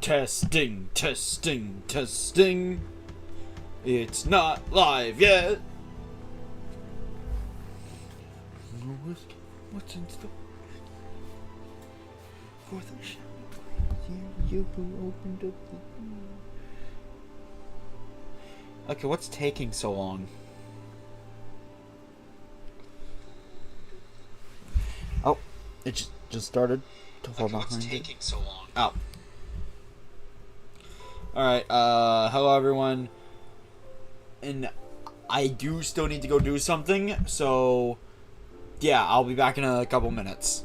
Testing, testing, testing. It's not live yet. What's in store for the show? You who opened up the... Okay, what's taking so long? Oh, it just started to fall behind. What's taking so long? Oh. Alright, hello everyone. And I do still need to go do something, so yeah, I'll be back in a couple minutes.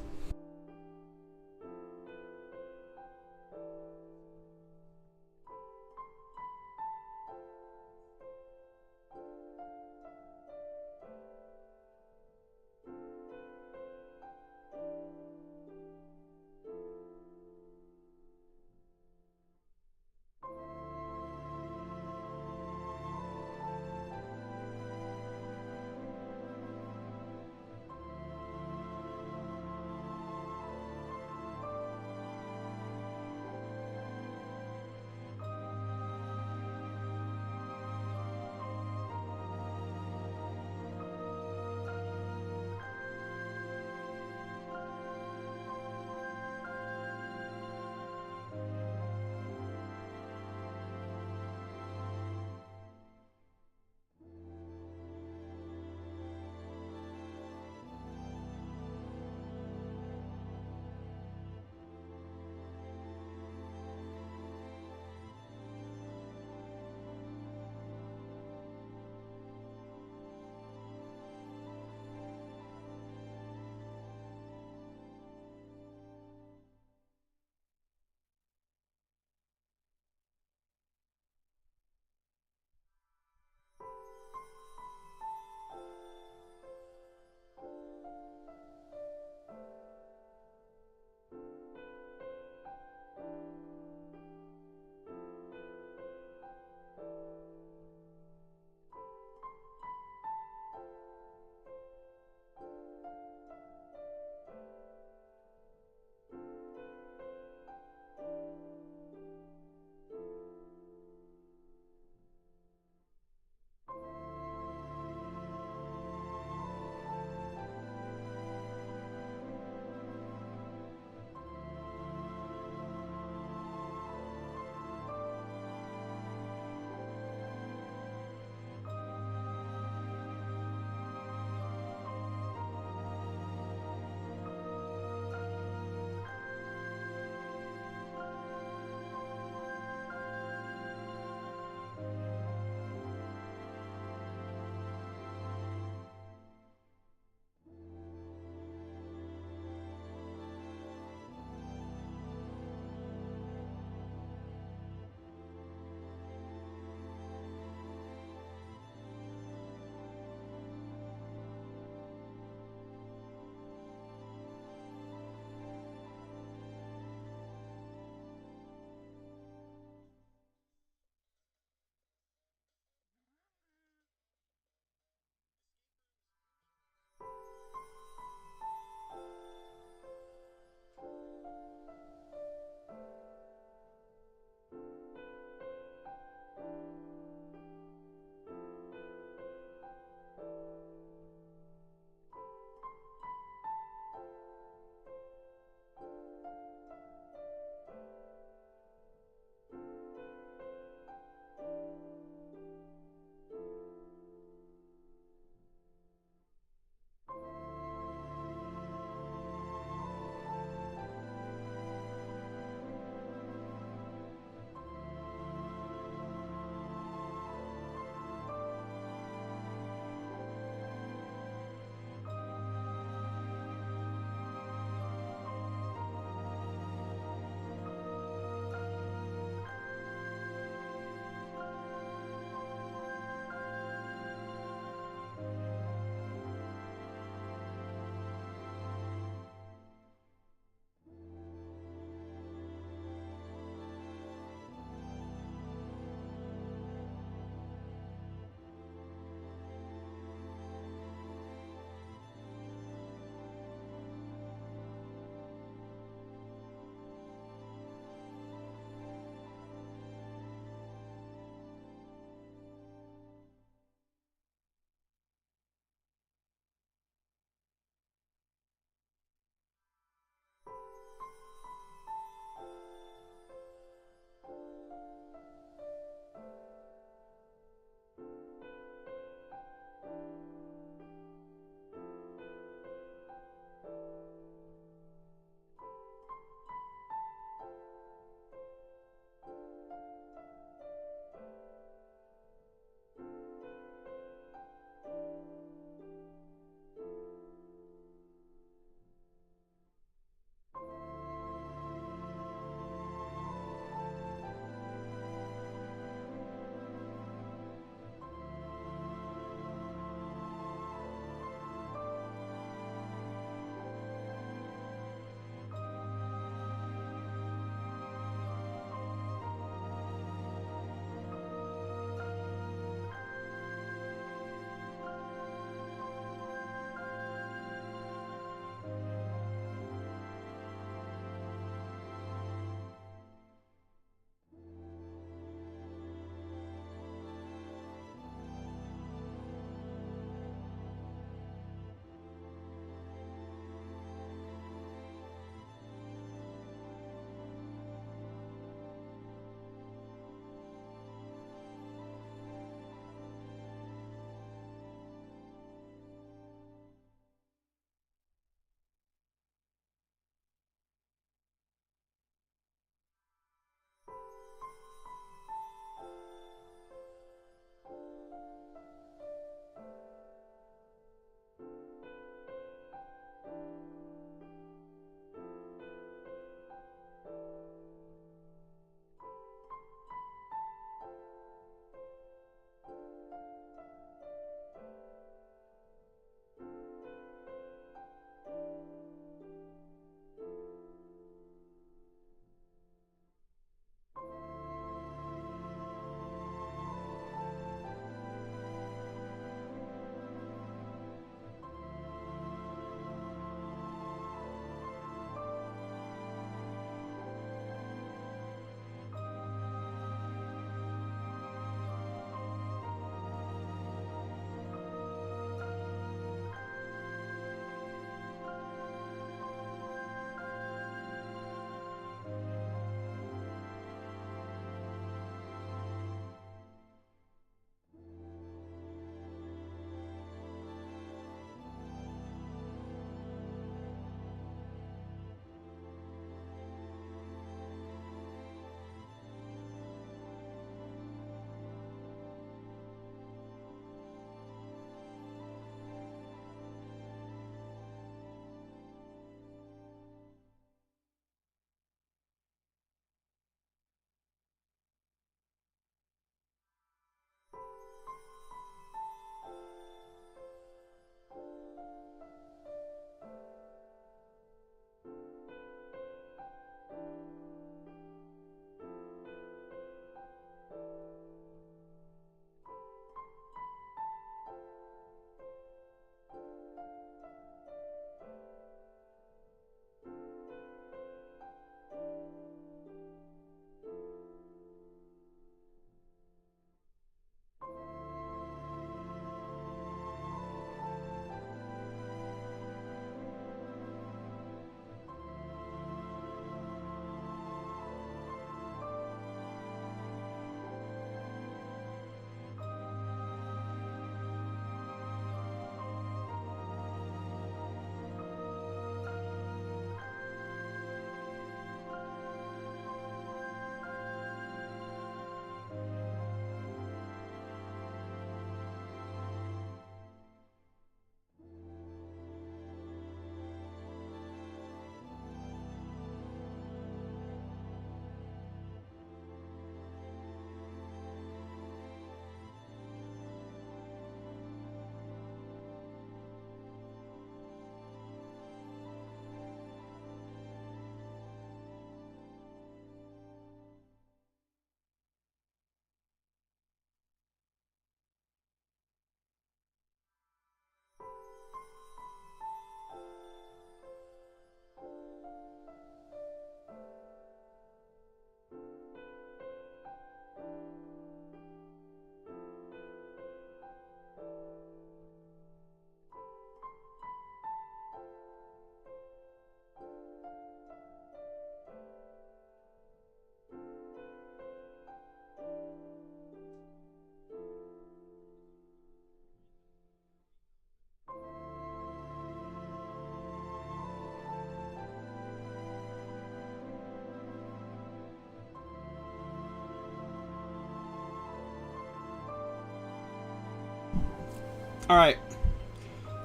Alright.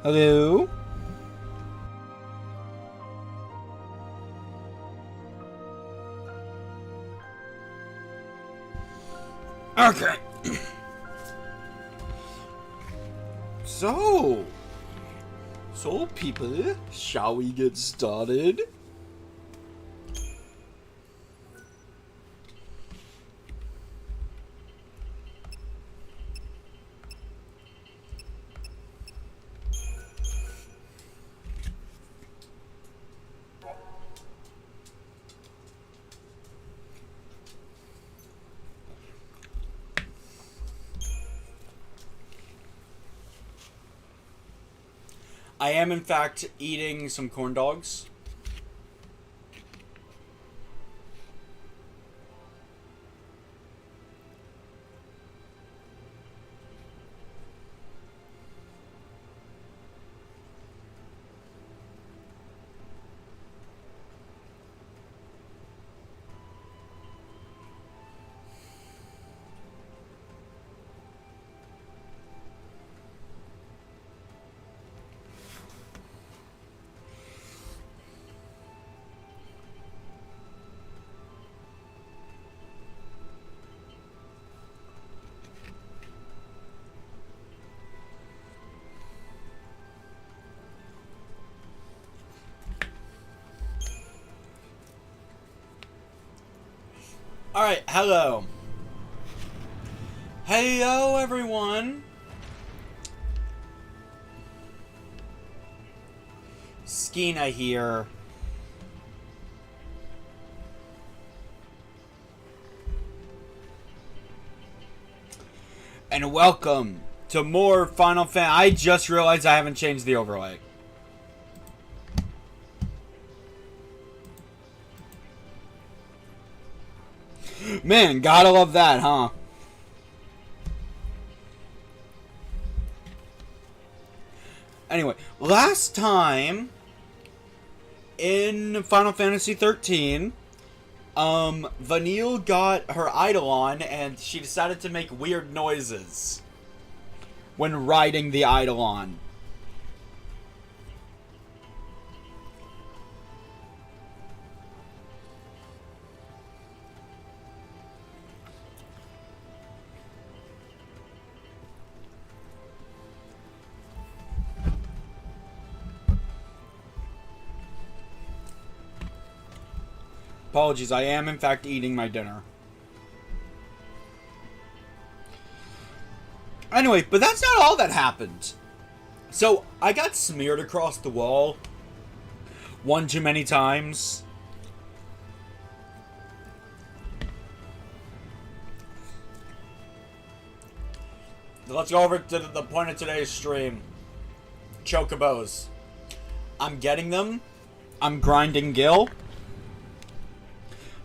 Hello? Okay. So people, shall we get started? I am, in fact, eating some corn dogs. Alright, hello. Heyo, everyone. Skena here. And welcome to more Final Fantasy. I just realized I haven't changed the overlay. Man, gotta love that, huh? Anyway, last time in Final Fantasy 13, Vanille got her Eidolon and she decided to make weird noises when riding the Eidolon. Apologies, I am in fact eating my dinner. Anyway, but that's not all that happened. So, I got smeared across the wall one too many times. Let's go over to the point of today's stream. Chocobos. I'm getting them. I'm grinding Gil.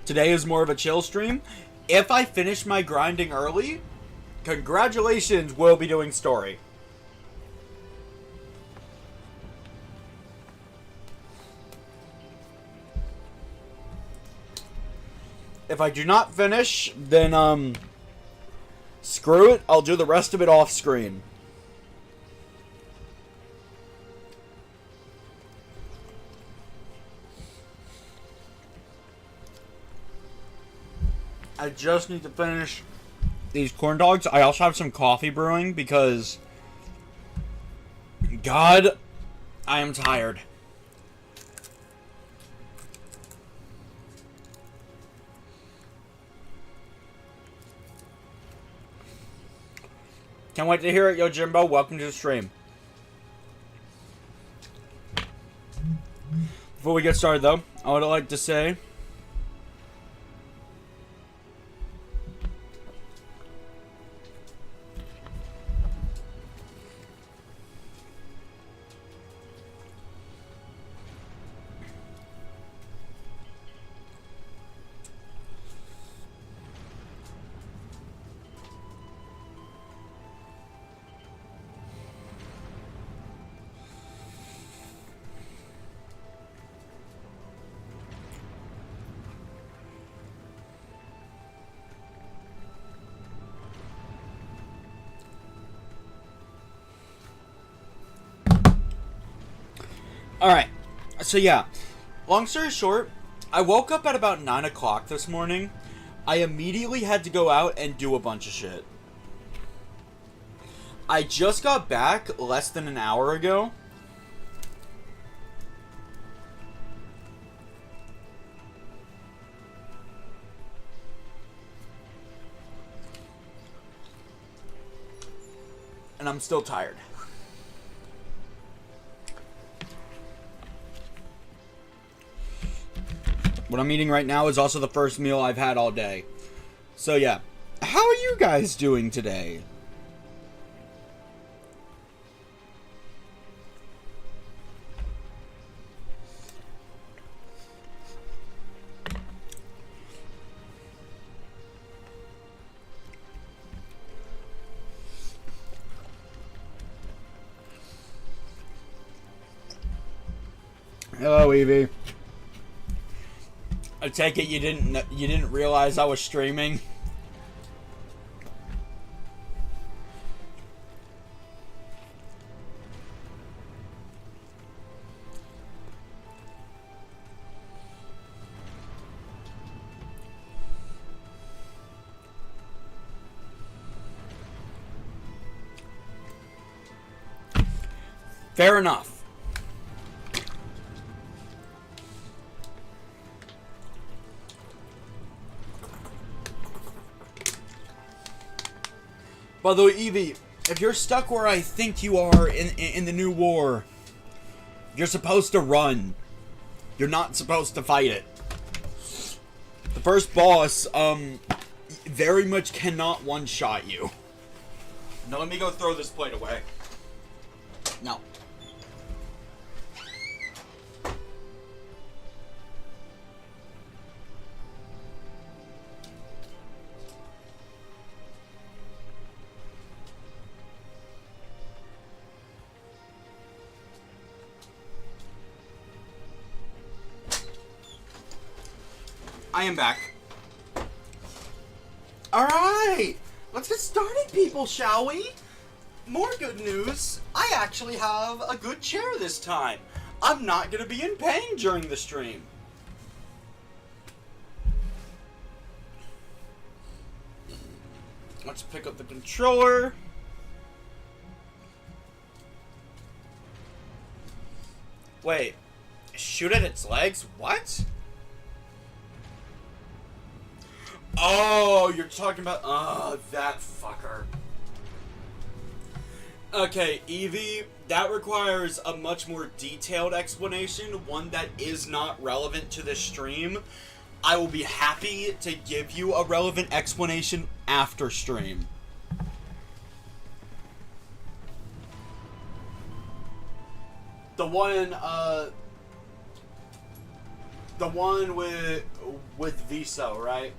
Today is more of a chill stream. If I finish my grinding early, congratulations, we'll be doing story. If I do not finish, then, screw it. I'll do the rest of it off screen. I just need to finish these corn dogs. I also have some coffee brewing because, God, I am tired. Can't wait to hear it, Yojimbo. Welcome to the stream. Before we get started, though, I would like to say Alright, so yeah, long story short, I woke up at about 9 o'clock this morning. I immediately had to go out and do a bunch of shit. I just got back less than an hour ago. And I'm still tired. What I'm eating right now is also the first meal I've had all day. So yeah, how are you guys doing today? Hello, Evie. I take it you didn't realize I was streaming. Fair enough. By the way, Evie, if you're stuck where I think you are in the new war, you're supposed to run. You're not supposed to fight it. The first boss, very much cannot one-shot you. Now let me go throw this plate away. No. I am back. Alright! Let's get started, people, shall we? More good news. I actually have a good chair this time. I'm not gonna be in pain during the stream. Let's pick up the controller. Wait. Shoot at its legs? What? Oh, you're talking about... Oh, that fucker. Okay, Evie, that requires a much more detailed explanation, one that is not relevant to the stream. I will be happy to give you a relevant explanation after stream. The one with Viso, right?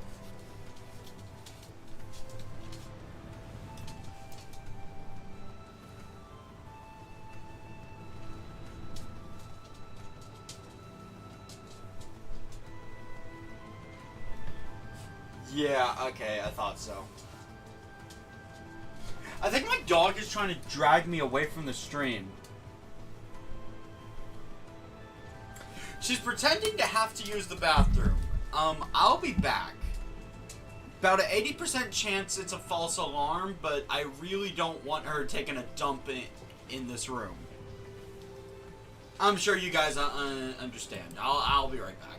Yeah, okay, I thought so. I think my dog is trying to drag me away from the stream. She's pretending to have to use the bathroom. I'll be back. About an 80% chance it's a false alarm, but I really don't want her taking a dump in this room. I'm sure you guys understand. I'll be right back.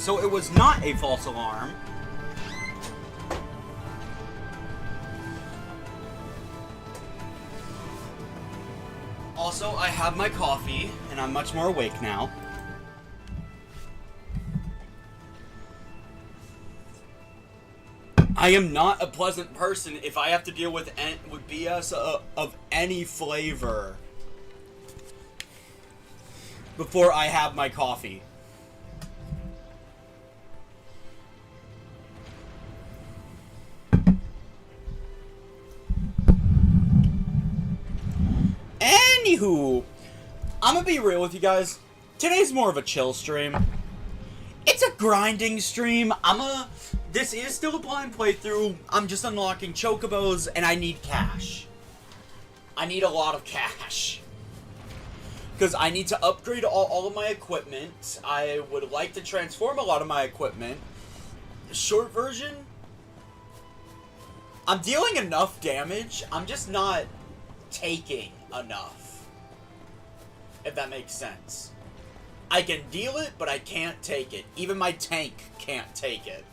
So it was not a false alarm. Also, I have my coffee, and I'm much more awake now. I am not a pleasant person if I have to deal with BS of any flavor before I have my coffee. Anywho, I'm gonna be real with you guys. Today's more of a chill stream. It's a grinding stream. This is still a blind playthrough. I'm just unlocking chocobos, and I need cash. I need a lot of cash. Because I need to upgrade all of my equipment. I would like to transform a lot of my equipment. Short version, I'm dealing enough damage. I'm just not taking enough. If that makes sense. I can deal it, but I can't take it. Even my tank can't take it.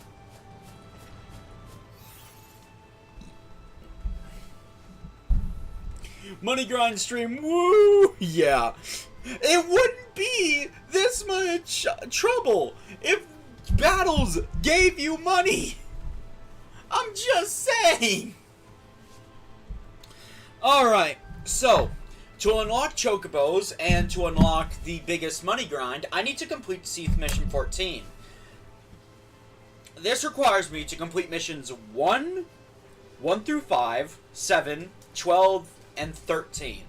Money grind stream, woo! Yeah. It wouldn't be this much trouble if battles gave you money. I'm just saying. Alright, so to unlock chocobos and to unlock the biggest money grind, I need to complete Seath Mission 14. This requires me to complete missions 1 through 5, 7, 12, and 13.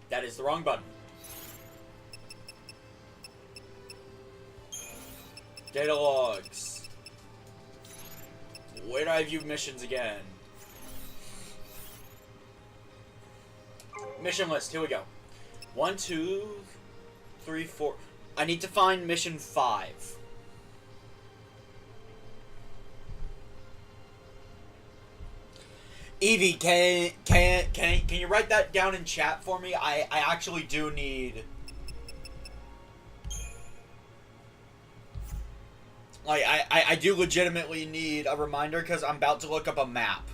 That is the wrong button. Data logs. Where do I view missions again? Mission list, here we go. 1, 2, 3, 4. I need to find mission 5. Evie, can you write that down in chat for me? I actually do need... Like, I do legitimately need a reminder because I'm about to look up a map.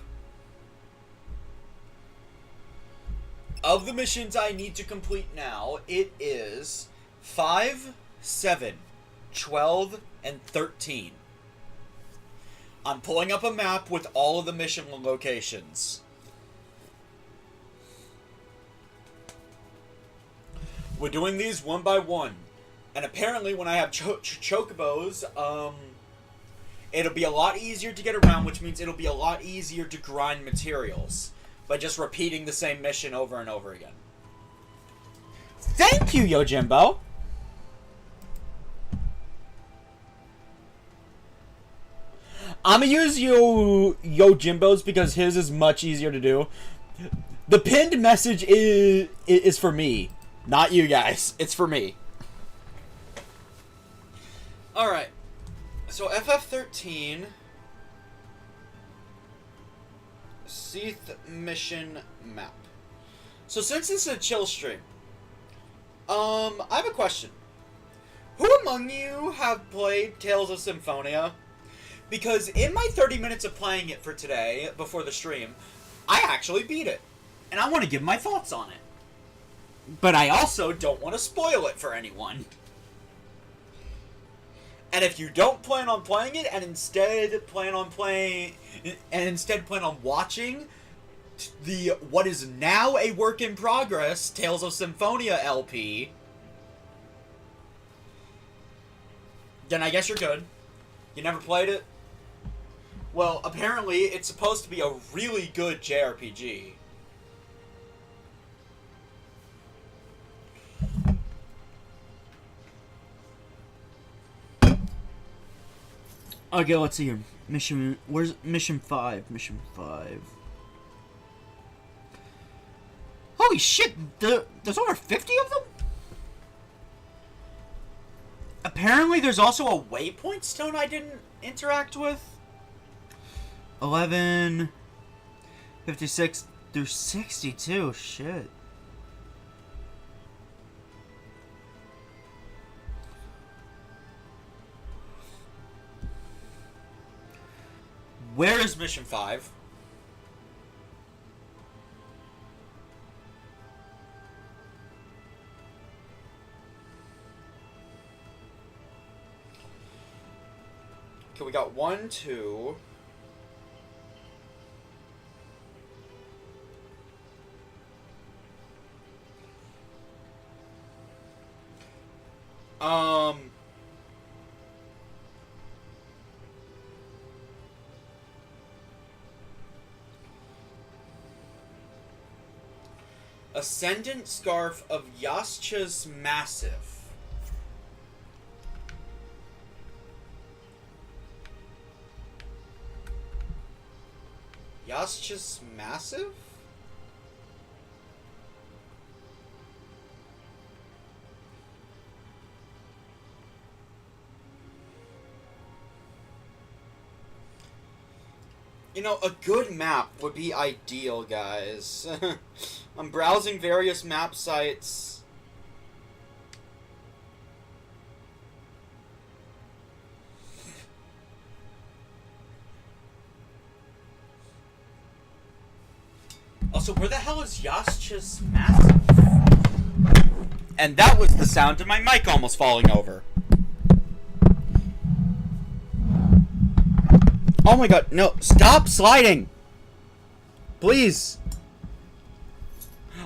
Of the missions I need to complete now, it is 5, 7, 12, and 13. I'm pulling up a map with all of the mission locations. We're doing these one by one. And apparently when I have chocobos, it'll be a lot easier to get around, which means it'll be a lot easier to grind materials by just repeating the same mission over and over again. Thank you, Yojimbo! I'm gonna use Yojimbo's because his is much easier to do. The pinned message is for me, not you guys. It's for me. Alright. So FF13 Seath Mission Map. So since this is a chill stream, I have a question. Who among you have played Tales of Symphonia? Because in my 30 minutes of playing it for today, before the stream, I actually beat it. And I want to give my thoughts on it. But I also don't want to spoil it for anyone. And if you don't plan on playing it, and instead plan on watching the what is now a work in progress Tales of Symphonia LP, then I guess you're good. You never played it? Well, apparently it's supposed to be a really good JRPG. Okay, let's see here. Where's Mission 5? Mission 5. Holy shit, there's over 50 of them? Apparently there's also a waypoint stone I didn't interact with. 11, 56 through 62, shit. Where is Mission 5? Okay, we got 1, 2... Ascendant Scarf of Yascha's Massive. Yascha's Massive? You know, a good map would be ideal, guys. I'm browsing various map sites. Also, where the hell is Yascha's Massive? And that was the sound of my mic almost falling over. Oh my god, no, stop sliding! Please!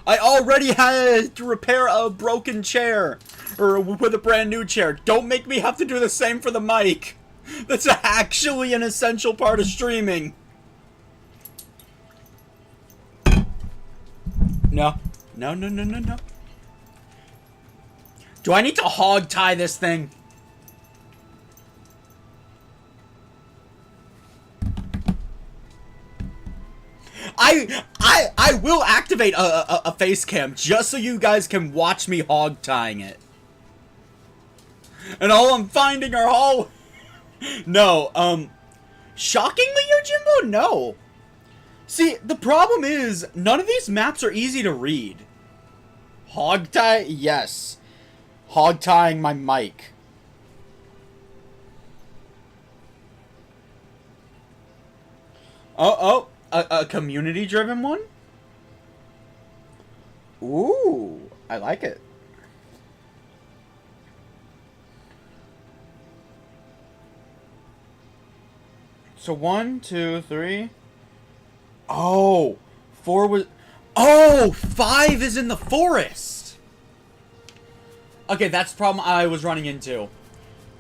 I already had to repair a broken chair, or with a brand new chair. Don't make me have to do the same for the mic! That's actually an essential part of streaming! No. No, no, no, no, no. Do I need to hog tie this thing? I will activate a face cam just so you guys can watch me hog tying it. And all I'm finding are all... No, shockingly, Yojimbo, no. See, the problem is, none of these maps are easy to read. Hog tie? Yes. Hog tying my mic. Oh. A community-driven one? Ooh, I like it. So 1, 2, 3. Oh, 4 was... Oh, 5 is in the forest! Okay, that's the problem I was running into.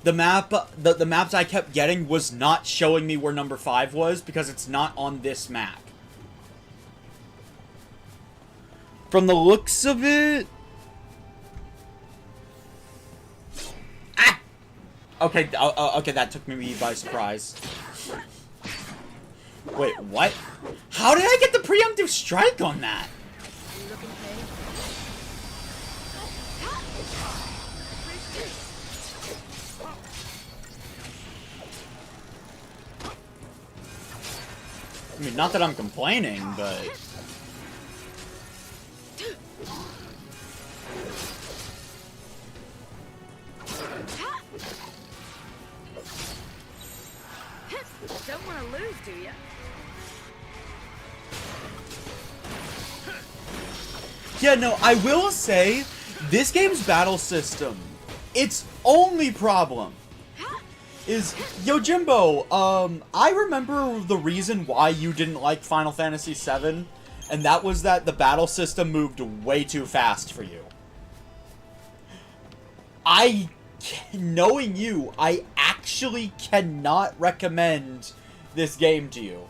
The map, the maps I kept getting was not showing me where number 5 was because it's not on this map. From the looks of it... Ah! Okay, okay, that took me by surprise. Wait, what? How did I get the preemptive strike on that? I mean, not that I'm complaining, but... Don't want to lose, do ya? Yeah, no, I will say, this game's battle system, its only problem is, Yojimbo, I remember the reason why you didn't like Final Fantasy VII, and that was that the battle system moved way too fast for you. Knowing you, I actually cannot recommend this game to you.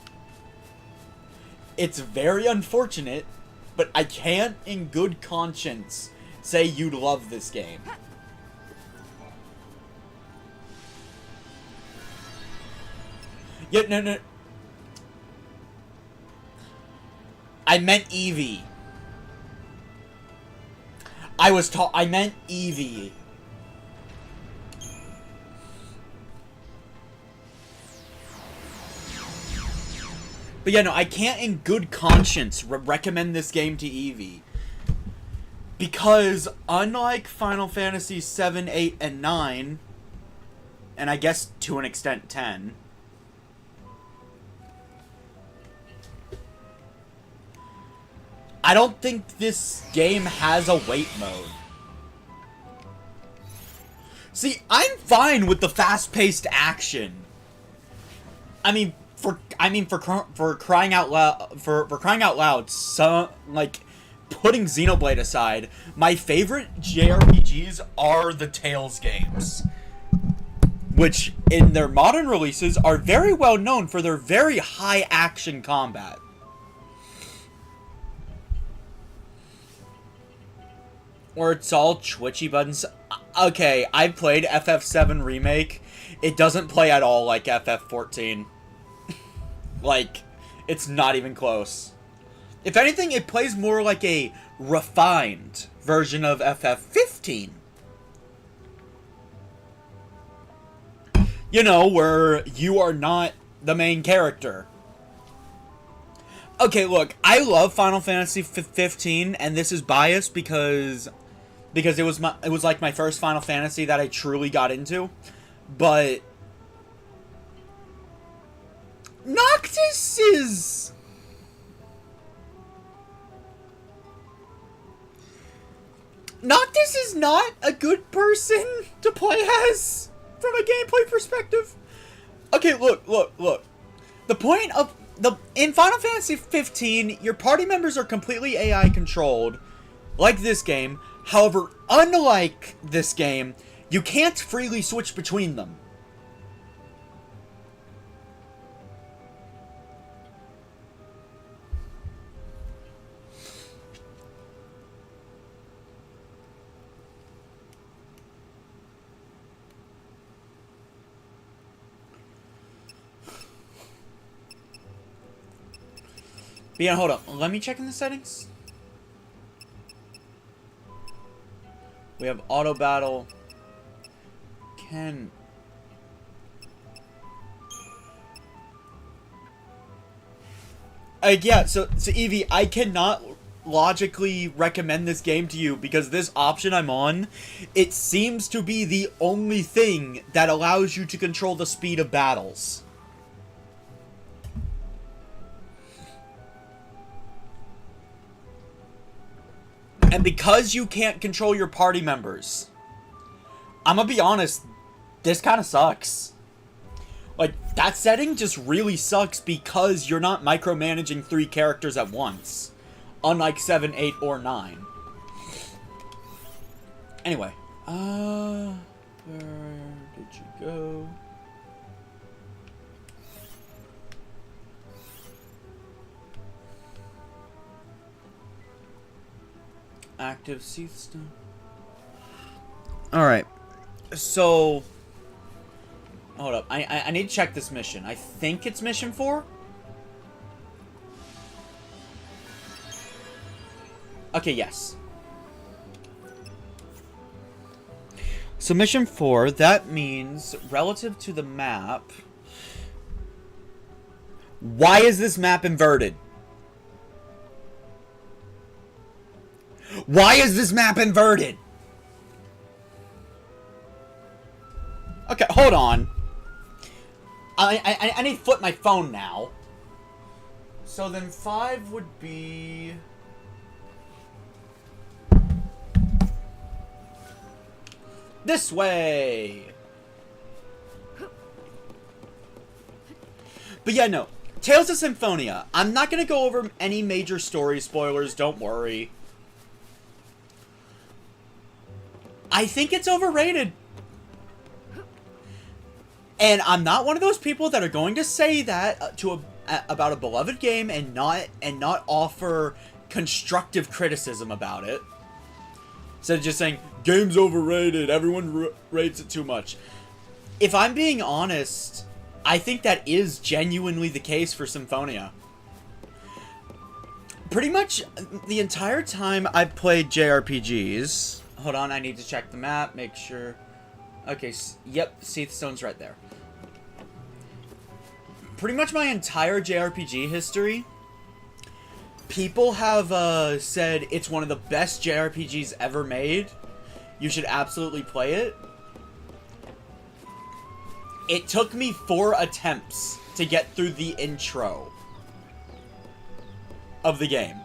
It's very unfortunate, but I can't, in good conscience, say you'd love this game. Yeah, no. I meant Eevee. I meant Eevee. But yeah, no, I can't in good conscience recommend this game to Eevee. Because, unlike Final Fantasy 7, 8, and 9, and I guess to an extent 10, I don't think this game has a wait mode. See, I'm fine with the fast-paced action. I mean, for crying out loud, so like putting Xenoblade aside, my favorite JRPGs are the Tales games, which in their modern releases are very well known for their very high action combat. Or it's all twitchy buttons. Okay, I played FF7 Remake. It doesn't play at all like FF14. Like, it's not even close. If anything, it plays more like a refined version of FF15. You know, where you are not the main character. Okay, look, I love Final Fantasy 15, and this is biased because it was like my first Final Fantasy that I truly got into, but Noctis is not a good person to play as from a gameplay perspective. Okay, look. The point of in Final Fantasy 15, your party members are completely AI controlled, like this game. However, unlike this game, you can't freely switch between them. But yeah, hold up. Let me check in the settings. We have auto battle. Yeah, so Evie, I cannot logically recommend this game to you because this option I'm on, it seems to be the only thing that allows you to control the speed of battles. And because you can't control your party members, I'm gonna be honest, this kind of sucks. Like, that setting just really sucks because you're not micromanaging 3 characters at once. Unlike 7, 8, or 9. Anyway. Where did you go? Active Seathstone. Alright. So... hold up. I need to check this mission. I think it's mission 4? Okay, yes. So mission 4, that means, relative to the map... why is this map inverted? Why is this map inverted? Okay, hold on. I need to flip my phone now. So then 5 would be... this way! But yeah, no. Tales of Symphonia. I'm not gonna go over any major story spoilers, don't worry. I think it's overrated. And I'm not one of those people that are going to say that about a beloved game and not offer constructive criticism about it. Instead of just saying, game's overrated, everyone rates it too much. If I'm being honest, I think that is genuinely the case for Symphonia. Pretty much the entire time I've played JRPGs... hold on, I need to check the map, make sure... okay, yep, Seathstone's right there. Pretty much my entire JRPG history, people have said it's one of the best JRPGs ever made. You should absolutely play it. It took me 4 attempts to get through the intro of the game.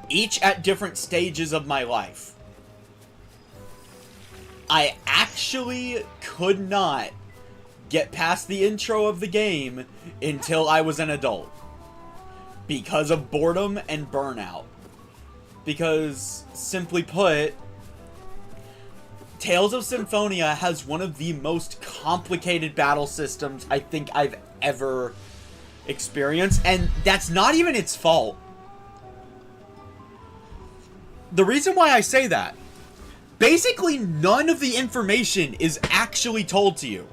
each at different stages of my life. I actually could not get past the intro of the game until I was an adult. Because of boredom and burnout. Because, simply put, Tales of Symphonia has one of the most complicated battle systems I think I've ever experienced, and that's not even its fault. The reason why I say that, basically none of the information is actually told to you.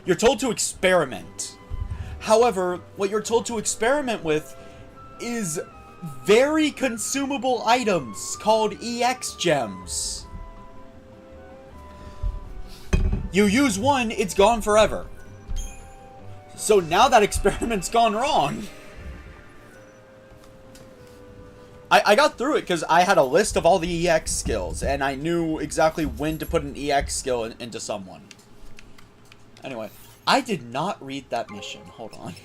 You're told to experiment. However, what you're told to experiment with is very consumable items called EX gems. You use one, it's gone forever. So now that experiment's gone wrong. I got through it because I had a list of all the EX skills, and I knew exactly when to put an EX skill into someone. Anyway, I did not read that mission. Hold on.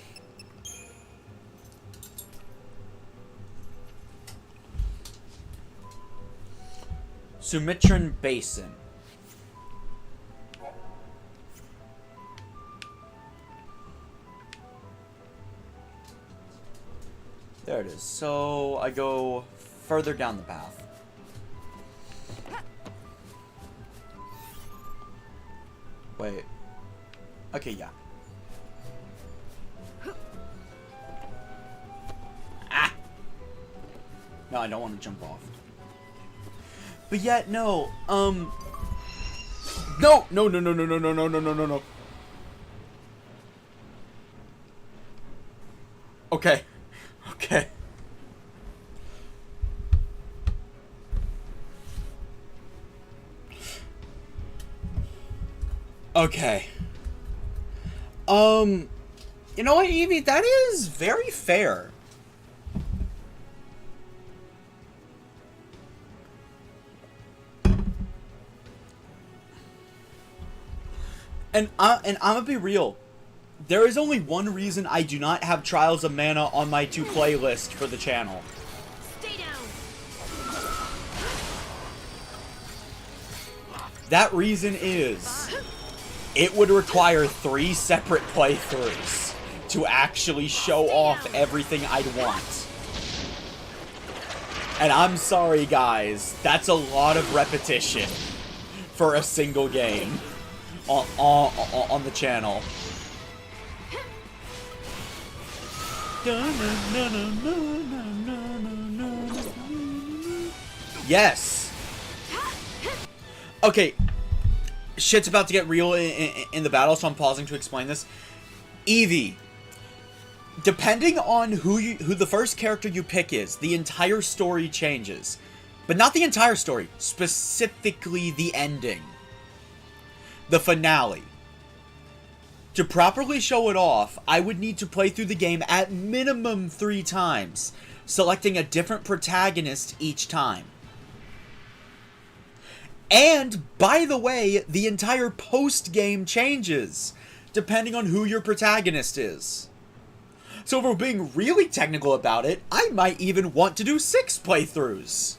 Sumatran Basin. There it is. So I go further down the path. Wait. Okay, yeah. Ah! No, I don't want to jump off. But yet, no. No! No, no, no, no, no, no, no, no, no, no, no. Okay. Okay. Okay. You know what, Evie? That is very fair. And I'm gonna be real. There is only one reason I do not have Trials of Mana on my to-play list for the channel. Stay down. That reason is, it would require 3 separate playthroughs to actually show off everything I'd want. And I'm sorry guys, that's a lot of repetition for a single game on the channel. Yes. Okay. Shit's about to get real in the battle, so I'm pausing to explain this. Evie, depending on who the first character you pick is, the entire story changes. But not the entire story, specifically the ending. The finale. To properly show it off, I would need to play through the game at minimum 3 times, selecting a different protagonist each time. And, by the way, the entire post-game changes, depending on who your protagonist is. So if we're being really technical about it, I might even want to do 6 playthroughs.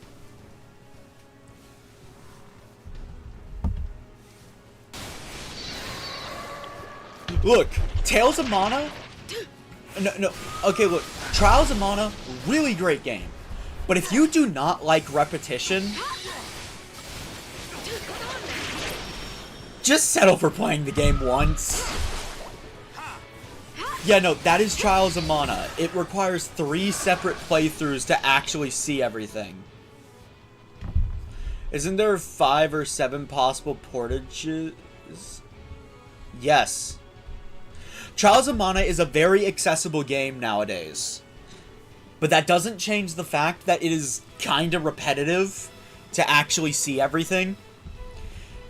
Look, Tales of Mana... No, okay, look. Trials of Mana, really great game. But if you do not like repetition... just settle for playing the game once. Yeah, no, that is Trials of Mana. It requires 3 separate playthroughs to actually see everything. Isn't there 5 or 7 possible portages? Yes. Trials of Mana is a very accessible game nowadays. But that doesn't change the fact that it is kinda repetitive to actually see everything.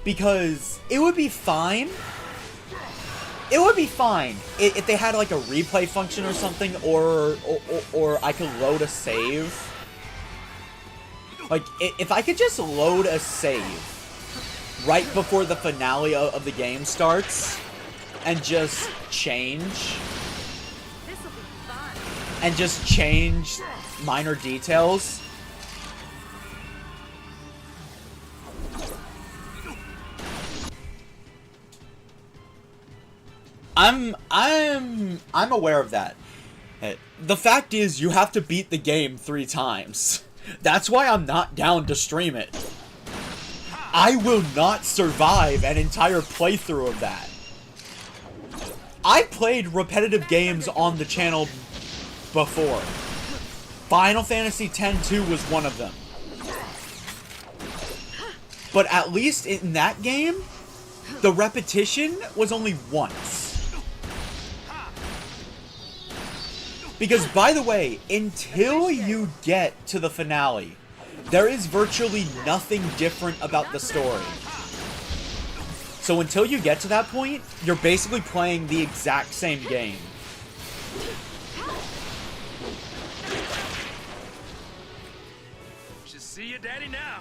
Because it would be fine. It would be fine if they had like a replay function or something, or I could load a save. Like, if I could just load a save right before the finale of the game starts and just change. This'll be fun. and just change minor details. I'm aware of that. The fact is, you have to beat the game 3 times. That's why I'm not down to stream it. I will not survive an entire playthrough of that. I played repetitive games on the channel before. Final Fantasy X-2 was one of them. But at least in that game, the repetition was only once. Because, by the way, until you get to the finale, there is virtually nothing different about the story. So until you get to that point, you're basically playing the exact same game. Should see your daddy now.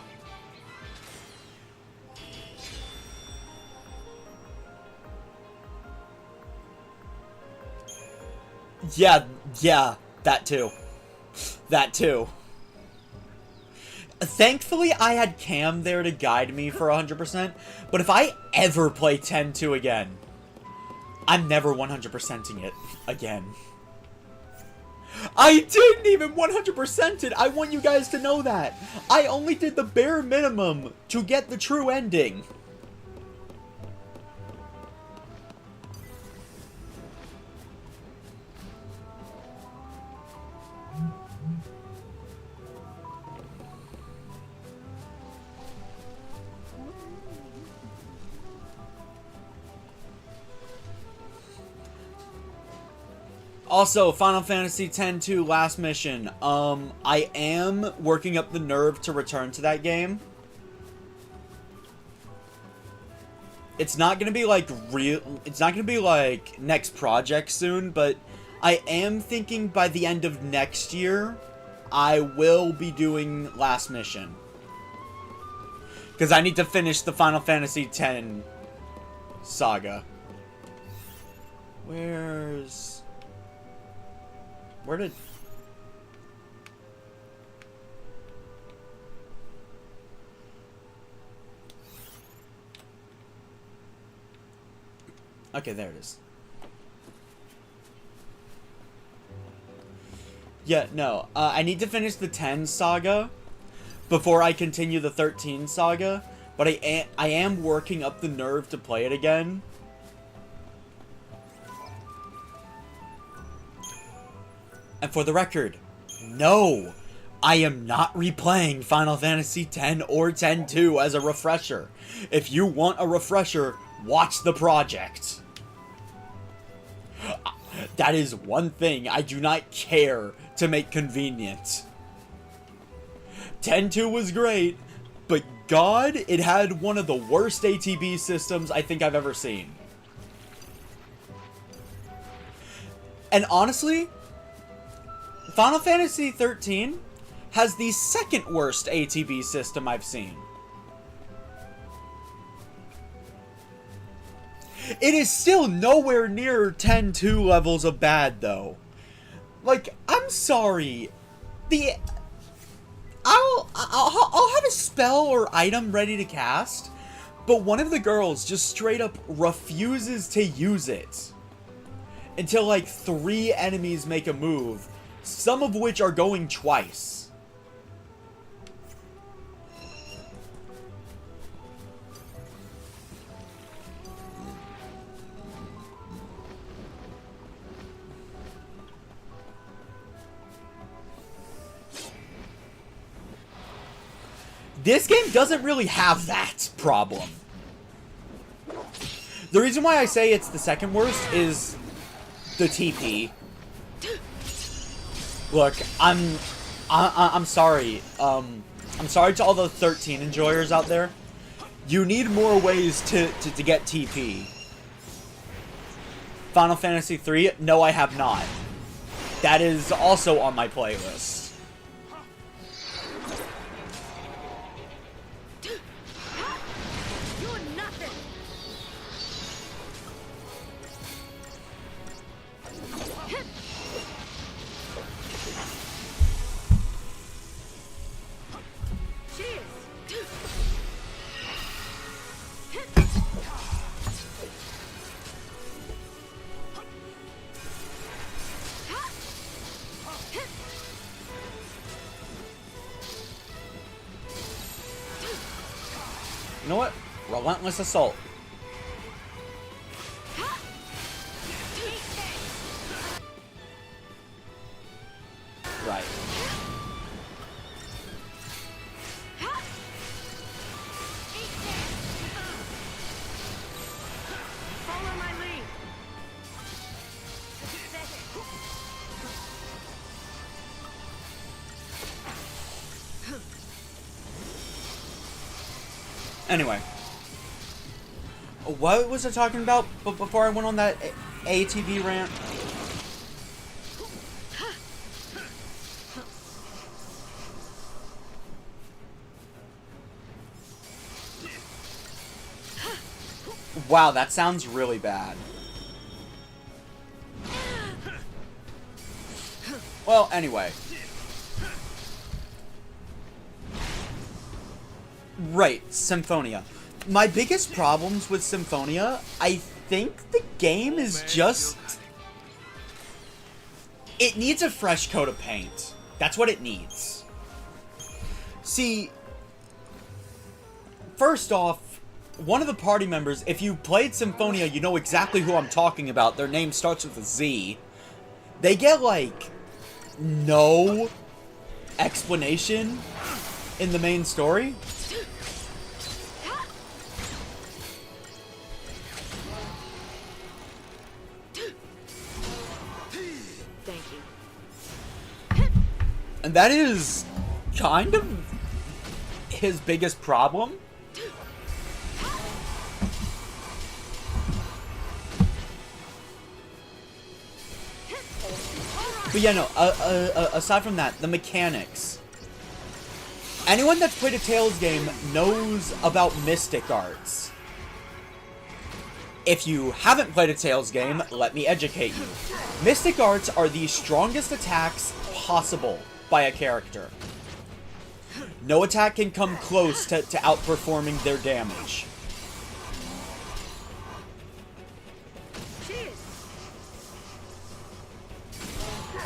Yeah, that too. That too. Thankfully, I had Cam there to guide me for 100%, but if I ever play 10-2 again, I'm never 100%ing it again. I didn't even 100% it! I want you guys to know that! I only did the bare minimum to get the true ending. Also, Final Fantasy X-2 last mission. I am working up the nerve to return to that game. It's not gonna be like it's not gonna be like next project soon, but I am thinking by the end of next year, I will be doing last mission. Because I need to finish the Final Fantasy X saga. Where did... Okay, there it is. Yeah, no. I need to finish the 10 saga before I continue the 13 saga, but I am working up the nerve to play it again. And for the record, no, I am not replaying Final Fantasy X or X-2 as a refresher. If you want a refresher, watch the project. That is one thing I do not care to make convenient. X-2 was great, but God, it had one of the worst ATB systems I think I've ever seen. And honestly, Final Fantasy XIII has the second worst ATB system I've seen. It is still nowhere near X-2 levels of bad, though. Like, I'm sorry. I'll have a spell or item ready to cast, but one of the girls just straight up refuses to use it until like 3 enemies make a move, some of which are going twice. This game doesn't really have that problem. The reason why I say it's the second worst is the TP. Look, I'm sorry. I'm sorry to all the 13 enjoyers out there. You need more ways to get TP. Final Fantasy III? No, I have not. That is also on my playlist. You know what? Relentless Assault. Right. Follow my lead. Anyway. What was I talking about before I went on that ATV rant? Wow, that sounds really bad. Well, anyway. Right, Symphonia. My biggest problems with Symphonia, I think the game is just... It needs a fresh coat of paint. That's what it needs. See, first off, one of the party members, if you played Symphonia, you know exactly who I'm talking about. Their name starts with a Z. They get, like, no explanation in the main story. Thank you. And that is kind of his biggest problem. But yeah, no, aside from that, the mechanics. Anyone that's played a Tales game knows about Mystic Arts. If you haven't played a Tales game, let me educate you. Mystic Arts are the strongest attacks possible by a character. No attack can come close to outperforming their damage.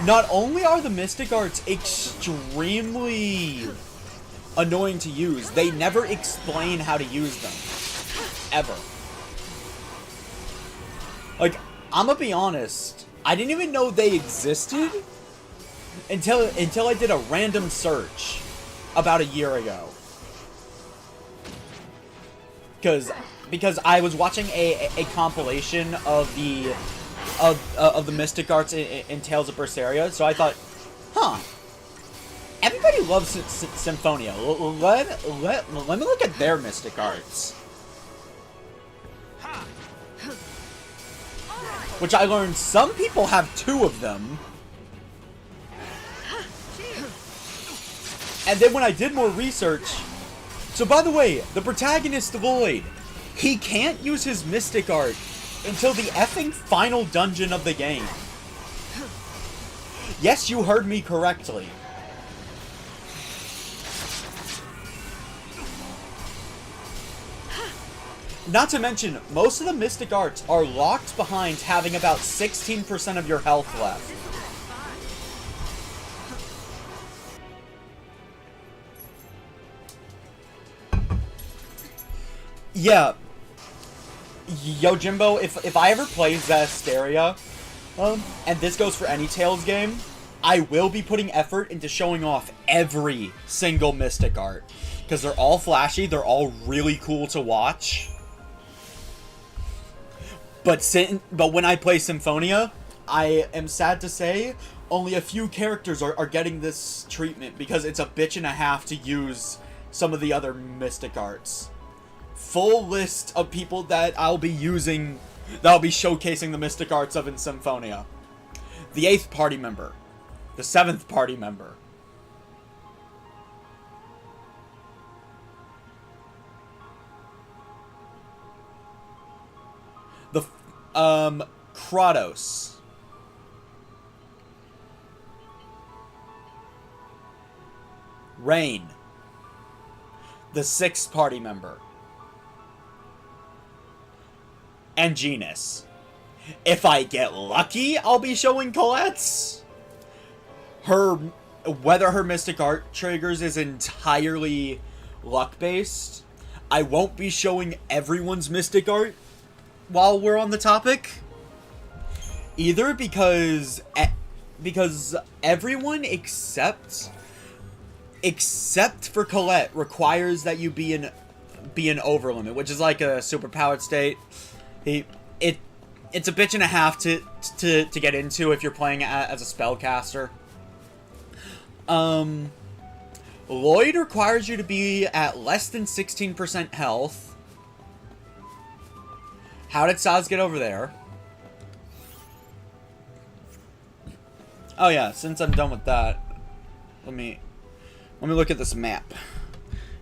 Not only are the Mystic Arts extremely annoying to use, they never explain how to use them. Ever. Like, I'm gonna be honest, I didn't even know they existed until I did a random search about a year ago. Because I was watching a compilation of the Mystic Arts in Tales of Berseria, so I thought, huh, everybody loves Symphonia. Let me look at their Mystic Arts. Which I learned some people have 2 of them. And then when I did more research... So by the way, the protagonist Lloyd, he can't use his Mystic Art until the effing final dungeon of the game. Yes, you heard me correctly. Not to mention, most of the Mystic Arts are locked behind having about 16% of your health left. Yeah. Yo, Jimbo, if I ever play Zestiria, and this goes for any Tales game, I will be putting effort into showing off every single Mystic Art. Because they're all flashy, they're all really cool to watch. But when I play Symphonia, I am sad to say, only a few characters are getting this treatment, because it's a bitch and a half to use some of the other Mystic Arts. Full list of people that I'll be showcasing the Mystic Arts of in Symphonia. The 8th party member. The 7th party member. The, Kratos. Rain. The 6th party member. And Genus. If I get lucky, I'll be showing Colette's. Whether her Mystic Art triggers is entirely luck-based, I won't be showing everyone's mystic art while we're on the topic. Either because everyone except for Colette requires that you be an overlimit, which is like a superpowered state. It's a bitch and a half to get into if you're playing as a spellcaster. Lloyd requires you to be at less than 16% health. How did Saz get over there? Oh yeah, since I'm done with that, let me look at this map.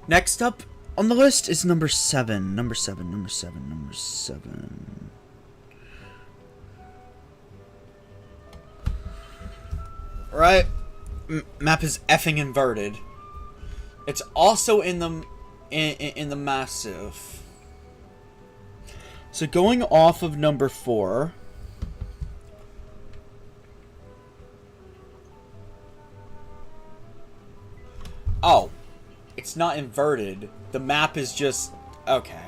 Next up on the list is number 7. Number 7. Right. Map is effing inverted. It's also in the massive. So going off of number 4. Oh, it's not inverted. The map is just okay.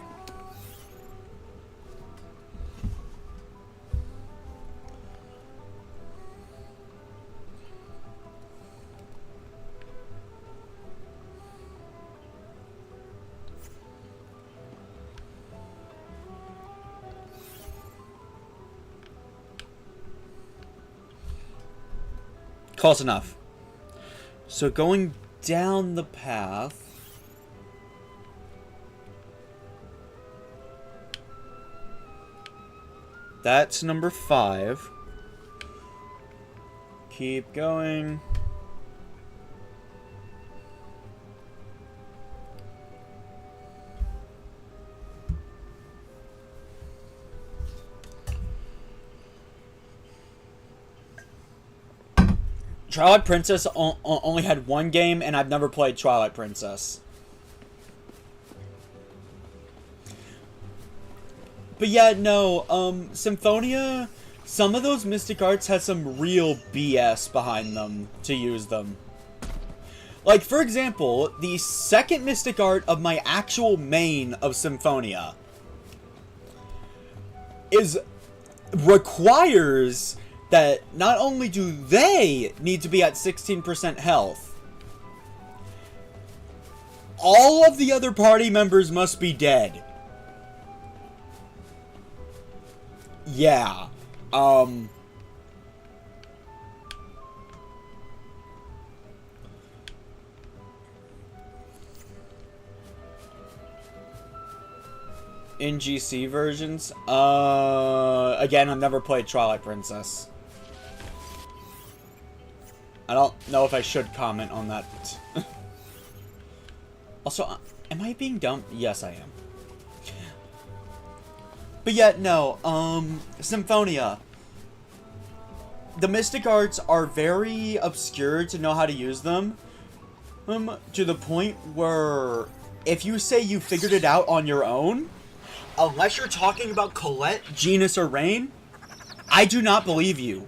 Close enough. So going down the path. That's number 5. Keep going. Twilight Princess only had one game, and I've never played Twilight Princess. But yeah, no, Symphonia, some of those Mystic Arts has some real BS behind them to use them. Like, for example, the second Mystic Art of my actual main of Symphonia requires that not only do they need to be at 16% health, all of the other party members must be dead. Yeah. In GC versions? Again, I've never played Twilight Princess. I don't know if I should comment on that. Also, am I being dumb? Yes, I am. But yet, no, Symphonia. The Mystic Arts are very obscure to know how to use them. To the point where, if you say you figured it out on your own, unless you're talking about Colette, Genus, or Rain, I do not believe you.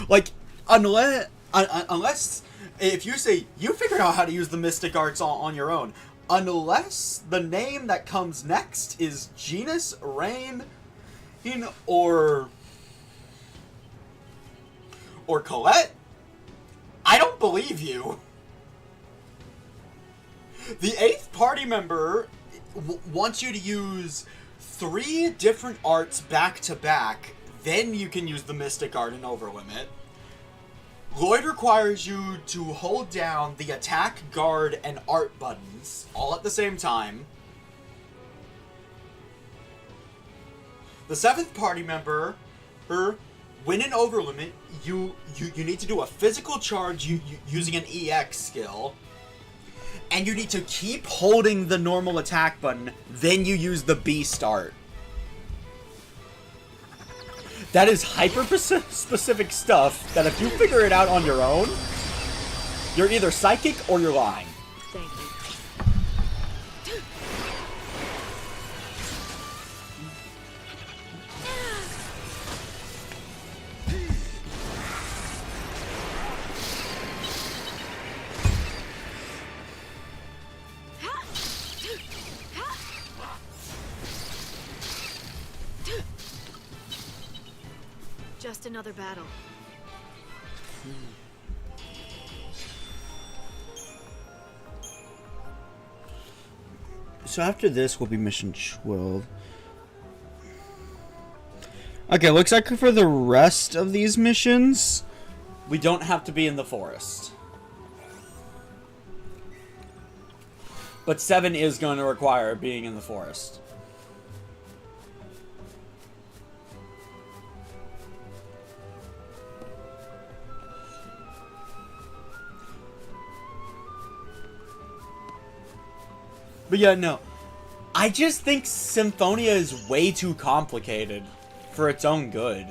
Like, unless if you say you figured out how to use the Mystic Arts on your own, unless the name that comes next is Genus, Rain, or Colette, I don't believe you. The 8th party member wants you to use 3 different arts back to back, then you can use the Mystic Art and Overlimit. Lloyd requires you to hold down the attack, guard, and art buttons all at the same time. The 7th party member, when in Overlimit, you need to do a physical charge using an EX skill. And you need to keep holding the normal attack button, then you use the Beast art. That is hyper-specific stuff that if you figure it out on your own, you're either psychic or you're lying. Thank you. Just another battle. So after this will be mission 12. Okay, looks like for the rest of these missions, we don't have to be in the forest. But 7 is going to require being in the forest. But yeah, no. I just think Symphonia is way too complicated for its own good.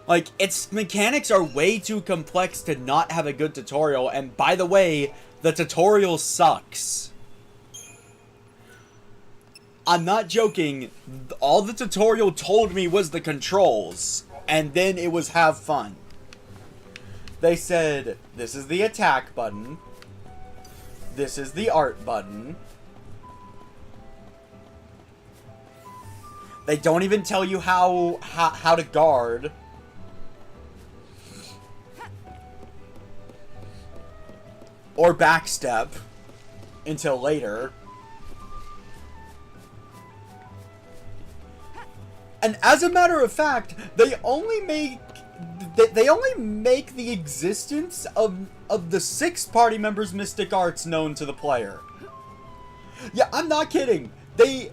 Like, its mechanics are way too complex to not have a good tutorial, and by the way, the tutorial sucks. I'm not joking. All the tutorial told me was the controls, and then it was have fun. They said, this is the attack button. This is the art button. They don't even tell you how to guard. Or backstep until later. And as a matter of fact, they only make the existence of the 6 party members' mystic arts known to the player. Yeah, I'm not kidding. They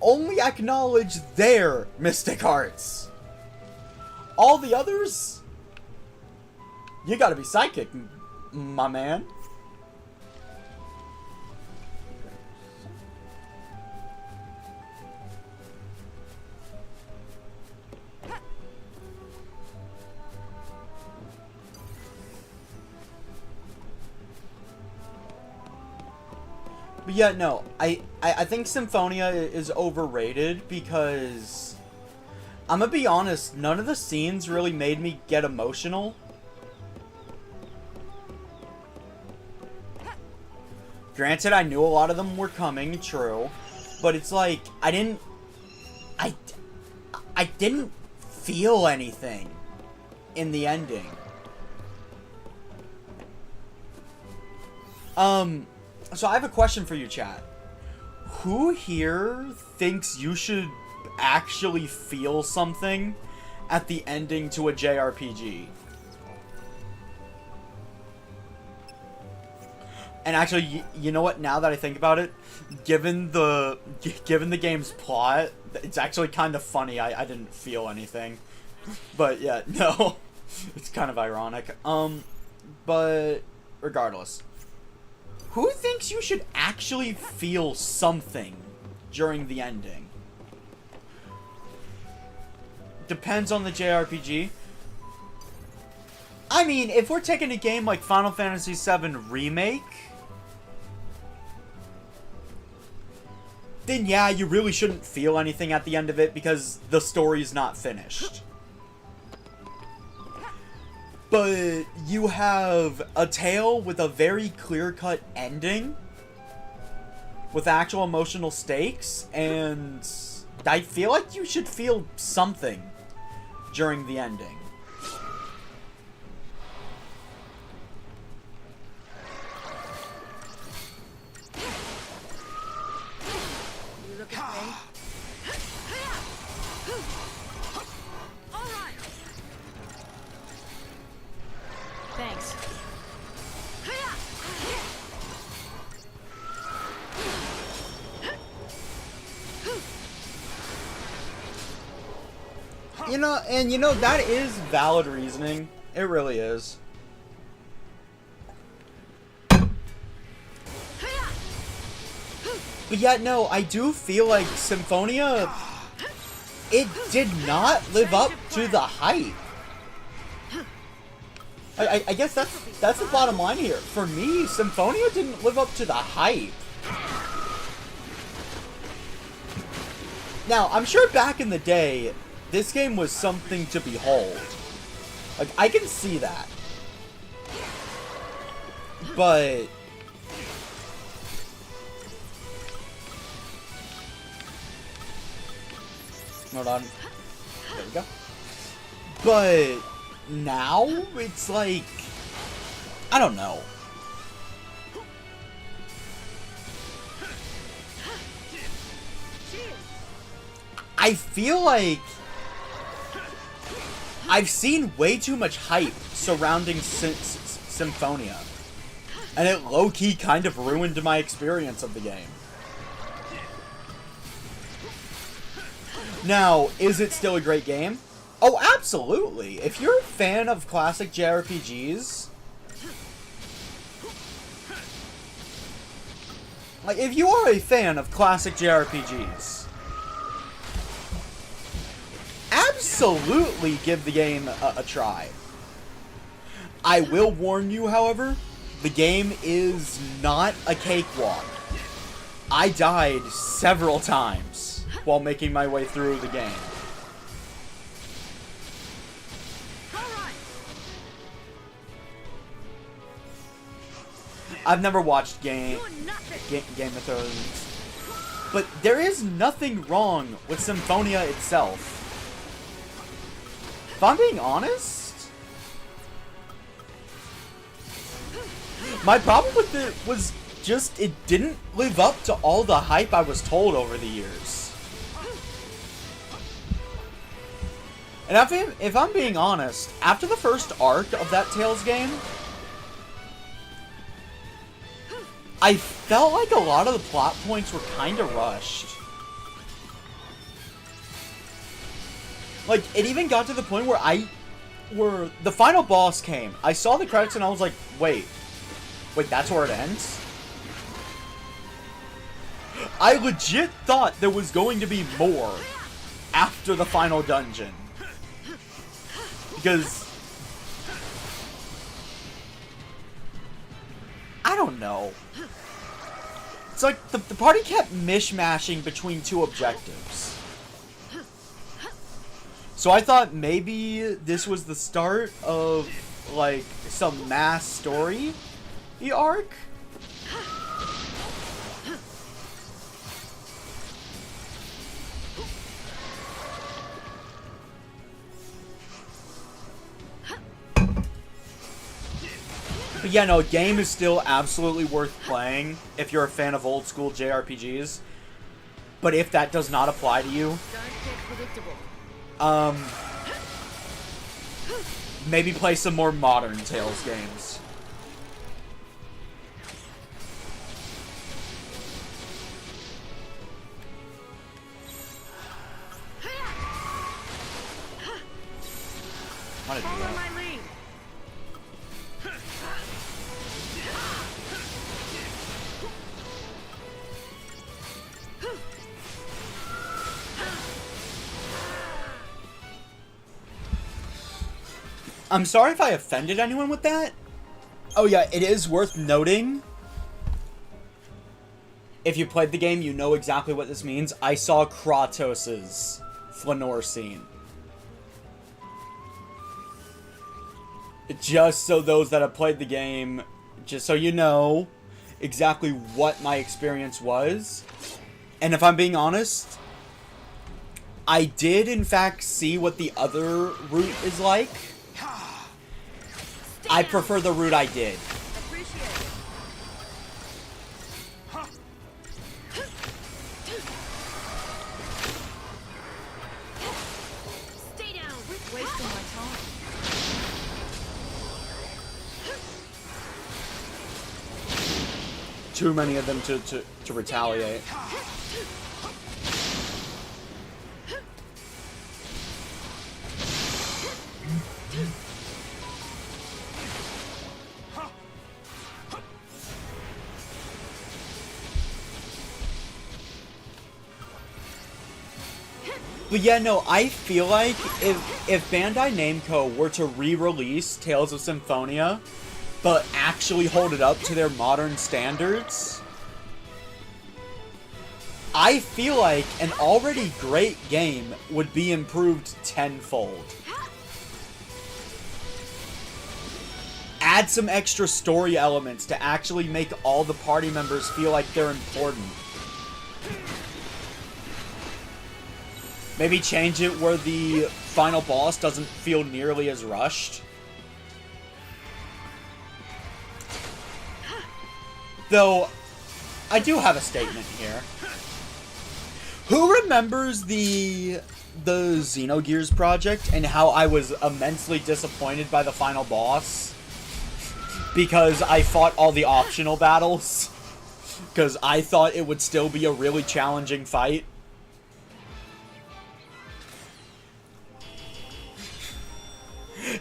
only acknowledge their mystic arts. All the others, you gotta be psychic, my man. But yeah, no, I think Symphonia is overrated because, I'm gonna be honest, none of the scenes really made me get emotional. Granted, I knew a lot of them were coming, true, but it's like, I didn't feel anything in the ending. So I have a question for you, chat. Who here thinks you should actually feel something at the ending to a JRPG? And actually, you know what? Now that I think about it, given the game's plot, it's actually kind of funny. I didn't feel anything, but yeah, no, it's kind of ironic. But regardless. Who thinks you should actually feel something during the ending? Depends on the JRPG. I mean, if we're taking a game like Final Fantasy VII Remake, then yeah, you really shouldn't feel anything at the end of it because the story's not finished. But you have a tale with a very clear-cut ending with actual emotional stakes, and I feel like you should feel something during the ending. You look at me. All right. Thanks. You know, that is valid reasoning. It really is. But yeah, no, I do feel like Symphonia, it did not live up to the hype. I guess that's the bottom line here. For me, Symphonia didn't live up to the hype. Now, I'm sure back in the day, this game was something to behold. Like, I can see that. But hold on. There we go. But now it's like, I don't know. I feel like I've seen way too much hype surrounding Symphonia, and it low-key kind of ruined my experience of the game. Now, is it still a great game? Oh, absolutely. If you're a fan of classic JRPGs, like, if you are a fan of classic JRPGs, absolutely give the game a try. I will warn you, however, the game is not a cakewalk. I died several times while making my way through the game. I've never watched Game of Thrones, but there is nothing wrong with Symphonia itself. If I'm being honest, my problem with it was just it didn't live up to all the hype I was told over the years. And if I'm being honest, after the first arc of that Tales game, I felt like a lot of the plot points were kind of rushed. Like, it even got to the point where the final boss came. I saw the credits and I was like, wait, that's where it ends? I legit thought there was going to be more after the final dungeon. Because I don't know. It's like the party kept mishmashing between two objectives. So I thought maybe this was the start of, like, some mass story arc? But yeah, no, game is still absolutely worth playing if you're a fan of old school JRPGs. But if that does not apply to you, maybe play some more modern Tales games. What did you do? I'm sorry if I offended anyone with that. Oh yeah, it is worth noting. If you played the game, you know exactly what this means. I saw Kratos's Flanor scene. Just so those that have played the game, just so you know exactly what my experience was. And if I'm being honest, I did in fact see what the other route is like. I prefer the route I did. Stay down. Wasting my time. Too many of them to retaliate. But yeah, no, I feel like if Bandai Namco were to re-release Tales of Symphonia, but actually hold it up to their modern standards, I feel like an already great game would be improved tenfold. Add some extra story elements to actually make all the party members feel like they're important. Maybe change it where the final boss doesn't feel nearly as rushed. Though, I do have a statement here. Who remembers the Xenogears project and how I was immensely disappointed by the final boss? Because I fought all the optional battles. Because I thought it would still be a really challenging fight.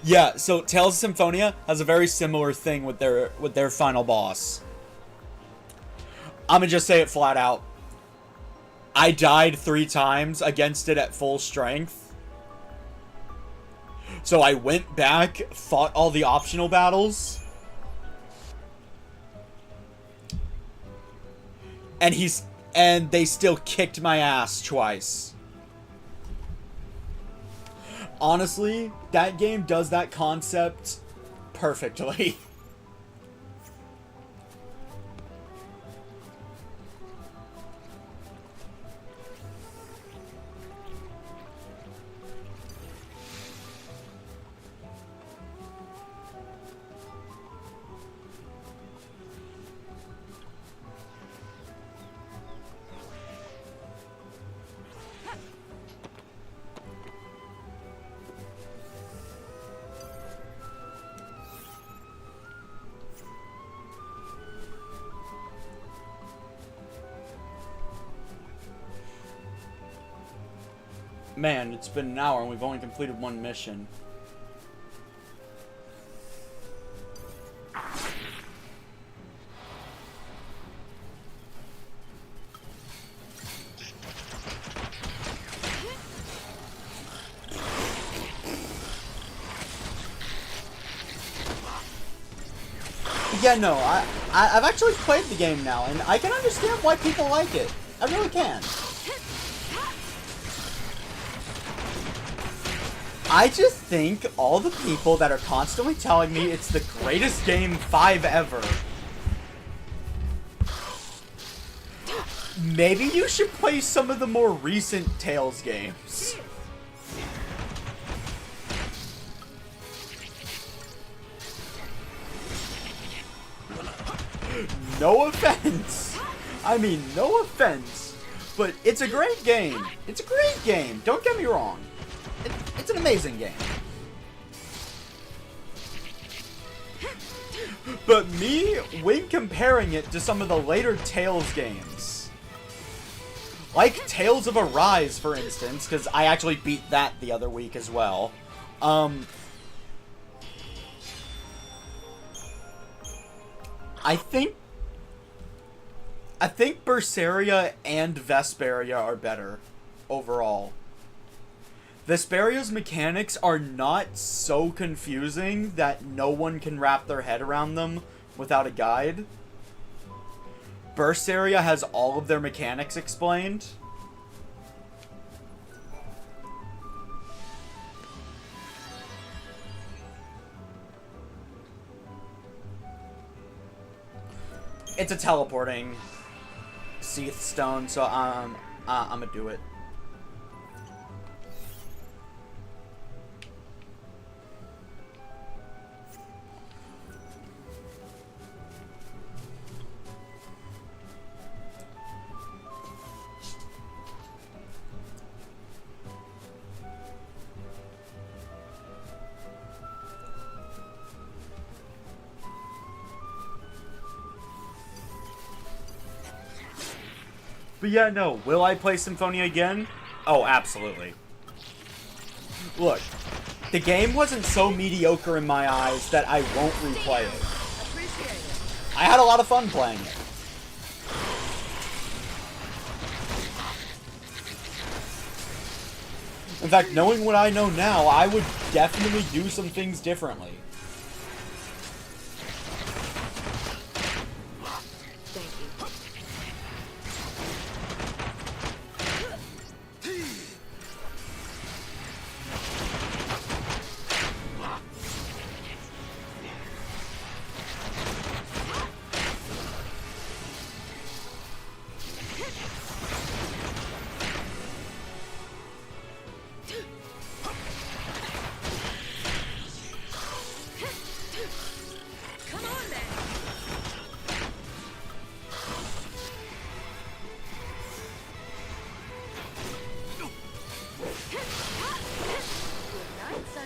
Yeah, so Tales of Symphonia has a very similar thing with their final boss. I'm gonna just say it flat out. I died 3 times against it at full strength. So I went back, fought all the optional battles. And they still kicked my ass twice. Honestly, that game does that concept perfectly. Man, it's been an hour and we've only completed 1 mission. Yeah, no, I've actually played the game now, and I can understand why people like it. I really can. I just think all the people that are constantly telling me it's the greatest game 5 ever. Maybe you should play some of the more recent Tales games. No offense. I mean, no offense. But it's a great game. It's a great game. Don't get me wrong. It's an amazing game. But me, when comparing it to some of the later Tales games, like Tales of Arise, for instance, because I actually beat that the other week as well, I think Berseria and Vesperia are better overall. Vesperia's mechanics are not so confusing that no one can wrap their head around them without a guide. Berseria has all of their mechanics explained. It's a teleporting Seath Stone, so I'm gonna do it. But yeah, no. Will I play Symphonia again? Oh, absolutely. Look, the game wasn't so mediocre in my eyes that I won't replay it. I had a lot of fun playing it. In fact, knowing what I know now, I would definitely do some things differently.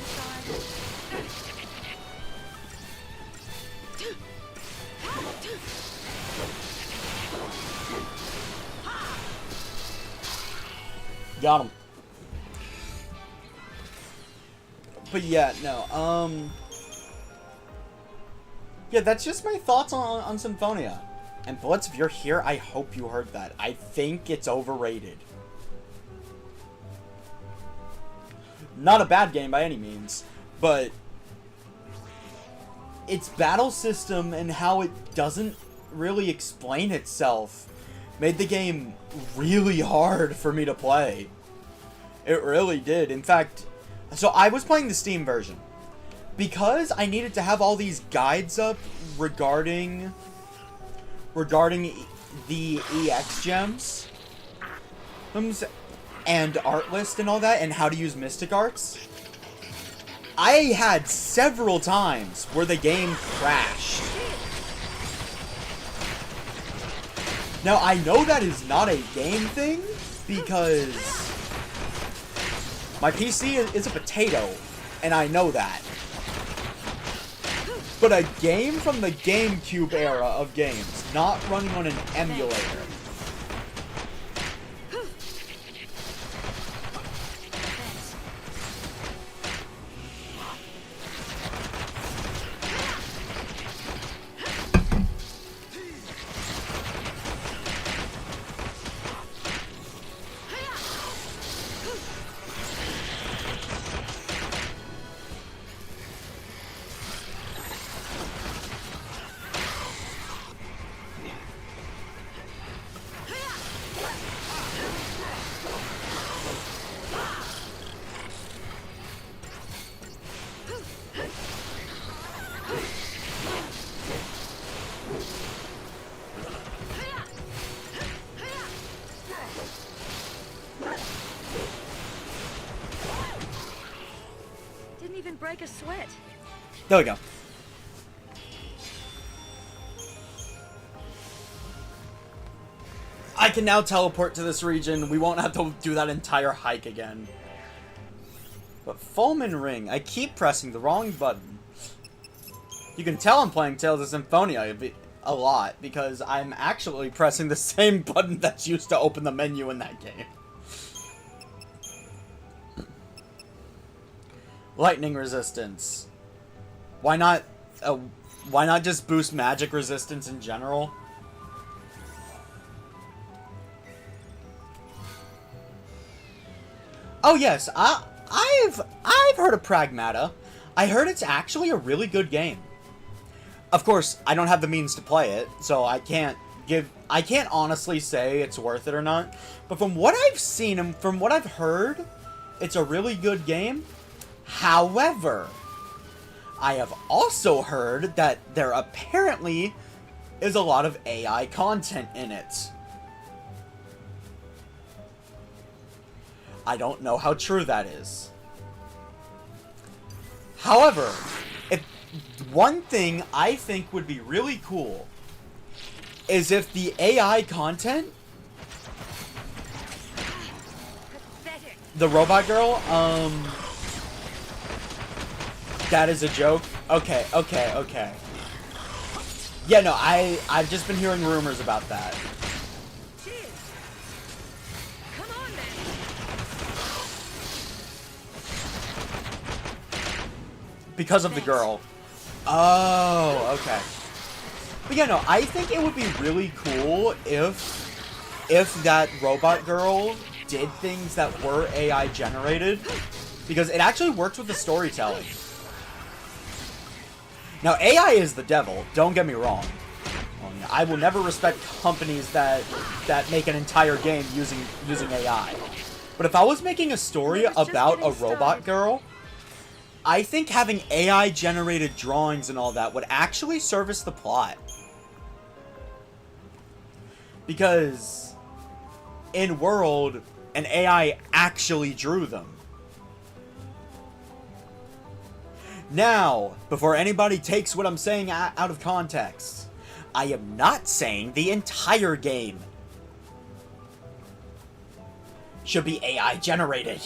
sunshine. Got him. But yeah, no, yeah, that's just my thoughts on Symphonia. And Blitz, if you're here, I hope you heard that. I think it's overrated. Not a bad game by any means, but its battle system and how it doesn't really explain itself made the game really hard for me to play. It really did. In fact, so I was playing the Steam version. Because I needed to have all these guides up regarding the EX gems and art list and all that, and how to use mystic arts, I had several times where the game crashed. Now, I know that is not a game thing, because my PC is a potato, and I know that. But a game from the GameCube era of games, not running on an emulator. Didn't even break a sweat. There we go. I can now teleport to this region. We won't have to do that entire hike again. But Fulmin Ring, I keep pressing the wrong button. You can tell I'm playing Tales of Symphonia a lot, because I'm actually pressing the same button that's used to open the menu in that game. Lightning resistance. Why not just boost magic resistance in general? Oh yes, I've heard of Pragmata. I heard it's actually a really good game. Of course, I don't have the means to play it, so I can't honestly say it's worth it or not. But from what I've seen and from what I've heard, it's a really good game. However, I have also heard that there apparently is a lot of AI content in it. I don't know how true that is. However, if one thing I think would be really cool is if the AI content, the robot girl, that is a joke. Okay. Yeah, no, I've just been hearing rumors about that. Come on, man. Because of the girl. Oh, okay. But yeah, no, I think it would be really cool if that robot girl did things that were AI generated, because it actually works with the storytelling. Now, AI is the devil, don't get me wrong. I will never respect companies that make an entire game using AI. But if I was making a story about a robot girl, I think having AI generated drawings and all that would actually service the plot. Because in World, an AI actually drew them. Now, before anybody takes what I'm saying out of context, I am not saying the entire game should be AI generated.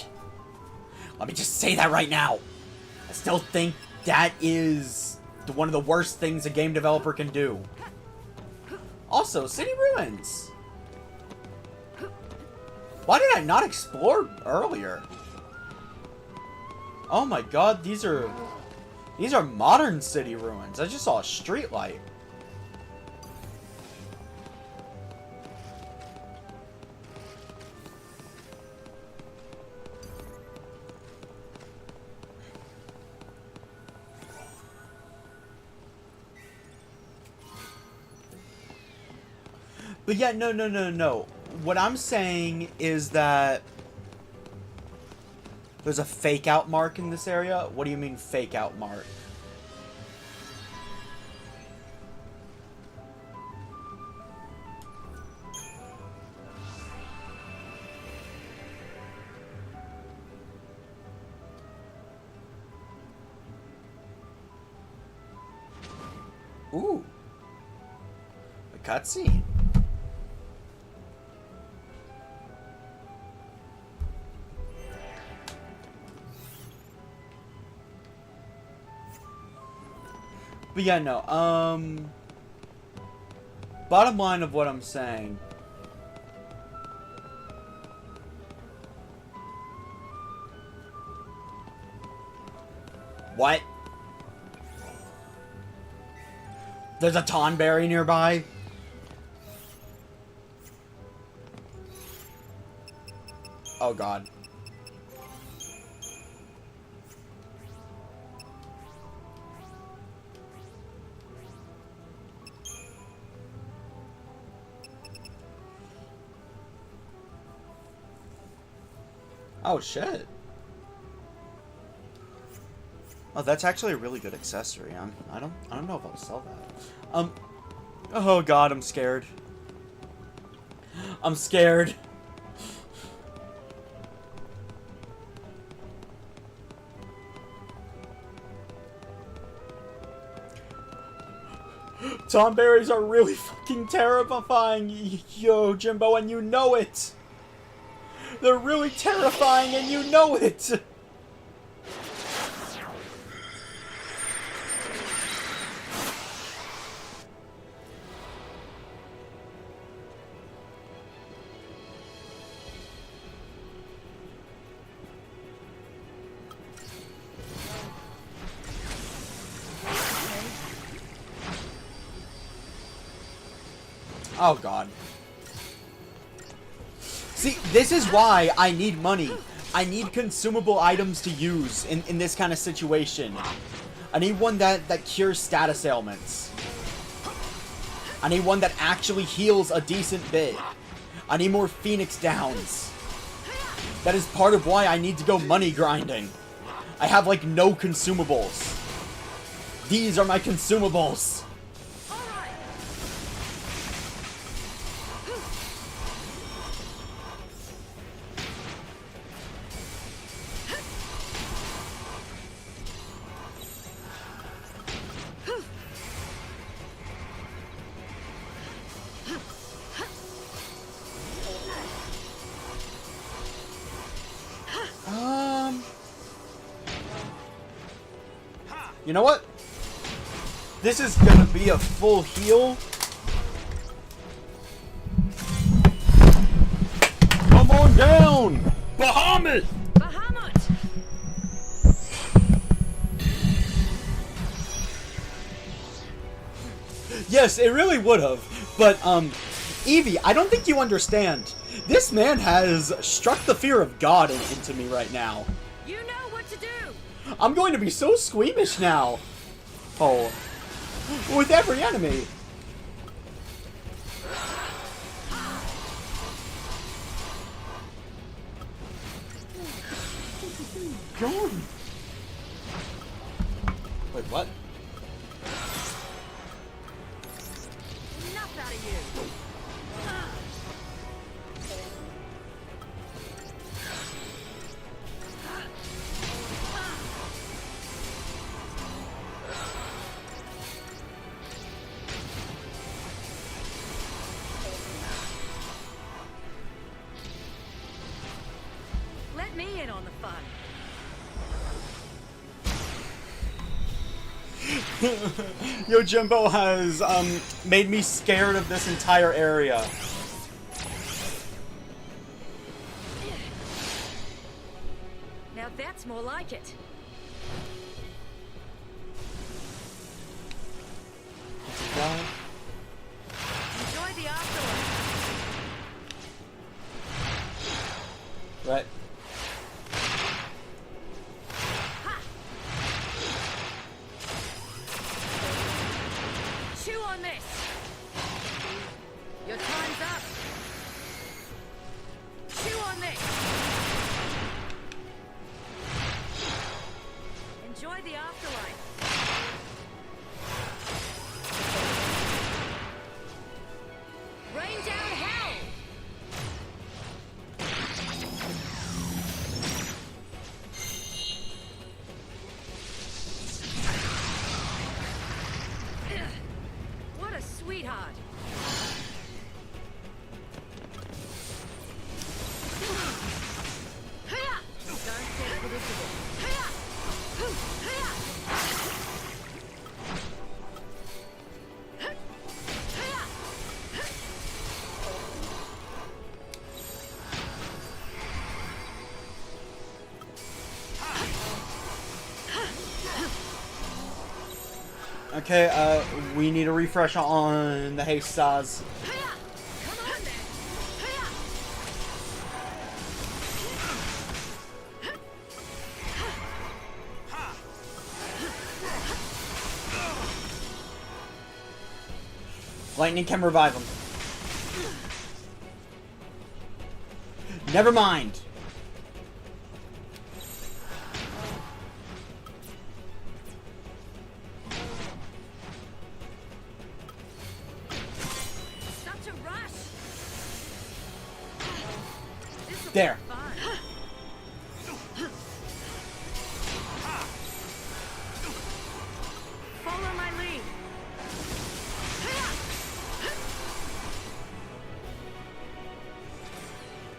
Let me just say that right now. I still think that is one of the worst things a game developer can do. Also, city ruins. Why did I not explore earlier? Oh my god, these are modern city ruins. I just saw a street light. But yeah, no. What I'm saying is that there's a fake out mark in this area. What do you mean fake out mark? Ooh. A cutscene. But yeah, no, bottom line of what I'm saying. What? There's a Tonberry nearby? Oh god. Oh shit. Oh, that's actually a really good accessory. I don't know if I'll sell that. Oh god, I'm scared. I'm scared. Tomberries are really fucking terrifying, yo, Jimbo, and you know it! They're really terrifying, and you know it! Oh god. See, this is why I need money. I need consumable items to use in this kind of situation. I need one that cures status ailments. I need one that actually heals a decent bit. I need more Phoenix Downs. That is part of why I need to go money grinding. I have like no consumables. These are my consumables. You know what? This is gonna be a full heal. Come on down! Bahamut! Bahamut! Yes, it really would have. But, Evie, I don't think you understand. This man has struck the fear of God into me right now. You know what to do! I'm going to be so squeamish now. Oh. With every enemy. God. Wait, what? Enough out of you! Let me in on the fun. Yojimbo has made me scared of this entire area. Now that's more like it. Enjoy the afterlife. Right. Chew on this. Your time's up. Chew on this. Enjoy the afterlife. Rain down hell. What a sweetheart. Don't get predictable. Okay, we need a refresh on the haste saws. Come on then. Lightning can revive him. Never mind. Such a rush. This'll There. be fun. Follow my lead.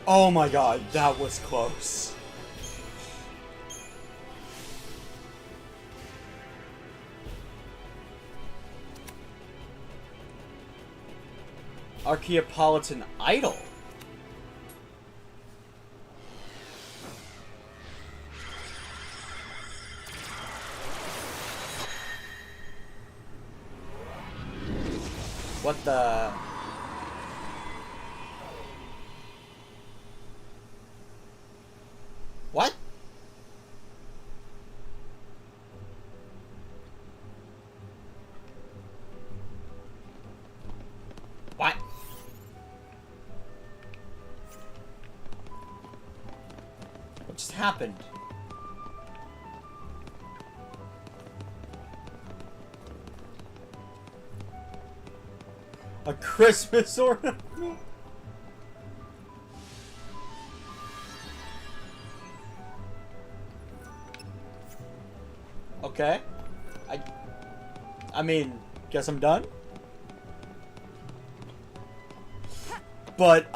Oh my god, that was close. Archaeopolitan Idol. What the... What? What? What just happened? A Christmas ornament? Okay. I mean, guess I'm done. But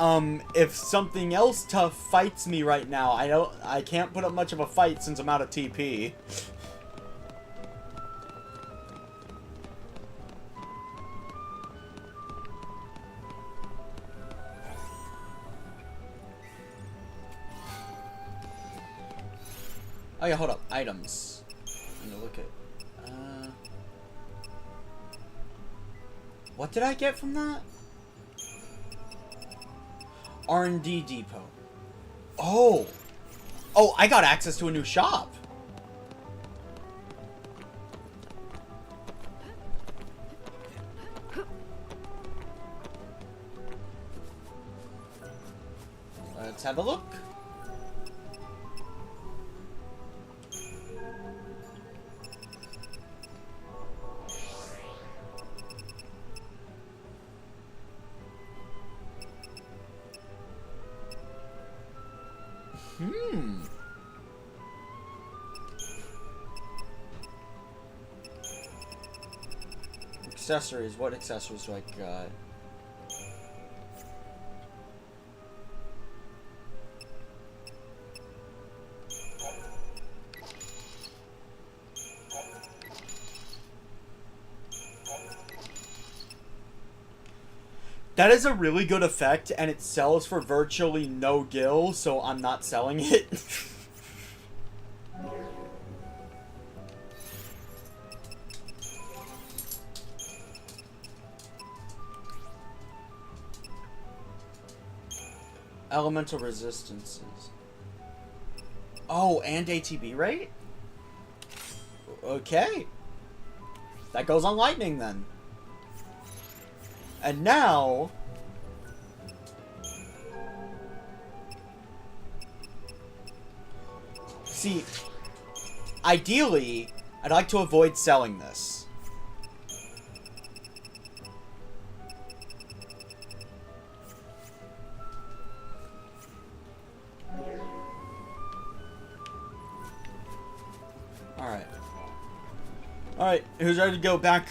if something else tough fights me right now, I can't put up much of a fight since I'm out of TP. Oh yeah, hold up. Items. I'm gonna look at... what did I get from that? R&D depot. Oh! Oh, I got access to a new shop! Let's have a look. Accessories. What accessories do I got? That is a really good effect, and it sells for virtually no gil, so I'm not selling it. Elemental resistances. Oh, and ATB rate? Okay. That goes on lightning then. And now... See, ideally, I'd like to avoid selling this. Alright. Alright, who's ready to go back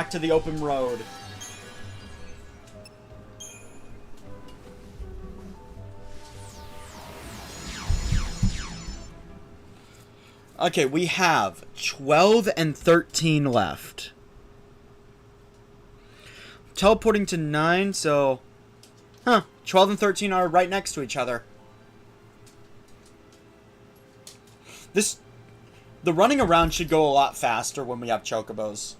to the open road? Okay, we have 12 and 13 left. Teleporting to 9, so... Huh, 12 and 13 are right next to each other. The running around should go a lot faster when we have chocobos.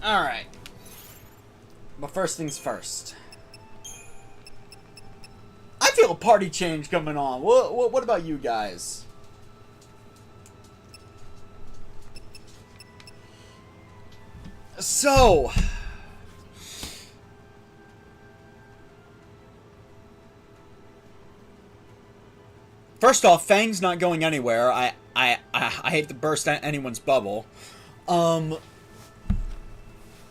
Alright. But first things first. I feel a party change coming on. What about you guys? So... First off, Fang's not going anywhere. I hate to burst anyone's bubble.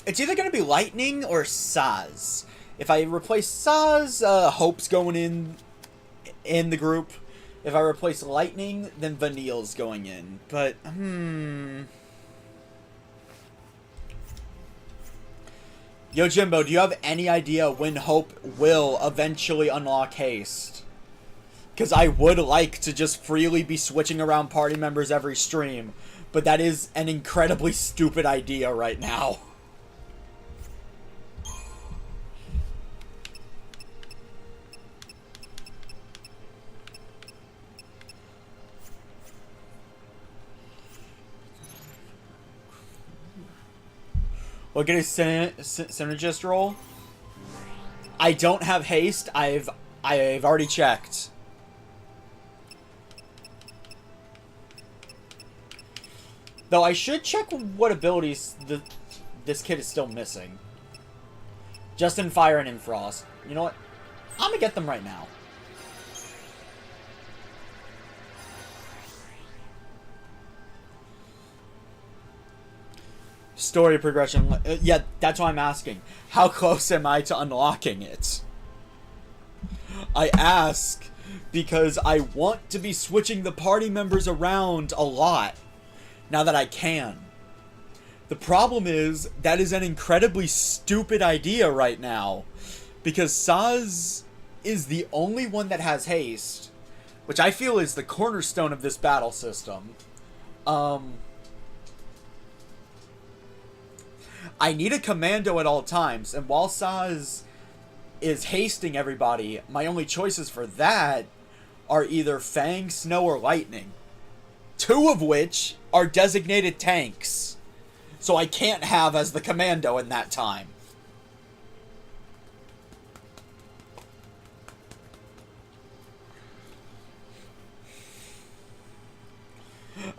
It's either going to be Lightning or Saz. If I replace Saz, Hope's going in the group. If I replace Lightning, then Vanille's going in. But, Yo, Jimbo, do you have any idea when Hope will eventually unlock Haste? Because I would like to just freely be switching around party members every stream. But that is an incredibly stupid idea right now. Look at his synergist roll. I don't have haste. I've already checked. Though I should check what abilities this kid is still missing. Just in Fire and in Frost. You know what? I'm gonna get them right now. Story progression. Yeah, that's why I'm asking. How close am I to unlocking it? I ask because I want to be switching the party members around a lot now that I can. The problem is that is an incredibly stupid idea right now because Saz is the only one that has haste, which I feel is the cornerstone of this battle system. I need a commando at all times, and while Saz is hasting everybody, my only choices for that are either Fang, Snow, or Lightning. Two of which are designated tanks, so I can't have as the commando in that time.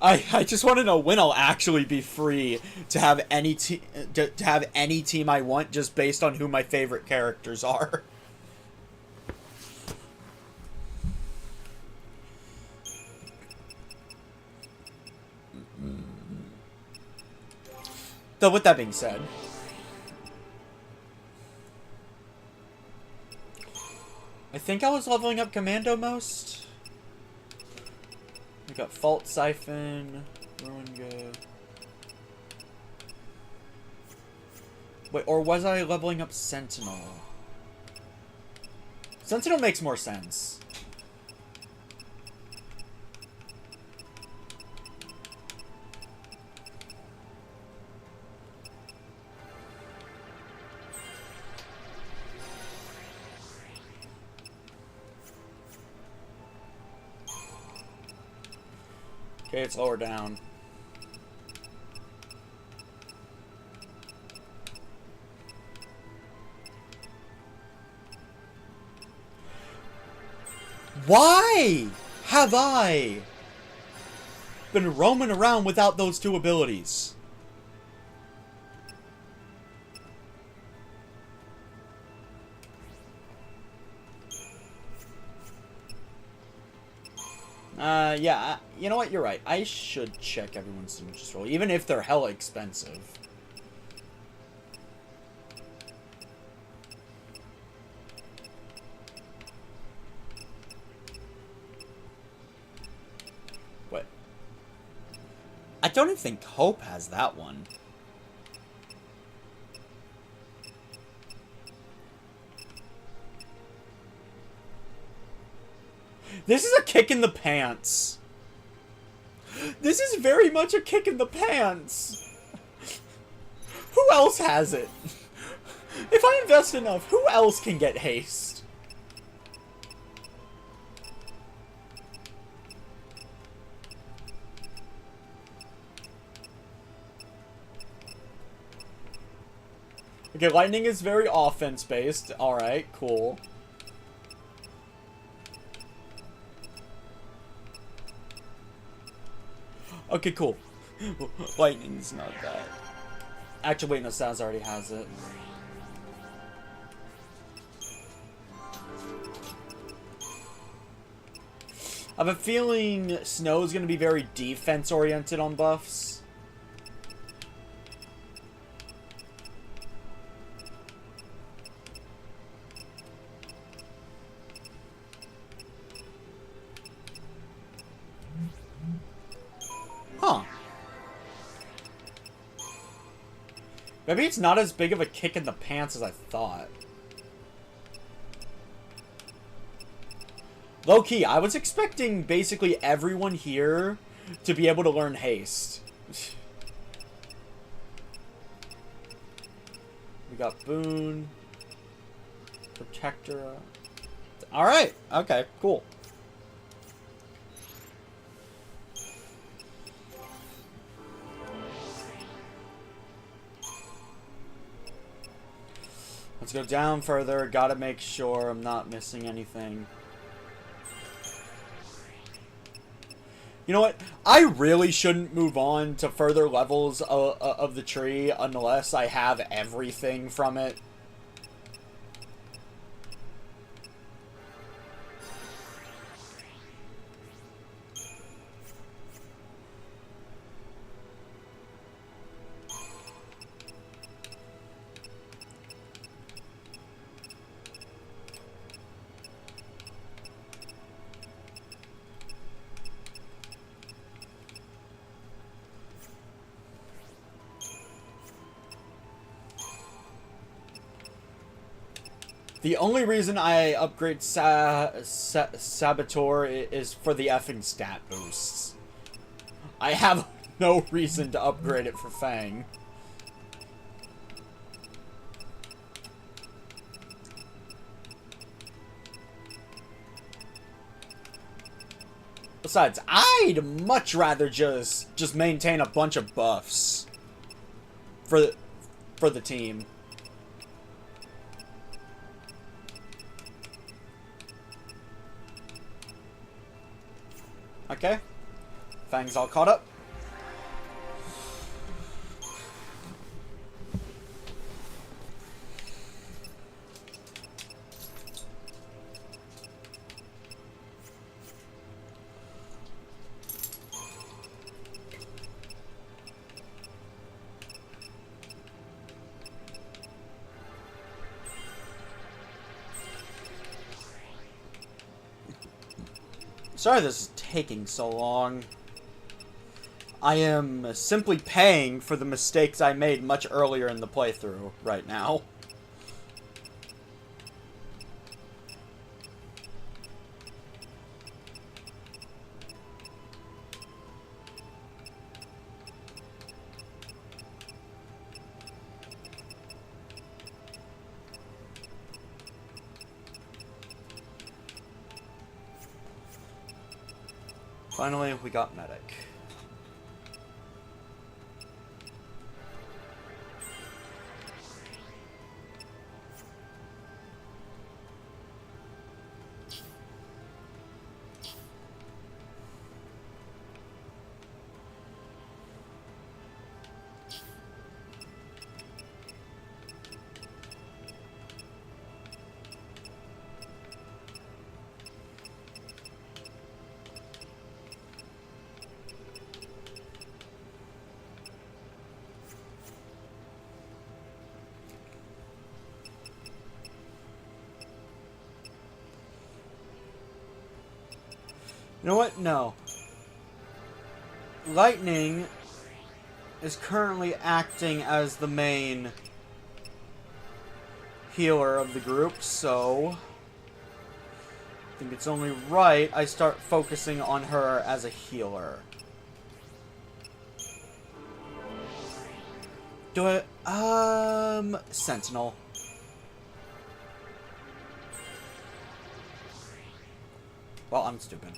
I just want to know when I'll actually be free to have any to have any team I want just based on who my favorite characters are. So with that being said, I think I was leveling up Commando most. We got Fault Siphon, Ruin Go. Wait, or was I leveling up Sentinel? Sentinel makes more sense. Okay, it's lower down. Why have I been roaming around without those two abilities? Yeah, you know what? You're right. I should check everyone's signatures roll, even if they're hella expensive. What? I don't even think Hope has that one. This is a kick in the pants. This is very much a kick in the pants. Who else has it? If I invest enough, who else can get haste? Okay, lightning is very offense-based. Alright, cool. Okay, cool. Lightning's not bad. Actually, wait, no, Saz already has it. I have a feeling Snow's gonna be very defense-oriented on buffs. Huh. Maybe it's not as big of a kick in the pants as I thought. Low-key, I was expecting basically everyone here to be able to learn haste. We got Boone. Protector. Alright, okay, cool. Let's go down further. Gotta make sure I'm not missing anything. You know what? I really shouldn't move on to further levels of the tree unless I have everything from it. The only reason I upgrade Saboteur is for the effing stat boosts. I have no reason to upgrade it for Fang. Besides, I'd much rather just maintain a bunch of buffs for the team. Okay. Fang's all caught up. Sorry this is taking so long. I am simply paying for the mistakes I made much earlier in the playthrough right now. Finally, we got medic. You know what? No. Lightning is currently acting as the main healer of the group, so I think it's only right I start focusing on her as a healer. Do I, Sentinel. Well, I'm stupid.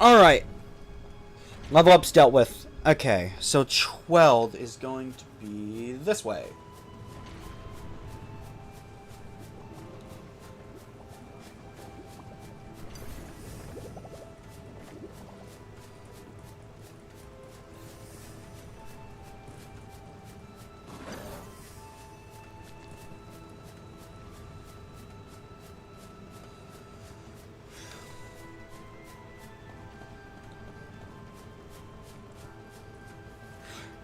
Alright. Level up's dealt with. Okay, so 12 is going to be this way.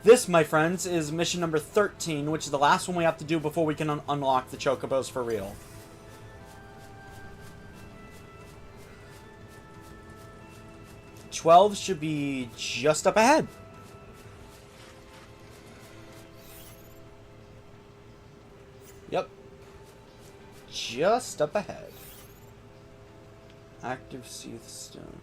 This, my friends, is mission number 13, which is the last one we have to do before we can unlock the Chocobos for real. "12 should be just up ahead. Yep. Just up ahead. Active Seath Stone.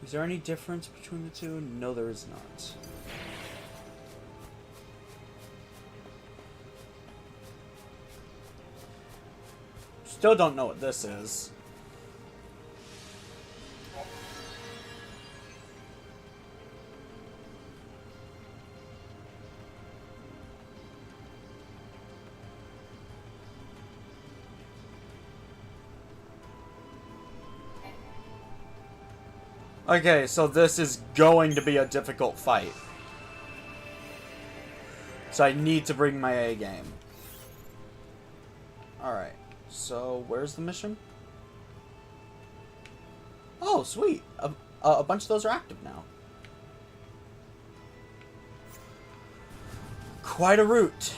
Is there any difference between the two? No, there is not. Still don't know what this is. Okay, so this is going to be a difficult fight. So I need to bring my A game. Alright, so where's the mission? Oh, sweet. A bunch of those are active now. Quite a route.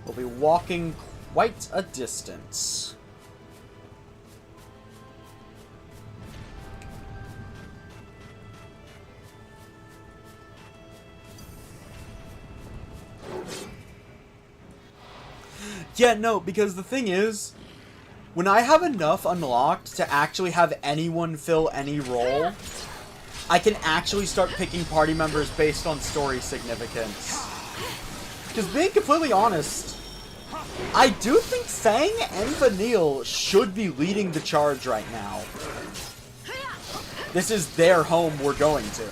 We'll be walking quite a distance. Yeah, no, because the thing is, when I have enough unlocked to actually have anyone fill any role, I can actually start picking party members based on story significance. Because being completely honest, I do think Fang and Vanille should be leading the charge right now. This is their home we're going to.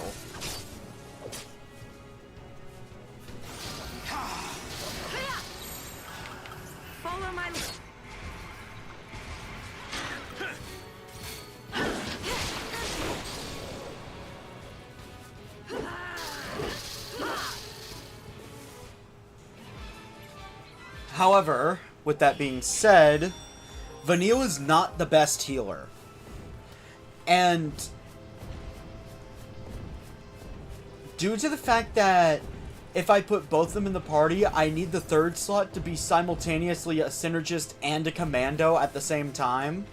However, with that being said, Vanille is not the best healer. And due to the fact that if I put both of them in the party, I need the third slot to be simultaneously a synergist and a commando at the same time.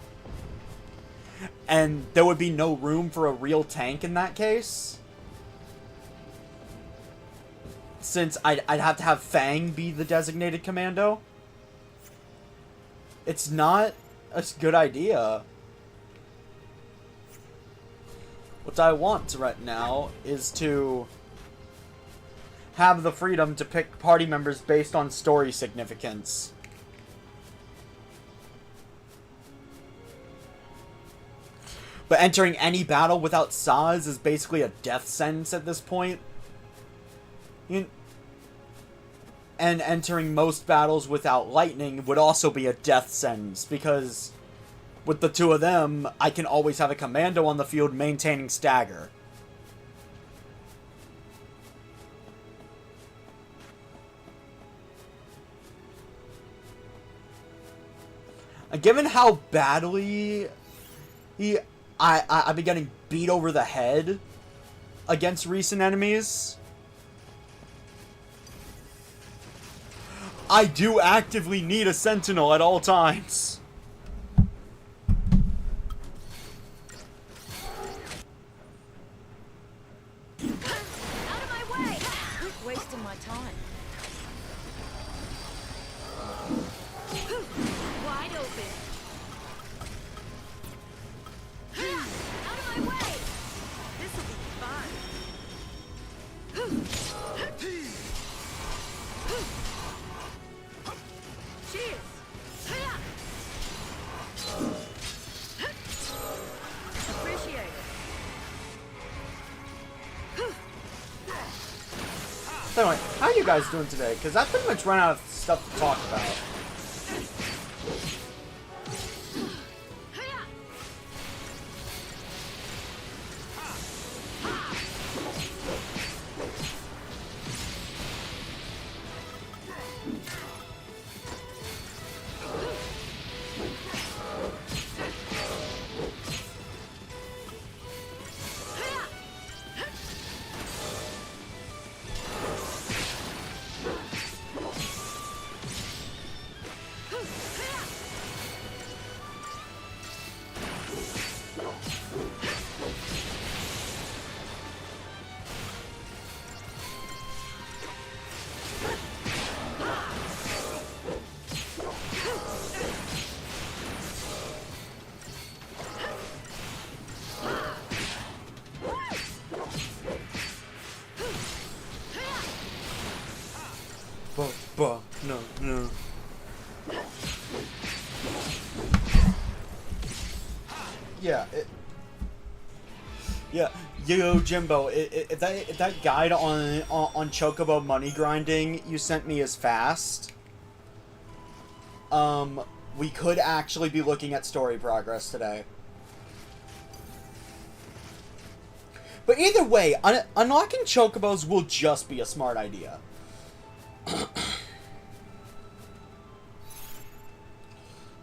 And there would be no room for a real tank in that case. Since I'd have to have Fang be the designated commando. It's not a good idea. What I want right now is to have the freedom to pick party members based on story significance. But entering any battle without Saz is basically a death sentence at this point. And entering most battles without Lightning would also be a death sentence, because with the two of them, I can always have a commando on the field maintaining stagger. And given how badly I've been getting beat over the head against recent enemies, I do actively need a sentinel at all times. Out of my way! Quit wasting my time. Wide open. Out of my way! This'll be fun. Cheers! Appreciate it. So anyway, how are you guys doing today? Because I've pretty much run out of stuff to talk about. No. Yeah, yo, Jimbo, if that guide on Chocobo money grinding you sent me is fast, we could actually be looking at story progress today. But either way, unlocking Chocobos will just be a smart idea.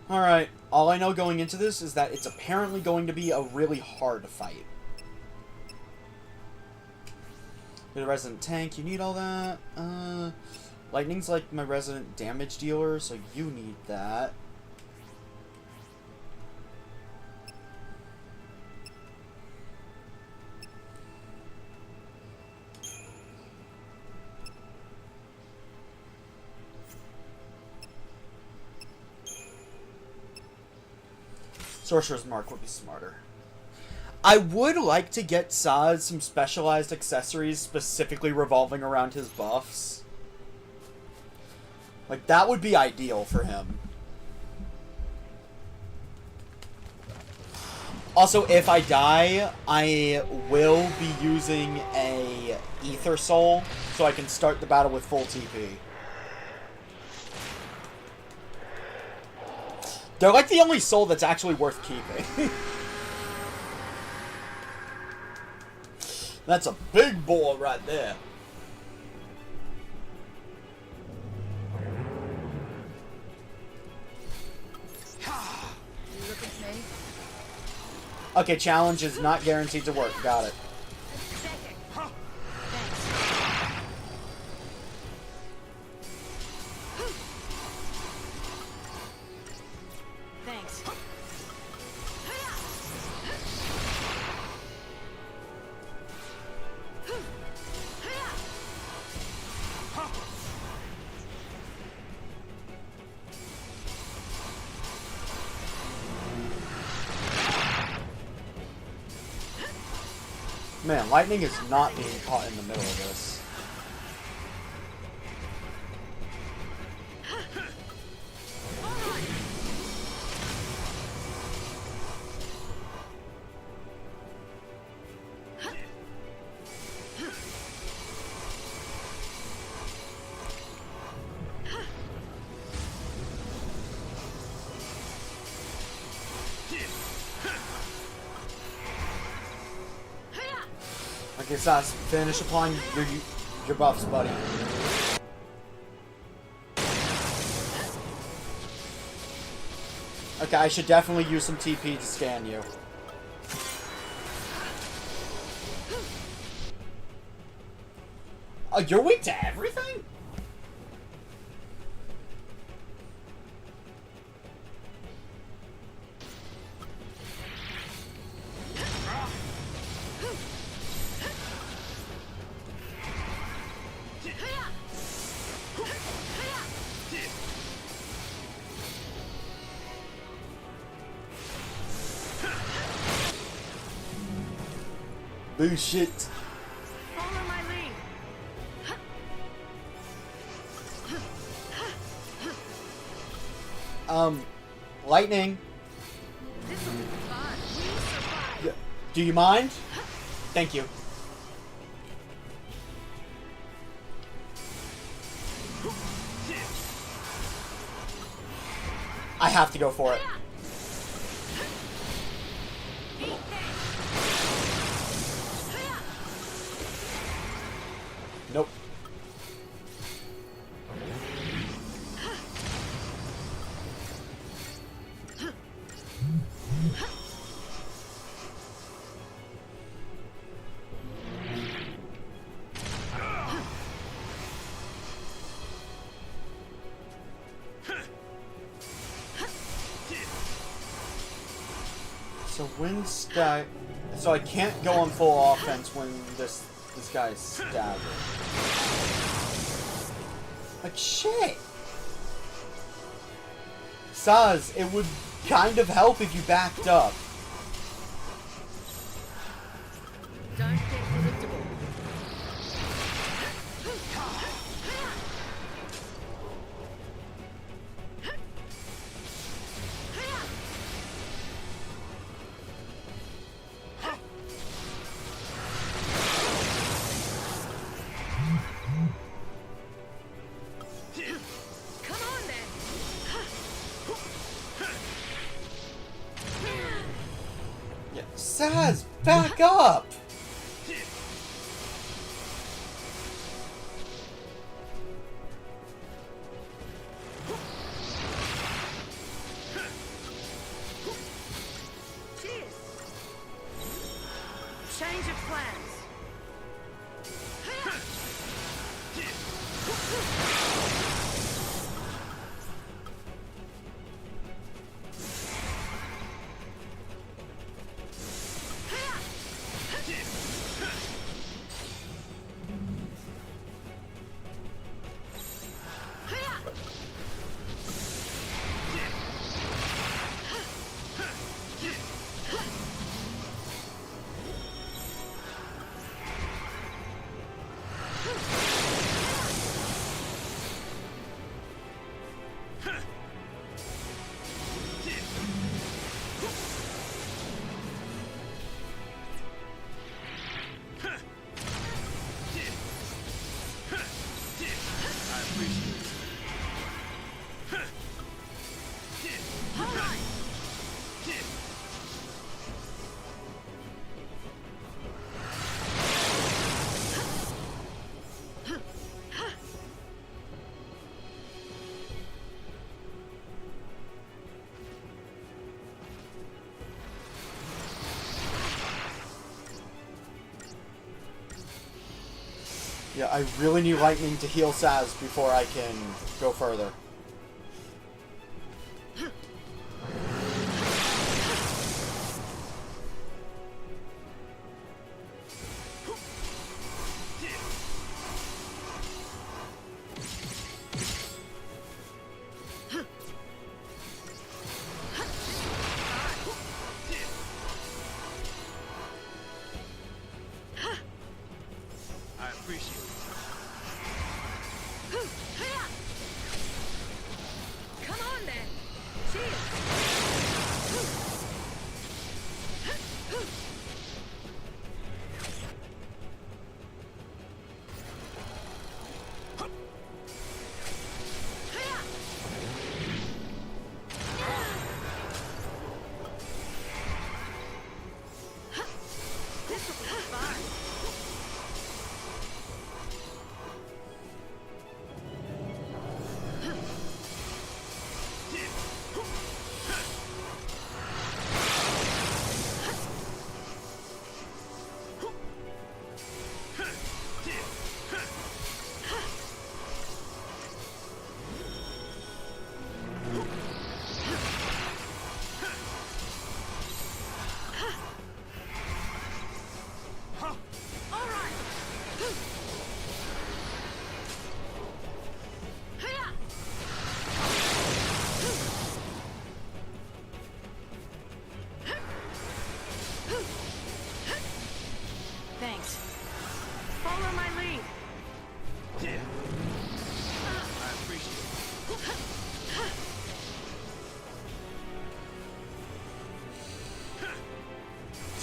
Alright, all I know going into this is that it's apparently going to be a really hard fight. You're the resident tank, you need all that. Lightning's like my resident damage dealer, so you need that. Sorcerer's Mark would be smarter. I would like to get Saz some specialized accessories specifically revolving around his buffs. Like, that would be ideal for him. Also, if I die, I will be using a Ether Soul, so I can start the battle with full TP. They're like the only soul that's actually worth keeping. That's a big boy right there. You looking at me? Okay, challenge is not guaranteed to work. Got it. Man, lightning is not being caught in the middle of this. Okay, Saz, finish applying your buffs, buddy. Okay, I should definitely use some TP to scan you. Oh, you're weak to everything? Bullshit. Follow my lead. Lightning. This will be fun. We'll survive. Do you mind? Thank you. I have to go for it. Nope. So I can't go on full offense when this guy's stabbing. Like shit. Saz, it would kind of help if you backed up. Don't get predictable. Come on then. Yeah. Saz, back up! Cheers. Change of plans. Yeah, I really need lightning to heal Saz before I can go further.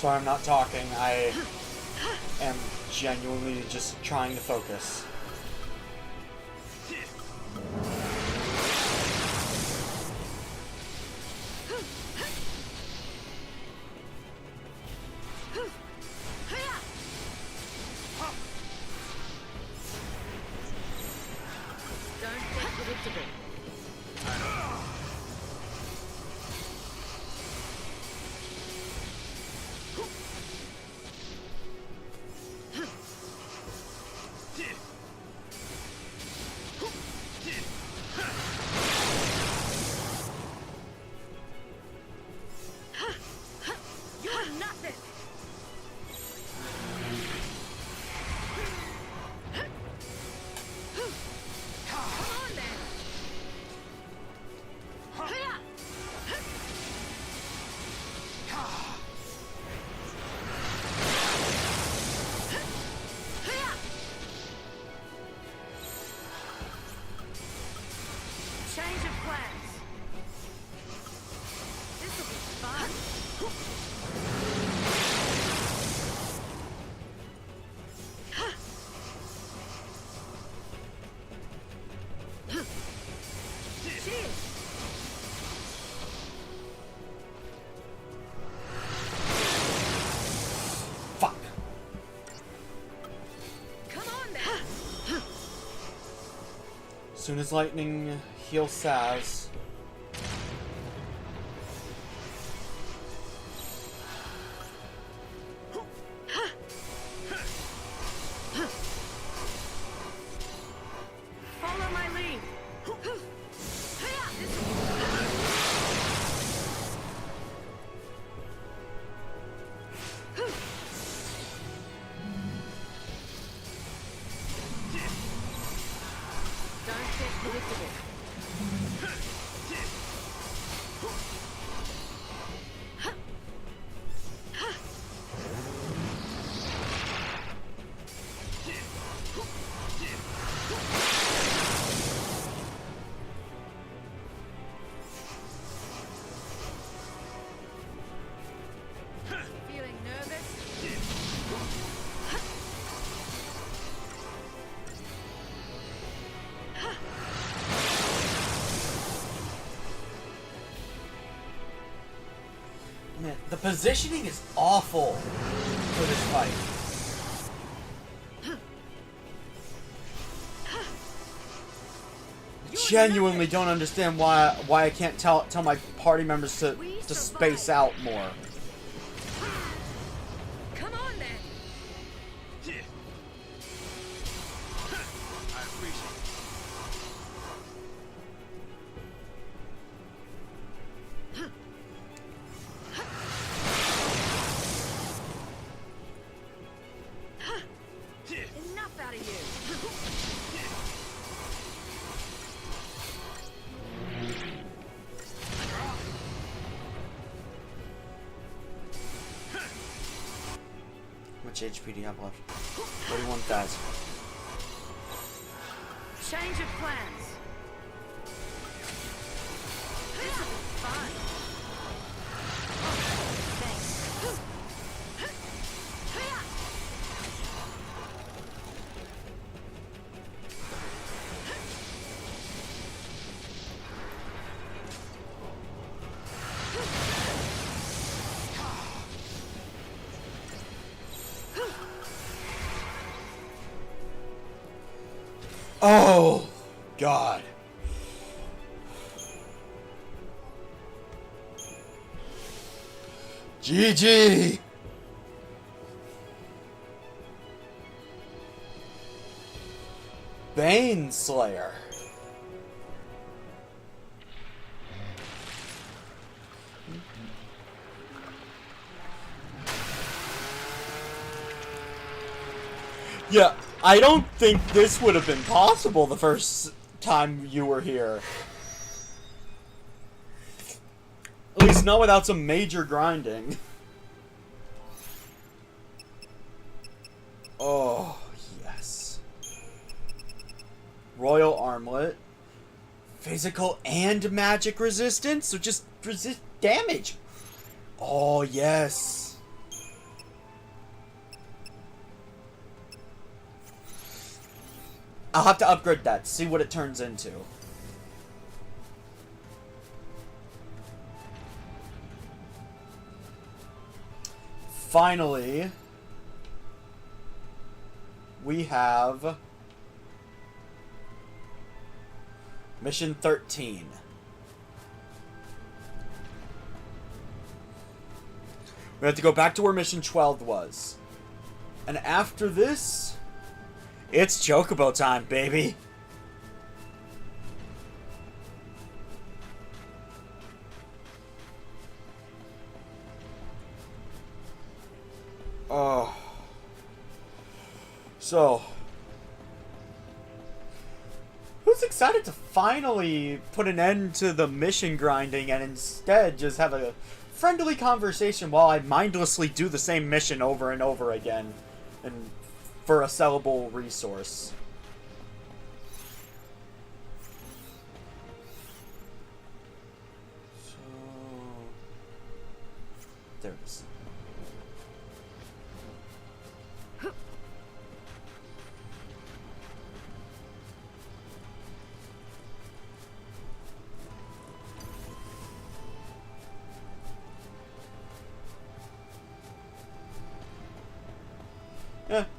Sorry, I'm not talking. I am genuinely just trying to focus. Don't get predictable. You're nothing. Come on then. Change of plans. This will be fun. Cheers. Fuck. Come on then. As soon as lightning heals Saz. Follow my lead. Don't get predictable. Feeling nervous? Man, the positioning is awful for this fight. Genuinely don't understand why I can't tell my party members to space out more. Come on then. I appreciate it. Enough out of you. How much HP do you have left? 31,000. Change of plans. This will be fun. Thanks. Oh, God. GG. Bane Slayer. Yeah, I don't think this would have been possible the first time you were here. At least not without some major grinding. Oh, yes. Royal Armlet. Physical and magic resistance? So just resist damage. Oh, yes. I'll have to upgrade that, see what it turns into. Finally, we have Mission 13. We have to go back to where Mission 12 was. And after this, it's Chocobo time, baby. Oh. So, who's excited to finally put an end to the mission grinding and instead just have a friendly conversation while I mindlessly do the same mission over and over again and for a sellable resource? So, there it is.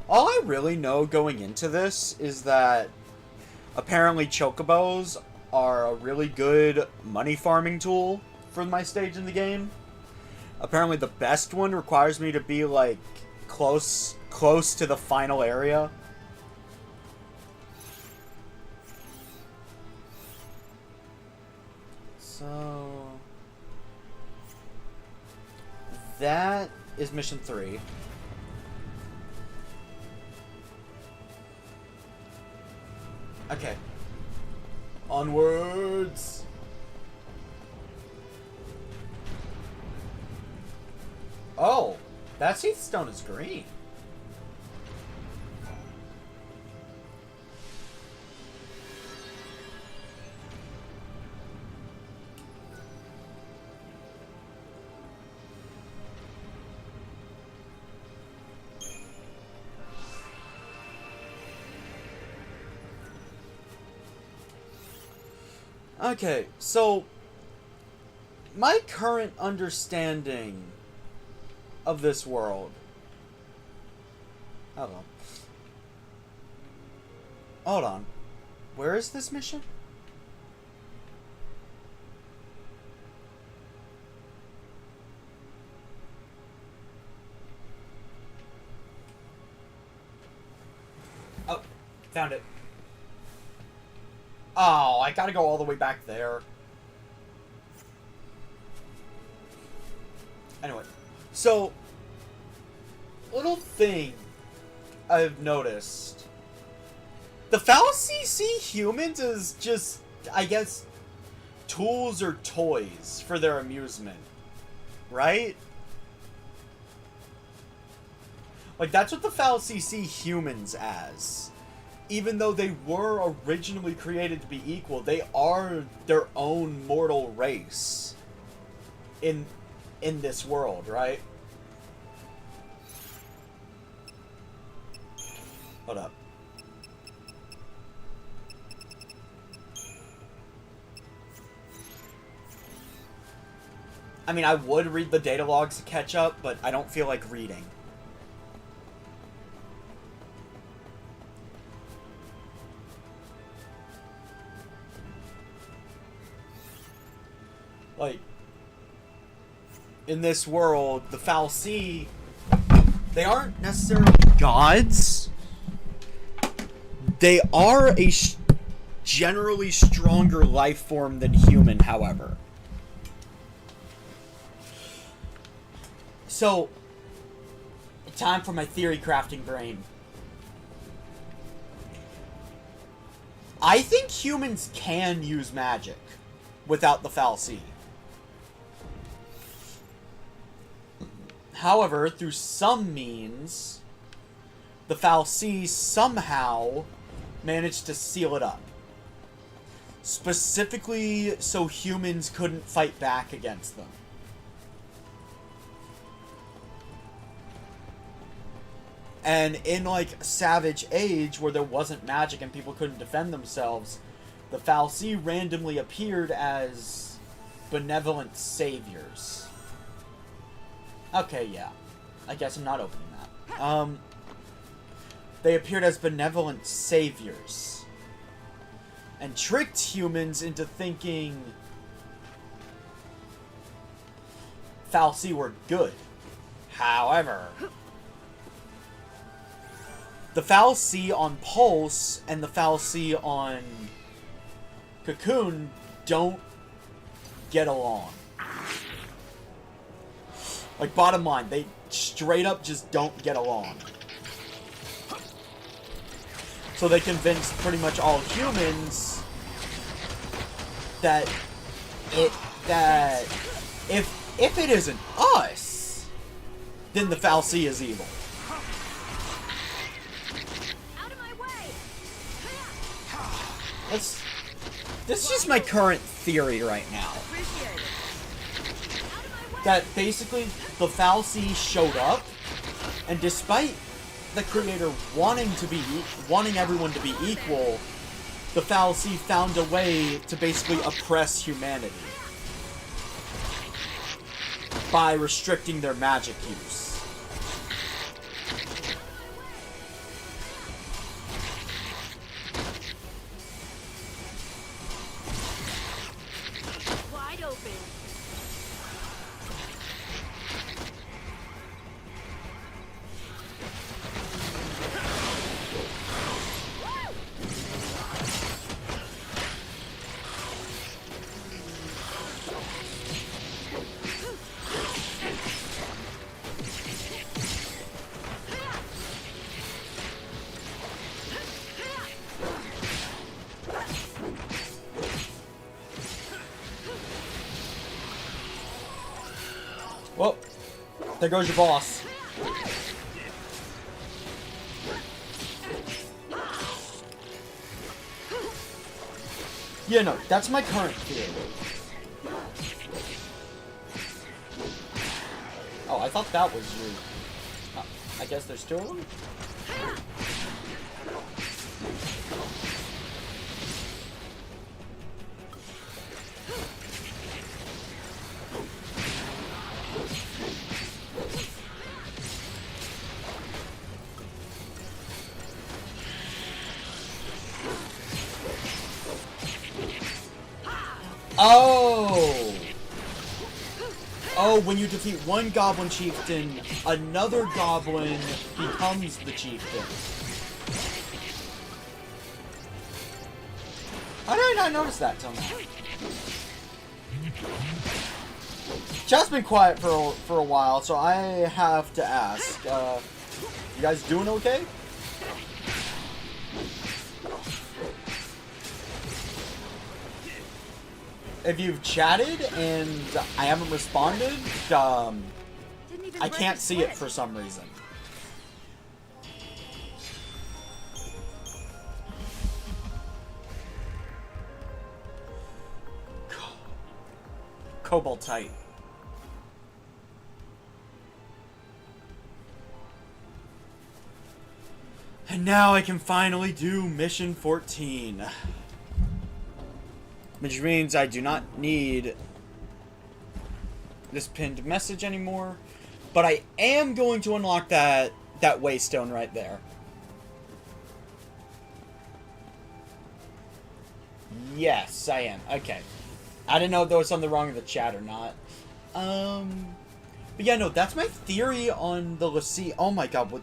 All I really know going into this is that apparently chocobos are a really good money farming tool for my stage in the game. Apparently the best one requires me to be like close to the final area. So that is mission 3. Okay. Onwards! Oh! That seed stone is green. Okay, so my current understanding of this world. Hold on. Hold on. Where is this mission? Oh, found it. Oh, I gotta go all the way back there. Anyway, so, little thing I've noticed. The fallacy see humans as just, I guess, tools or toys for their amusement. Right? Like, that's what the fallacy see humans as. Even though they were originally created to be equal, they are their own mortal race in this world, right? Hold up. I mean, I would read the data logs to catch up, but I don't feel like reading. Like, in this world, the fal'Cie, they aren't necessarily gods. They are a generally stronger life form than human, however. So, time for my theory crafting brain. I think humans can use magic without the fal'Cie. However, through some means, the fal'Cie somehow managed to seal it up. Specifically so humans couldn't fight back against them. And in, like, Savage Age, where there wasn't magic and people couldn't defend themselves, the fal'Cie randomly appeared as benevolent saviors. Okay, yeah. I guess I'm not opening that. They appeared as benevolent saviors. And tricked humans into thinking fal'Cie were good. However, the fal'Cie on Pulse and the fal'Cie on Cocoon don't get along. Like, bottom line, they straight up just don't get along. So they convinced pretty much all humans that if it isn't us, then the fal'Cie is evil. Out of my way! This is just my current theory right now. Appreciate it. Out of my way! That basically the fal'Cie showed up, and despite the creator wanting everyone to be equal, the fal'Cie found a way to basically oppress humanity by restricting their magic use. Wide open. Well, there goes your boss. Yeah, no, that's my current theory. Oh, I thought that was you. I guess there's two of them? Oh! Oh, when you defeat one goblin chieftain, another goblin becomes the chieftain. How did I not notice that till now? Chat's been quiet for a while, so I have to ask. You guys doing okay? If you've chatted and I haven't responded, I can't see it for some reason. Cobaltite. And now I can finally do Mission 14. Which means I do not need this pinned message anymore. But I am going to unlock that waystone right there. Yes, I am. Okay. I didn't know if there was something wrong with the chat or not. But yeah, no, that's my theory on the l'Cie. Oh my god, what?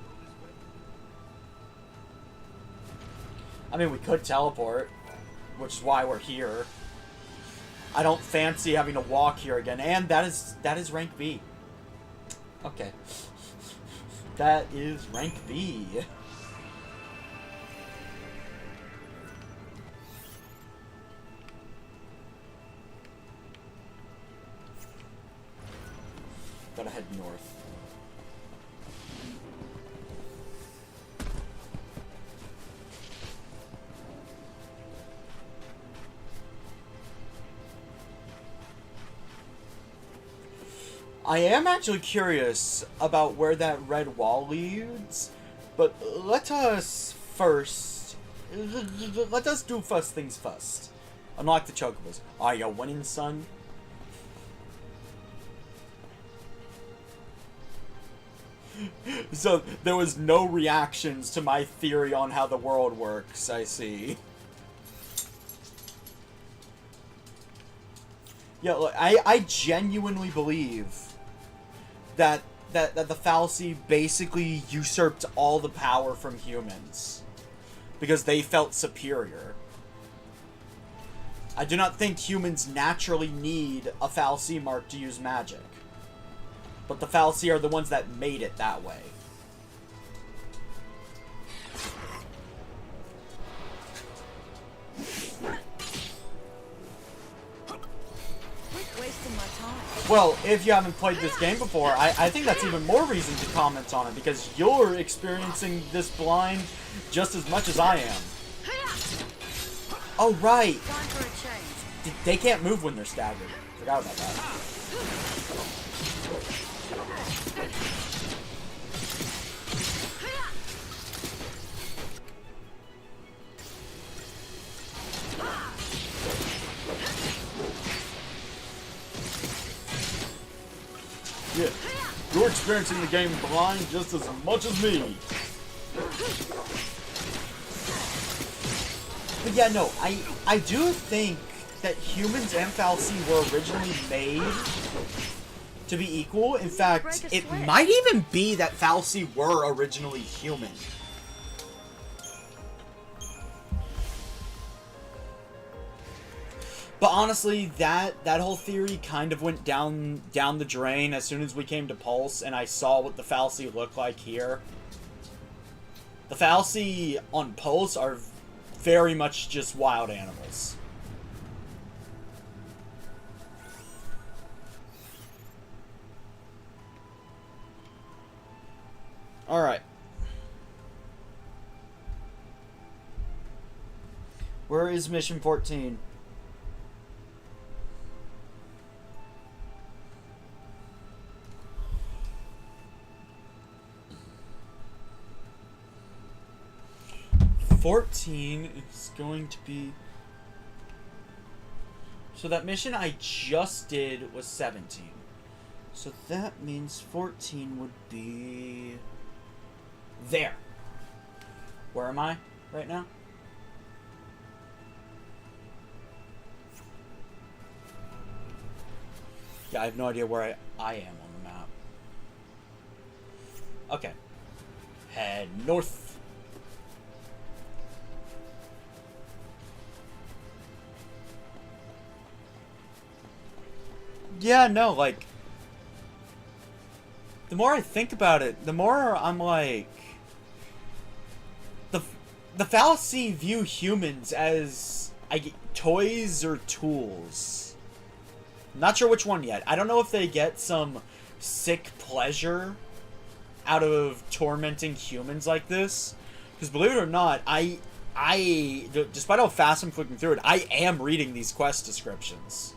I mean, we could teleport, which is why we're here. I don't fancy having to walk here again, and that is rank B. Okay. That is rank B. Gotta head north. I am actually curious about where that red wall leads, But let us first... Let us do first things first. Unlock the chocobos. Are you winning, son? So, there was no reactions to my theory on how the world works, I see. Yeah, look, I genuinely believe that the fallacy basically usurped all the power from humans because they felt superior. I do not think humans naturally need a fallacy mark to use magic. But the fallacy are the ones that made it that way. Wasting my time. Well, if you haven't played this game before, I think that's even more reason to comment on it, because you're experiencing this blind just as much as I am. Oh, right. Time for a change. They can't move when they're staggered. Forgot about that. Yeah, you're experiencing the game blind just as much as me. But yeah, no, I do think that humans and fallacy were originally made to be equal. In fact, it might even be that fallacy were originally human. But honestly, that whole theory kind of went down the drain as soon as we came to Pulse and I saw what the fallacy looked like here. The fallacy on Pulse are very much just wild animals. Alright. Where is mission 14? Is going to be... So that mission I just did was 17. So that means 14 would be... there. Where am I right now? Yeah, I have no idea where I am on the map. Okay. Head north. Yeah, no, like... the more I think about it, the more I'm like... The fallacy view humans as toys or tools. I'm not sure which one yet. I don't know if they get some sick pleasure out of tormenting humans like this. Because believe it or not, despite how fast I'm clicking through it, I am reading these quest descriptions.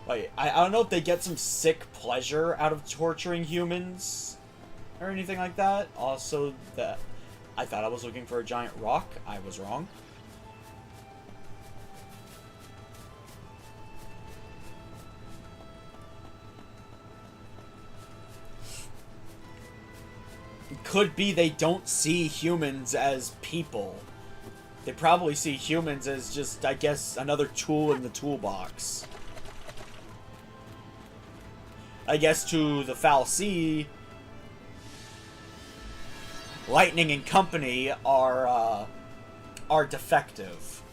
Like, I don't know if they get some sick pleasure out of torturing humans or anything like that. Also, I thought I was looking for a giant rock. I was wrong. It could be they don't see humans as people. They probably see humans as just, I guess, another tool in the toolbox. I guess to the fallacy, Lightning and company are defective.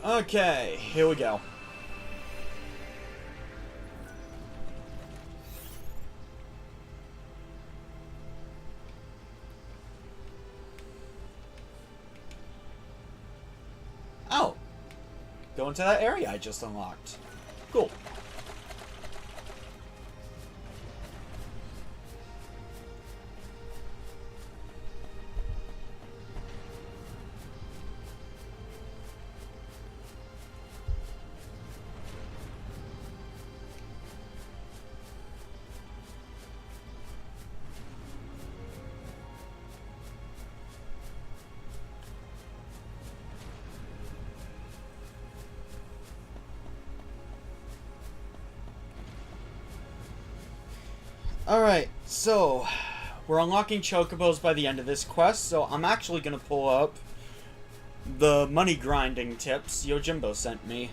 Okay, here we go. Oh. Go into that area I just unlocked. Cool. Alright, so we're unlocking chocobos by the end of this quest, so I'm actually gonna pull up the money grinding tips Yojimbo sent me.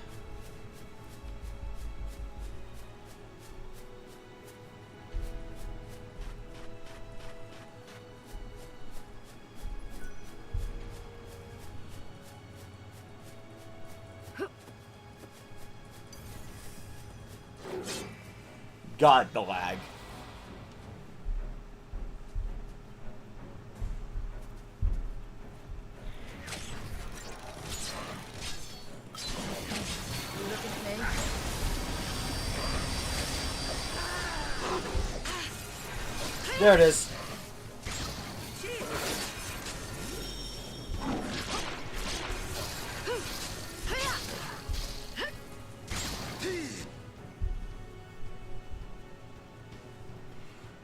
God, the lag. You looking at me? There it is.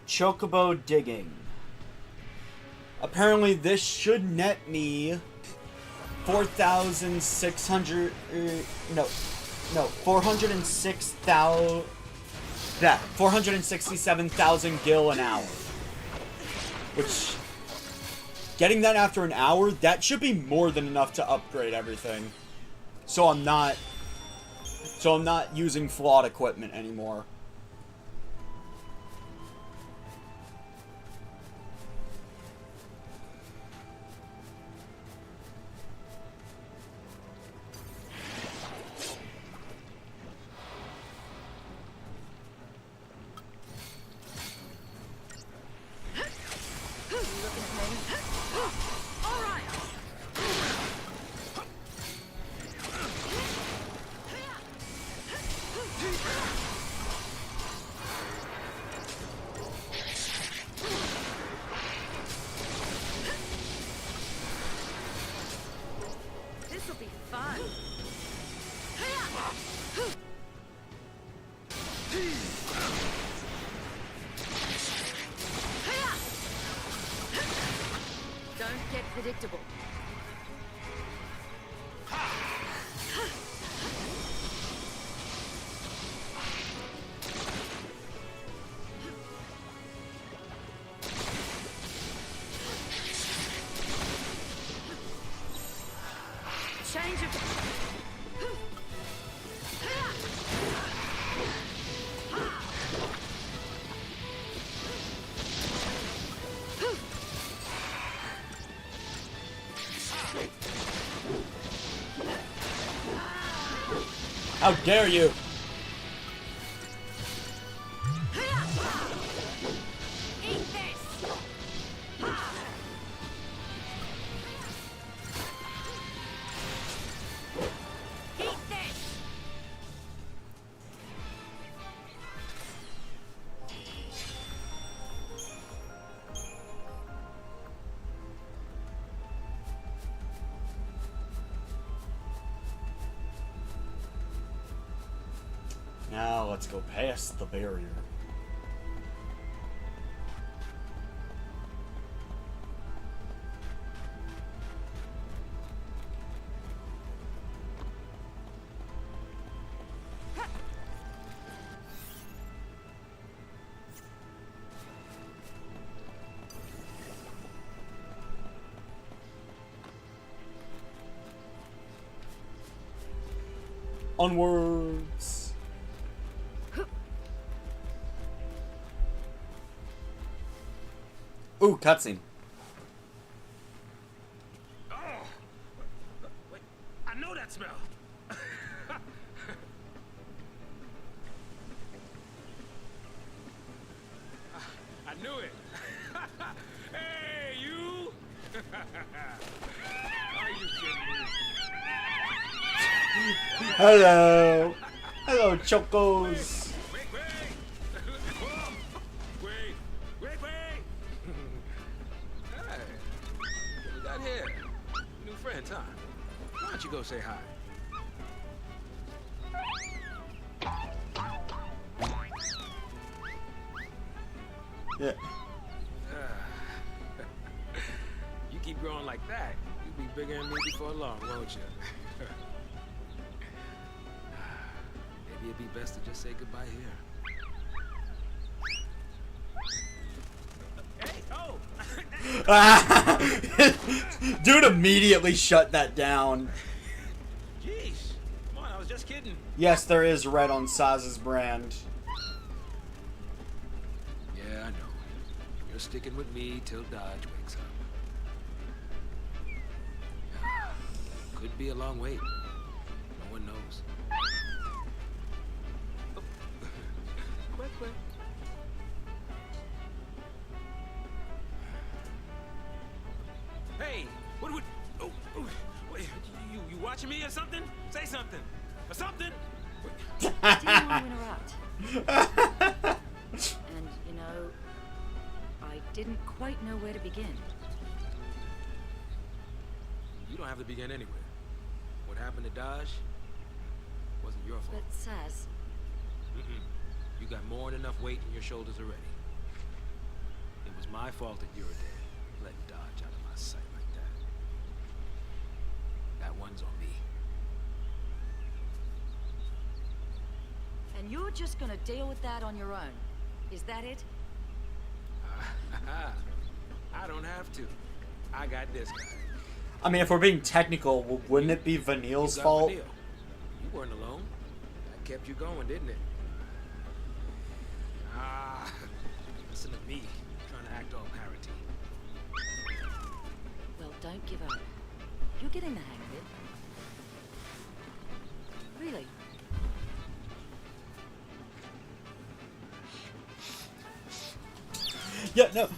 Chocobo digging. Apparently this should net me 4,600 no 406,000 yeah 467,000 gil an hour, which, getting that after an hour, that should be more than enough to upgrade everything, so I'm not using flawed equipment anymore. This'll be fun. Don't get predictable. Change of... How dare you! Eat this! Eat this! Now let's go past the barrier. Onwards. Ooh, cutscene. Oh! Wait, I know that smell. I knew it. Hey, you! Are you kidding me? Hello. Hello, Chocos. Wait, wait! Whoa. Wait, wait, wait! Hey, what we got here? New friends, huh? Why don't you go say hi? Yeah. You keep growing like that, you'll be bigger than me before long, won't you? Maybe it'd be best to just say goodbye here. Dude immediately shut that down. Jeez. Come on, I was just kidding. Yes, there is red on Saz's brand. Yeah, I know. You're sticking with me till Dodge wakes up. Could be a long wait. No one knows. Oh. Quick. Hey, what would... Oh, wait, you watching me or something? Say something. Or something? I didn't want to interrupt. And, you know, I didn't quite know where to begin. You don't have to begin anywhere. What happened to Dodge wasn't your fault. But Saz, You got more than enough weight in your shoulders already. It was my fault that you were dead, letting Dodge out of my sight like that. That one's on me. and you're just gonna deal with that on your own. Is that it? I don't have to. I got this guy. I mean, if we're being technical, wouldn't it be Vanille's You got fault? Vanille. You weren't alone. That kept you going, didn't it? Listen to me, trying to act all parity. Well, don't give up. You're getting the hang of it. Really? Yeah, no,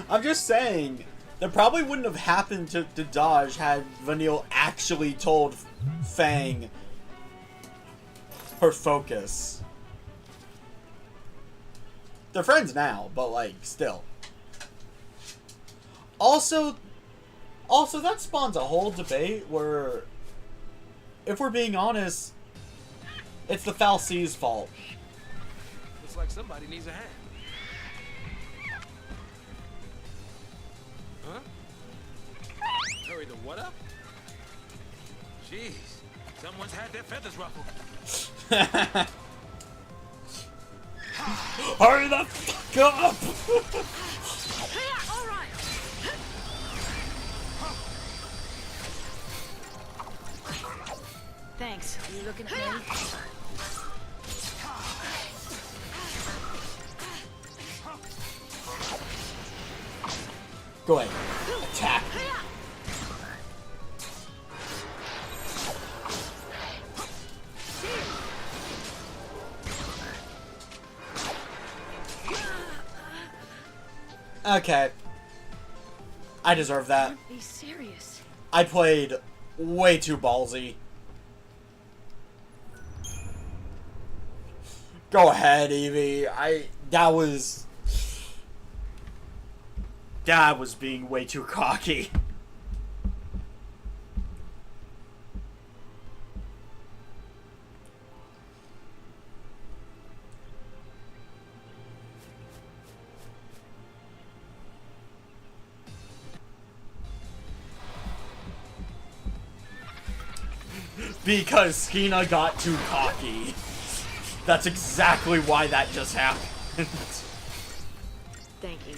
I'm just saying, that probably wouldn't have happened to Dodge had Vanille actually told Fang her focus. They're friends now, but, like, still. Also, that spawns a whole debate where, if we're being honest, it's the Fal'Cie's fault. Looks like somebody needs a hand. Huh? Hurry the what up? Jeez, someone's had their feathers ruffled. Hurry the fuck up! All right. Thanks. You looking at me? Go ahead. Attack. Okay. I deserve that. Be serious. I played way too ballsy. Go ahead, Evie. That was being way too cocky. Because Skena got too cocky. That's exactly why that just happened. Thank you.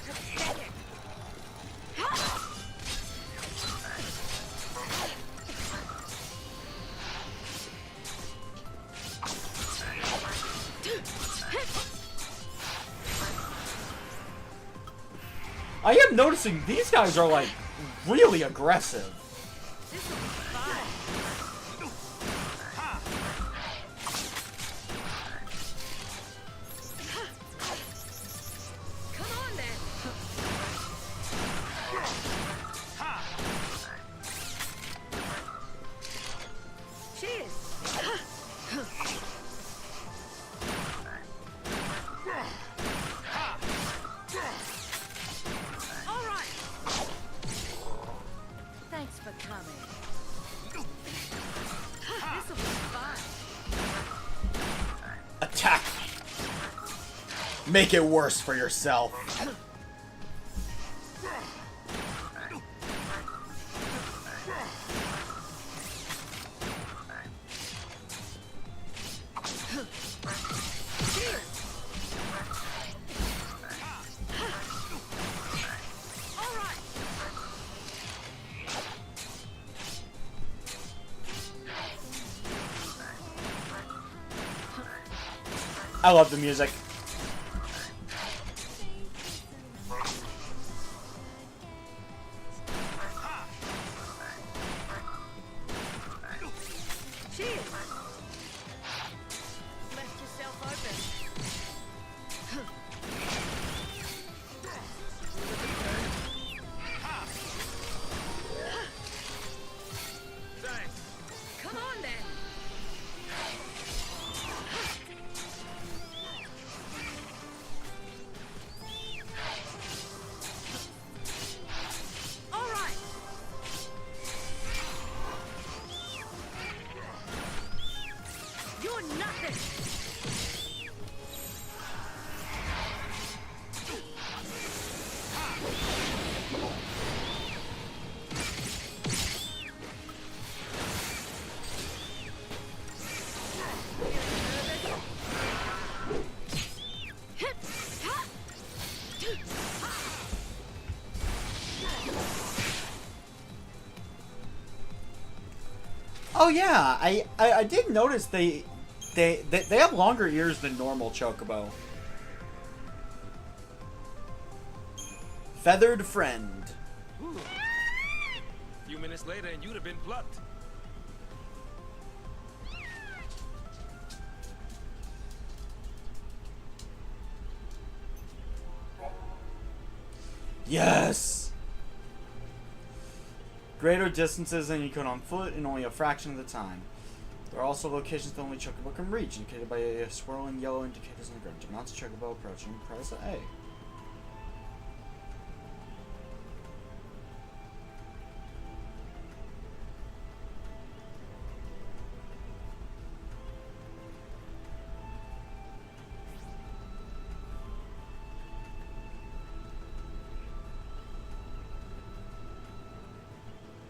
I am noticing these guys are, like, really aggressive. This will be fun. Come on then. Cheers. All right. Thanks for coming. This'll be fun. Attack. Make it worse for yourself. All right. I love the music. Left yourself open. Thanks. Come on then. All right. You're nothing. Oh yeah, I did notice they have longer ears than normal Chocobo. Feathered friend. Whew. A few minutes later and you'd have been plucked. Yes! Greater distances than you could on foot in only a fraction of the time. There are also locations that only Chocobo can reach, indicated by swirling yellow indicators on the ground. To mount a Chocobo approaching, press A.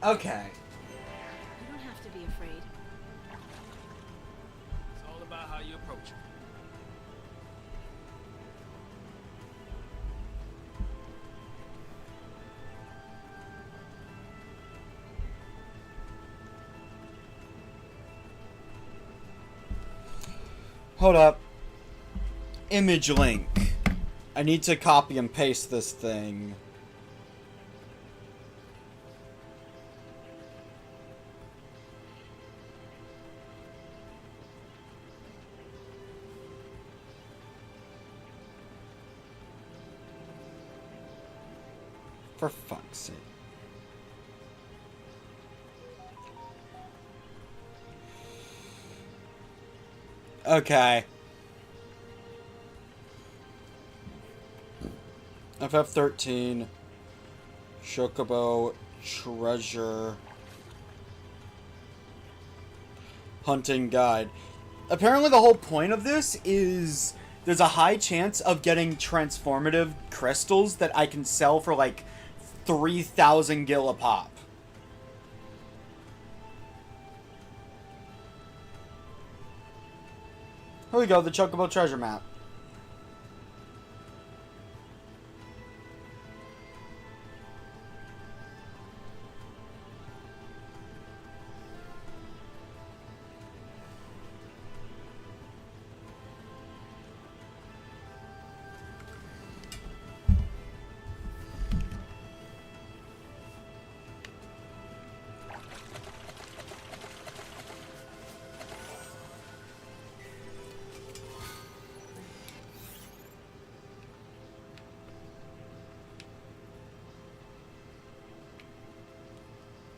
Okay. You don't have to be afraid. It's all about how you approach it. Hold up. Image link. I need to copy and paste this thing. For fuck's sake. Okay. FF13 Chocobo Treasure Hunting Guide. Apparently the whole point of this is there's a high chance of getting transformative crystals that I can sell for like 3,000 gil a pop. Here we go, the Chocobo treasure map.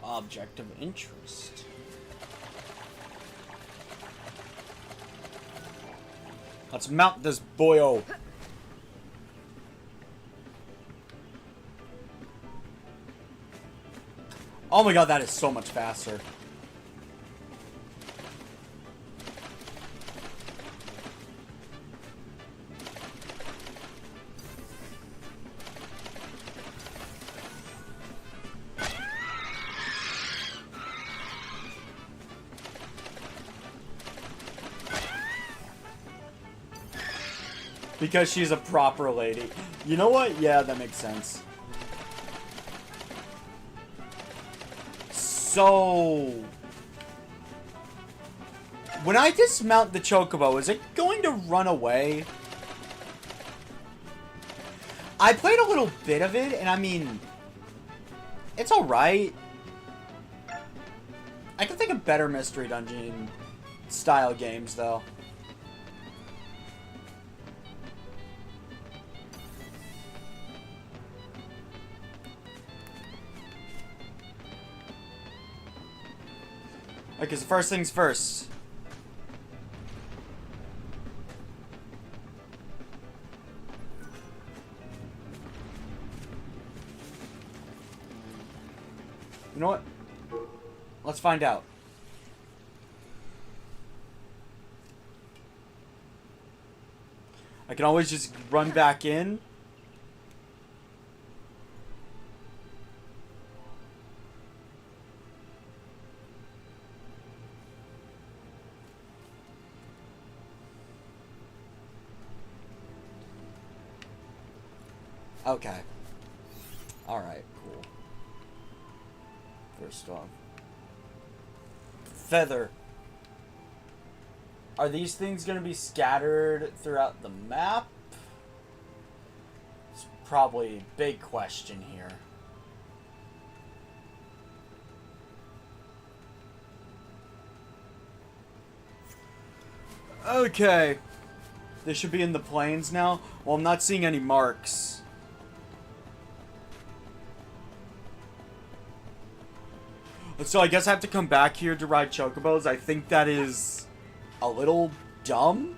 Object of interest. Let's mount this boyo. Oh my god, that is so much faster. Because she's a proper lady. You know what? Yeah, that makes sense. So... When I dismount the Chocobo, is it going to run away? I played a little bit of it, and I mean, it's alright. I can think of better Mystery Dungeon style games, though. Okay, so first things first. You know what? Let's find out. I can always just run back in. Okay. Alright, cool. First off. Feather. Are these things going to be scattered throughout the map? It's probably a big question here. Okay. They should be in the plains now. Well, I'm not seeing any marks. So I guess I have to come back here to ride Chocobos. I think that is a little dumb,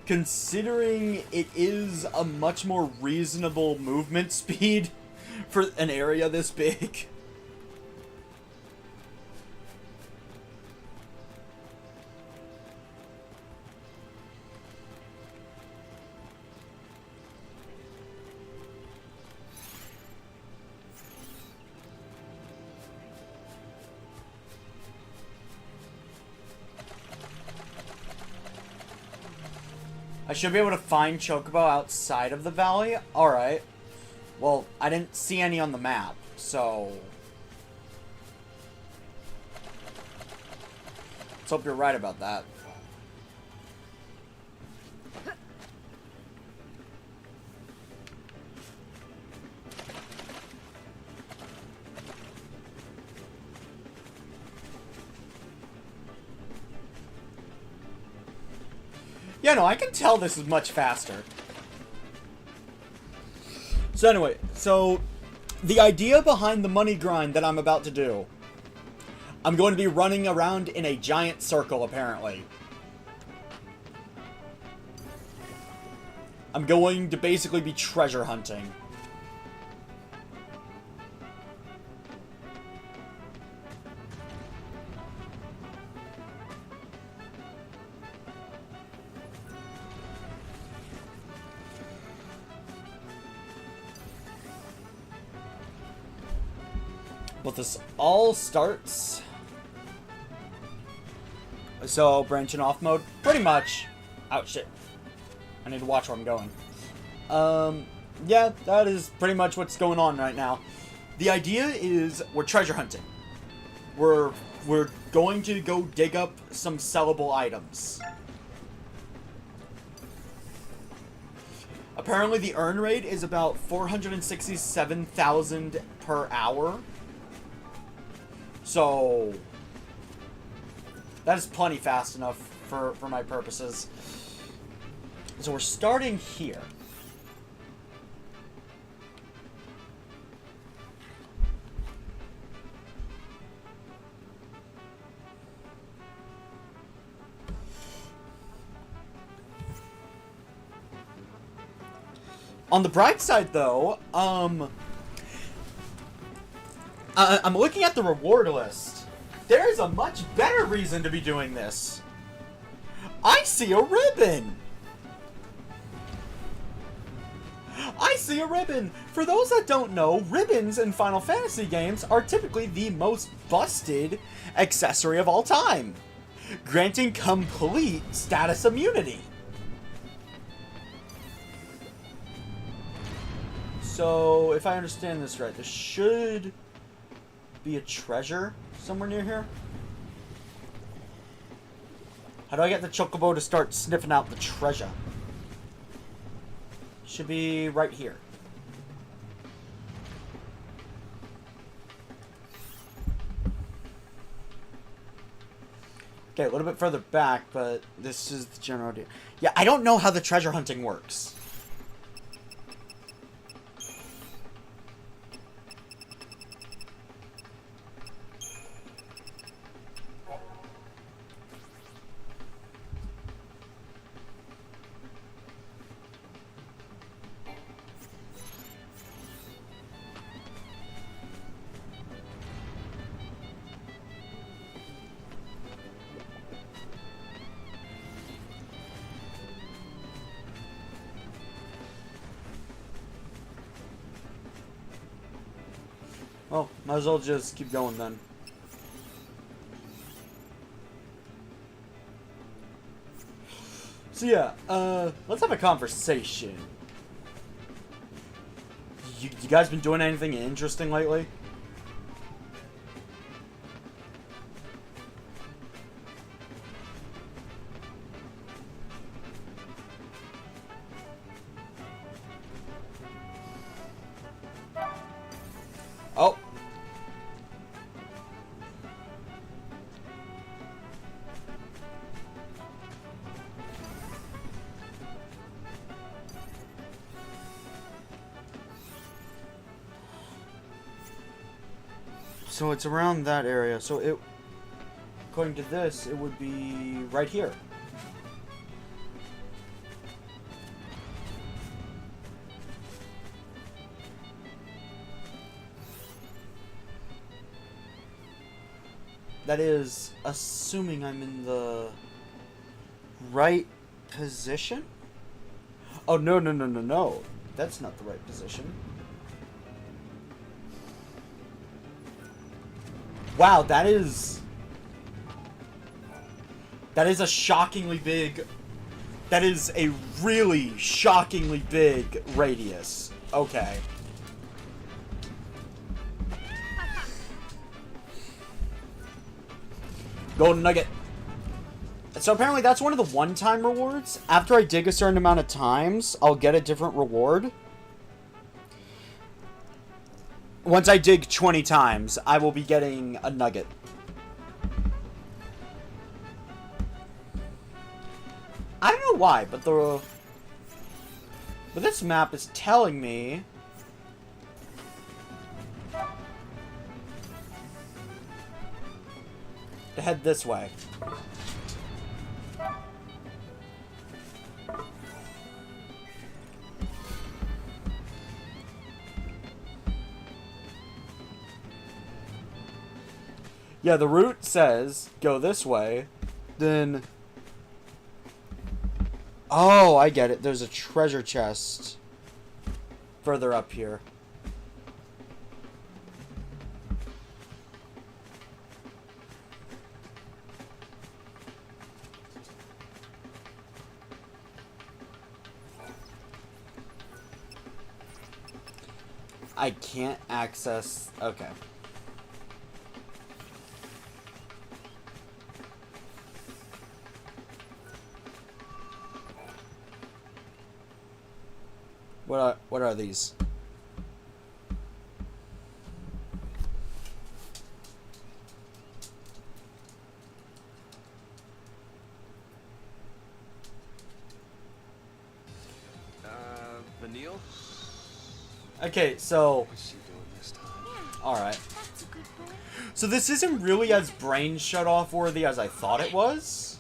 considering it is a much more reasonable movement speed for an area this big. I should be able to find Chocobo outside of the valley. Alright. Well, I didn't see any on the map, so... let's hope you're right about that. Yeah, no, I can tell this is much faster. So anyway, the idea behind the money grind that I'm about to do, I'm going to be running around in a giant circle, apparently. I'm going to basically be treasure hunting. But this all starts... so, branching off mode? Pretty much. Oh, shit. I need to watch where I'm going. Yeah, that is pretty much what's going on right now. The idea is we're treasure hunting. We're going to go dig up some sellable items. Apparently the earn rate is about 467,000 per hour. So, that is plenty fast enough for my purposes. So we're starting here. On the bright side, though, I'm looking at the reward list. There's a much better reason to be doing this. I see a ribbon! I see a ribbon! For those that don't know, ribbons in Final Fantasy games are typically the most busted accessory of all time, granting complete status immunity. So, if I understand this right, there should be a treasure somewhere near here. How do I get the Chocobo to start sniffing out the treasure? Should be right here. Okay, a little bit further back, but this is the general idea. Yeah, I don't know how the treasure hunting works. Well, might as well just keep going then. So yeah, let's have a conversation. You guys been doing anything interesting lately? Oh. So it's around that area. So it, according to this, it would be right here. That is assuming I'm in the right position? Oh, no, no, no, no, no. That's not the right position. Wow, that is a shockingly big... That is a really shockingly big radius. Okay. Golden nugget. So apparently that's one of the one-time rewards. After I dig a certain amount of times, I'll get a different reward. Once I dig 20 times, I will be getting a nugget. I don't know why, but this map is telling me to head this way. Yeah, the route says go this way, then... Oh, I get it. There's a treasure chest further up here. I can't access... Okay. What are these? Vanille? Okay, so... What's she doing this time? Alright. That's a good boy. So this isn't really as brain shut-off worthy as I thought it was.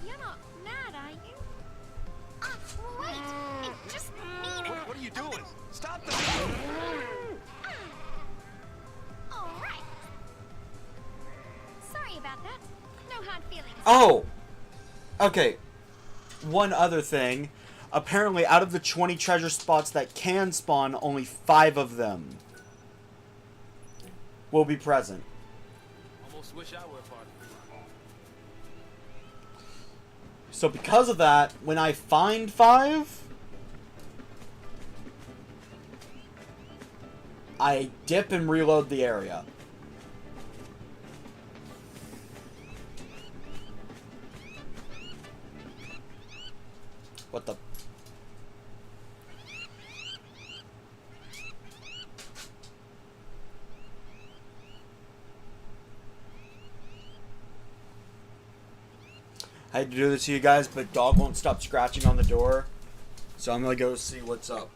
You're not mad, are you? Wait, it just mean. What are you doing? Stop the... All right. Sorry about that. No hard feelings. Oh! Okay. One other thing. Apparently, out of the 20 treasure spots that can spawn, only 5 of them will be present. Almost wish I were a part of it. So because of that, when I find 5, I dip and reload the area. What the? I hate to do this to you guys, but dog won't stop scratching on the door. So I'm gonna go see what's up.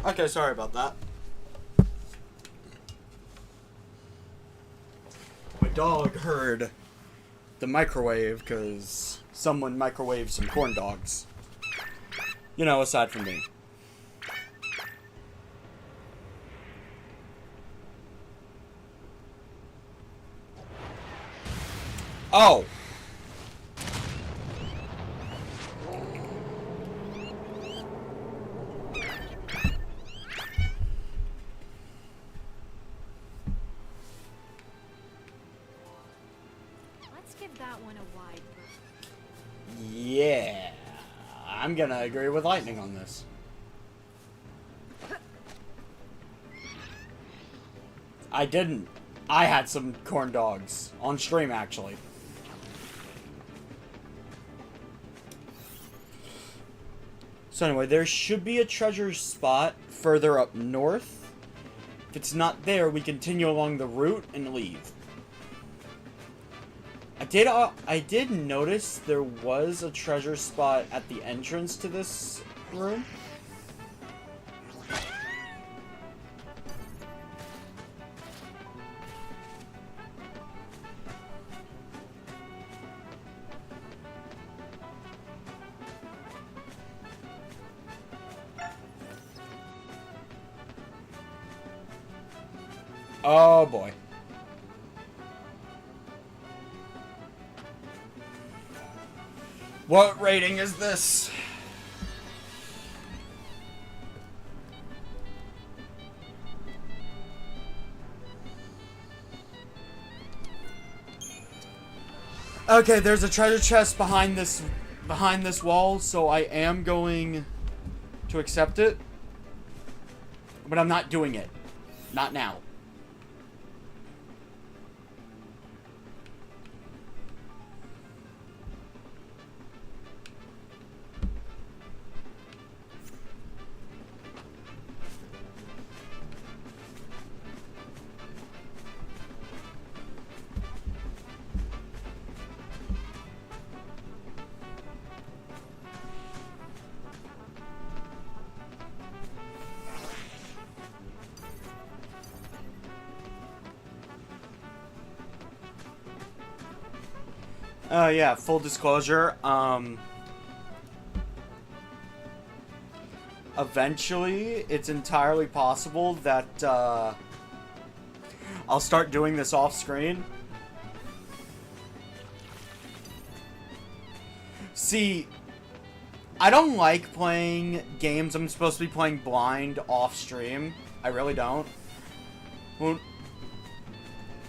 Okay, sorry about that. My dog heard the microwave because someone microwaved some corn dogs. You know, aside from me. Oh! That one a wide berth. Yeah. I'm gonna agree with Lightning on this. I didn't. I had some corn dogs. On stream, actually. So anyway, there should be a treasure spot further up north. If it's not there, we continue along the route and leave. I did notice there was a treasure spot at the entrance to this room. Oh boy. What rating is this? Okay, there's a treasure chest behind this wall, so I am going to accept it. But I'm not doing it. Not now. Yeah, full disclosure, eventually, it's entirely possible that, I'll start doing this off-screen. See, I don't like playing games I'm supposed to be playing blind off-stream. I really don't. Well,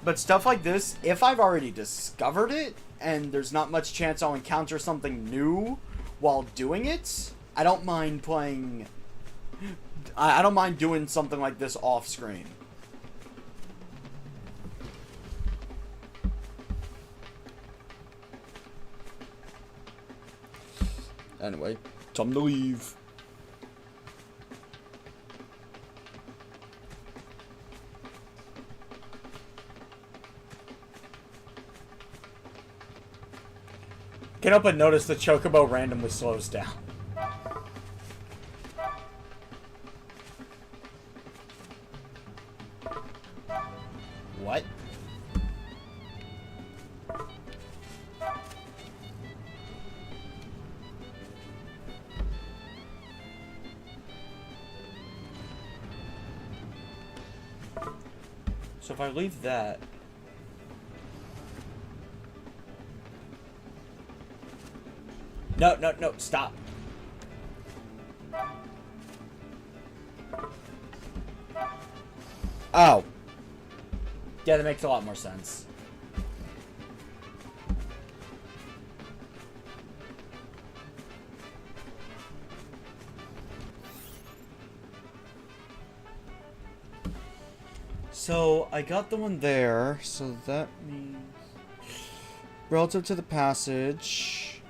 but stuff like this, if I've already discovered it, and there's not much chance I'll encounter something new while doing it, I don't mind playing... I don't mind doing something like this off-screen. Anyway, time to leave. Can't help but notice the Chocobo randomly slows down. What? So if I leave that... No, no, no, stop. Oh. Yeah, that makes a lot more sense. So, I got the one there, so that means... Relative to the passage...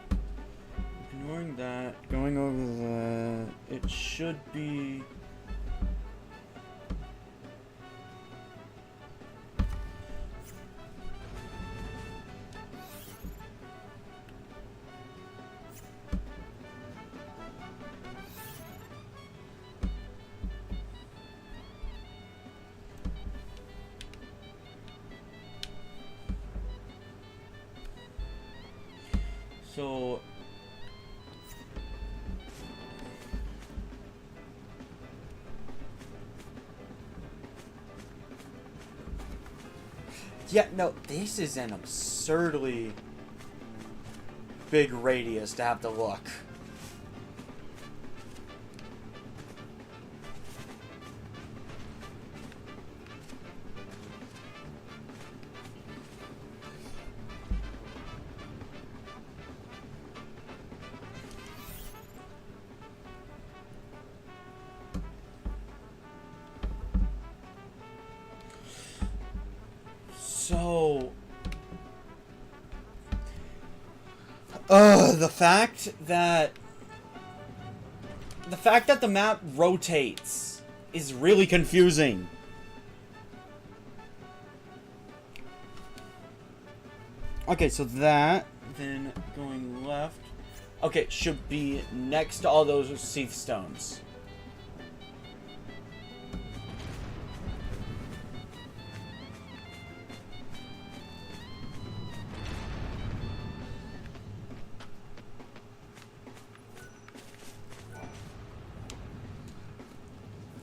Ignoring that, going over that, it should be... So... Yeah, no, this is an absurdly big radius to have to look. So, the fact that the map rotates is really confusing. Okay, so that, then going left. Okay, should be next to all those Seath stones.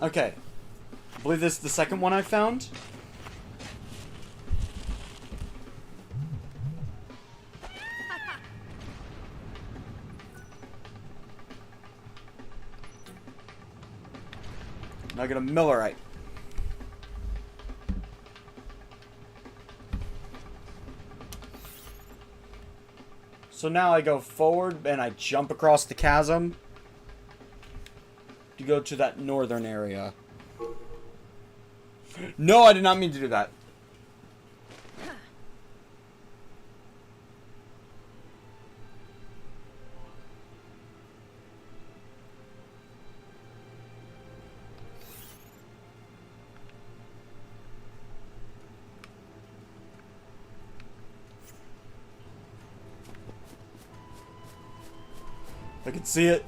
Okay. I believe this is the second one I found. Now I get a Millerite. So now I go forward and I jump across the chasm to go to that northern area. No, I did not mean to do that. I can see it.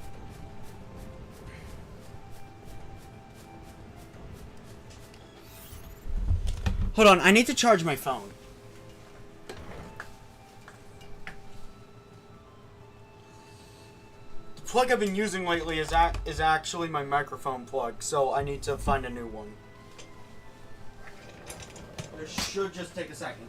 Hold on, I need to charge my phone. The plug I've been using lately is actually my microphone plug, so I need to find a new one. It should just take a second.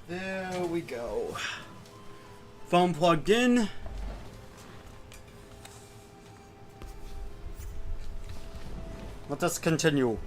There we go. Phone plugged in. Let us continue.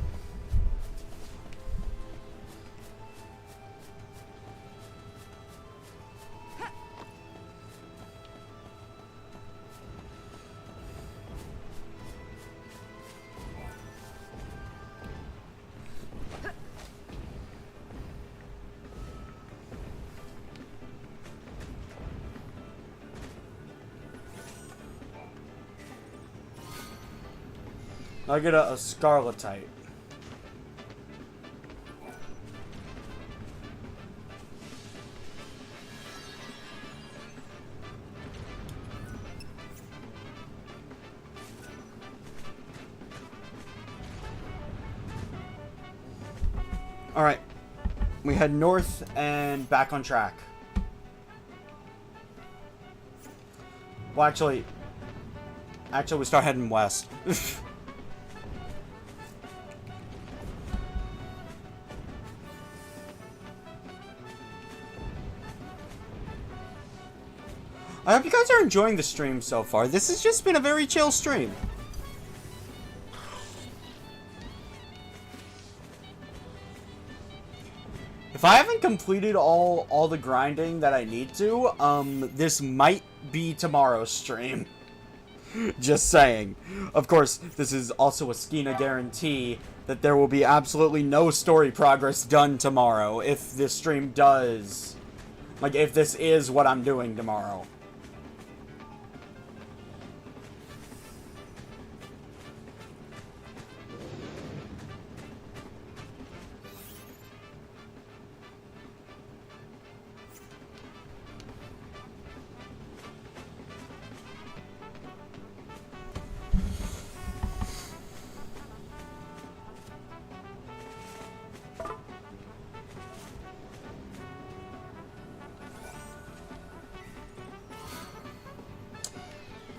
I get a scarletite. Alright. We head north and back on track. Well, actually, we start heading west. I hope you guys are enjoying the stream so far. This has just been a very chill stream. If I haven't completed all the grinding that I need to, this might be tomorrow's stream. Just saying. Of course, this is also a Skena guarantee that there will be absolutely no story progress done tomorrow if this stream does. Like, if this is what I'm doing tomorrow.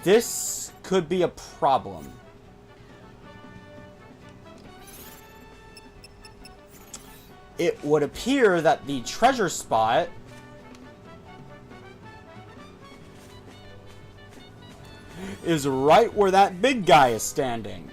This could be a problem. It would appear that the treasure spot is right where that big guy is standing.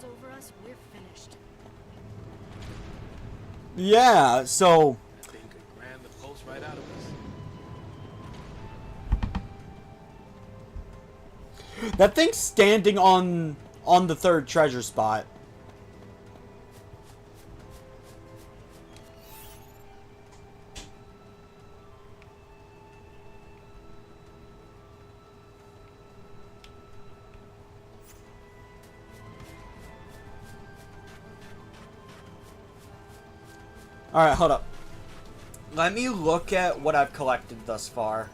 Over us, we're finished. Yeah, so That thing could grand the post right out of us. that thing's standing on the third treasure spot. Alright, hold up. Let me look at what I've collected thus far.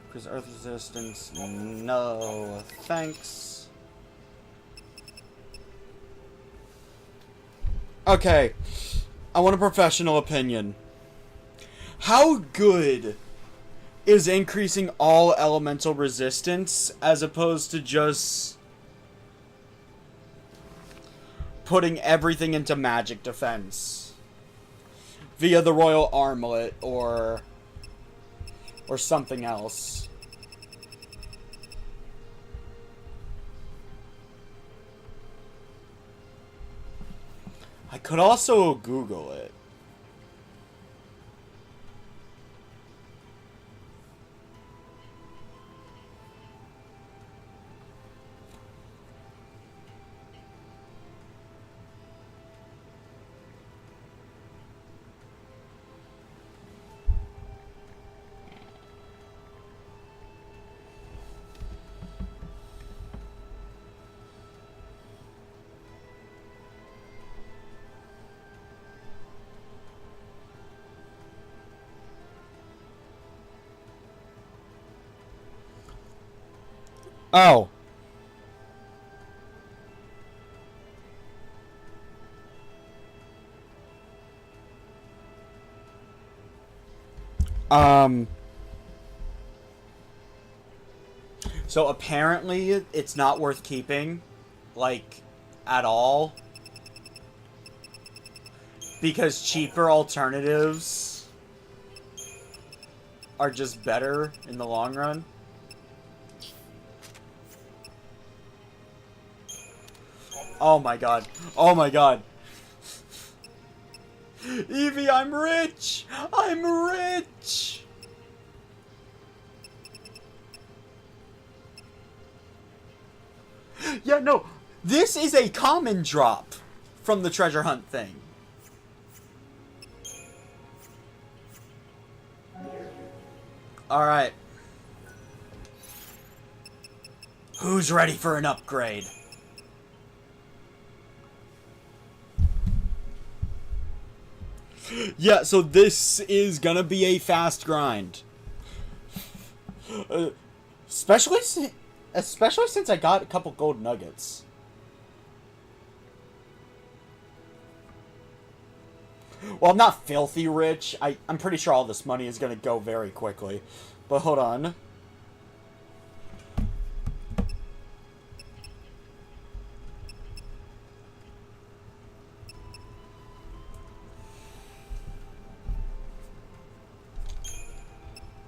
Because earth resistance, no thanks. Okay, I want a professional opinion. How good is increasing all elemental resistance as opposed to just putting everything into magic defense via the royal armlet or something else? I could also Google it. Oh. So apparently it's not worth keeping, like, at all. Because cheaper alternatives are just better in the long run. Oh my god. Oh my god. Evie, I'm rich! I'm rich! Yeah, no. This is a common drop from the treasure hunt thing. Alright. Who's ready for an upgrade? Yeah, so this is gonna be a fast grind. Especially since I got a couple gold nuggets. Well, I'm not filthy rich. I'm pretty sure all this money is gonna go very quickly. But hold on.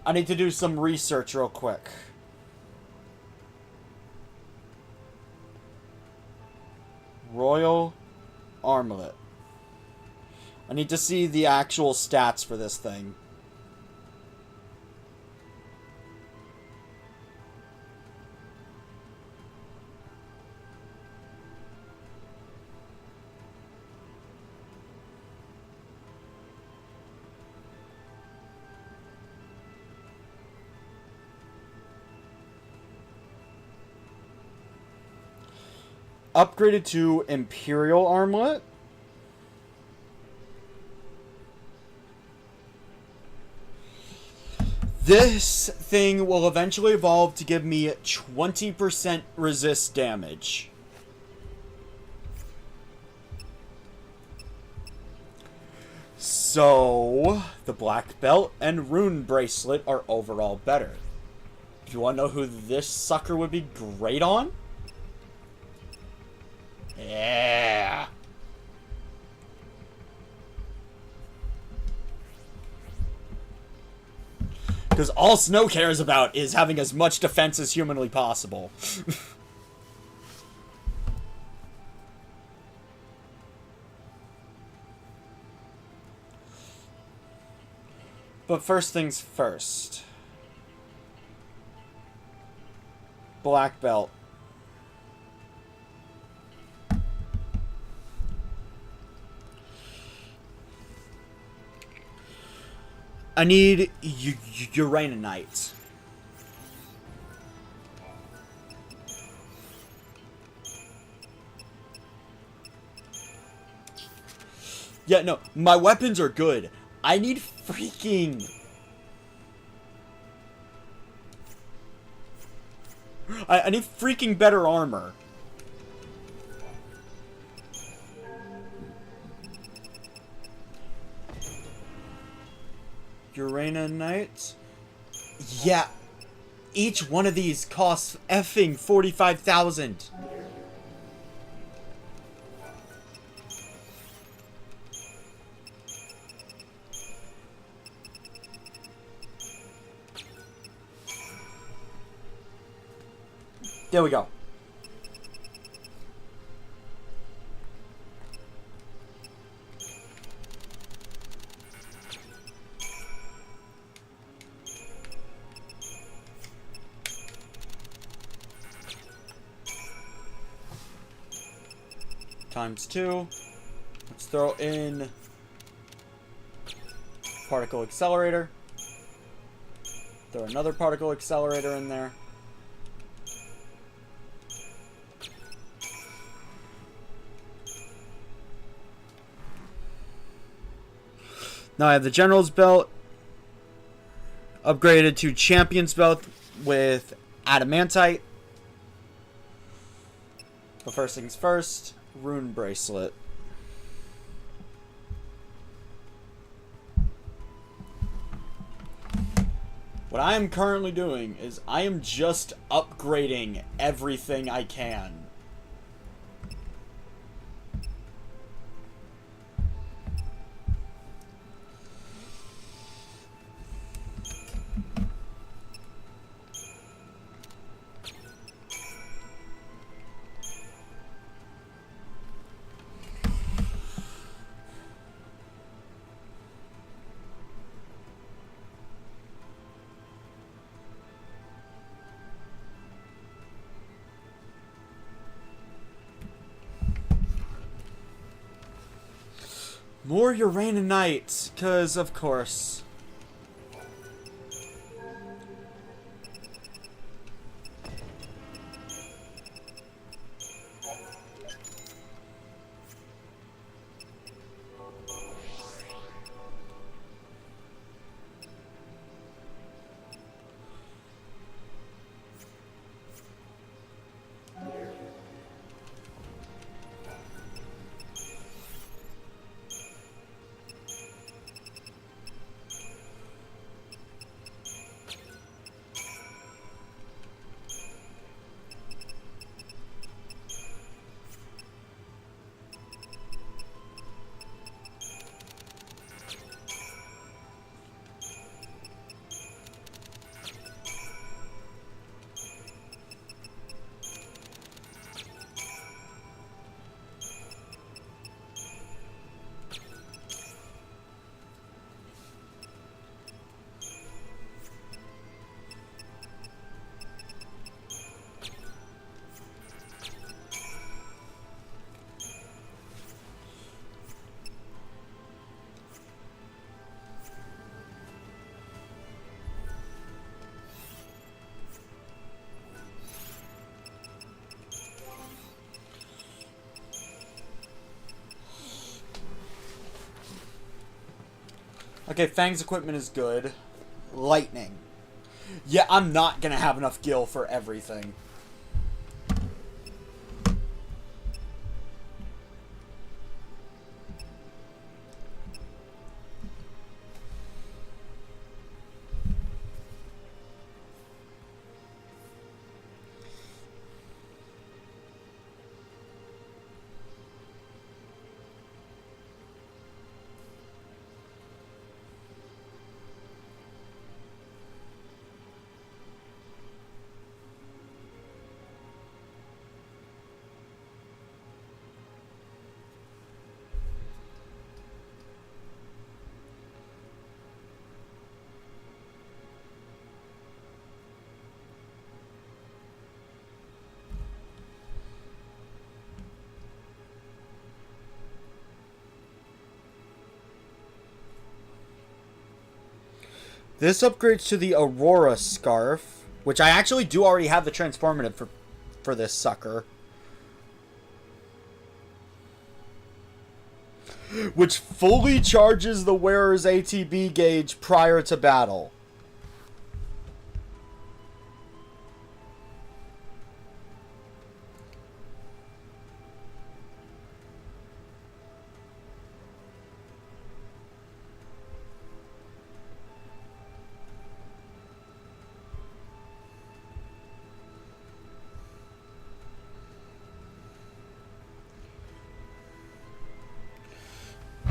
I need to do some research real quick. Royal Armlet. I need to see the actual stats for this thing. Upgraded to Imperial Armlet. This thing will eventually evolve to give me 20% resist damage. So, the Black Belt and Rune Bracelet are overall better. Do you want to know who this sucker would be great on? Yeah. Because all Snow cares about is having as much defense as humanly possible. But first things first. Black Belt. I need Uranite. Yeah, no, my weapons are good. I need freaking... I need freaking better armor. Uranite. Yeah. Each one of these costs effing 45,000. There we go. Times 2. Let's throw in particle accelerator. Throw another particle accelerator in there. Now I have the General's Belt upgraded to Champion's Belt with Adamantite. But first things first, Rune Bracelet. What What I am currently doing is I am just upgrading everything I can. More Uranite, because of course. Okay, Fang's equipment is good. Lightning. Yeah, I'm not gonna have enough gil for everything. This upgrades to the Aurora Scarf, which I actually do already have the transformative for this sucker. Which fully charges the wearer's ATB gauge prior to battle.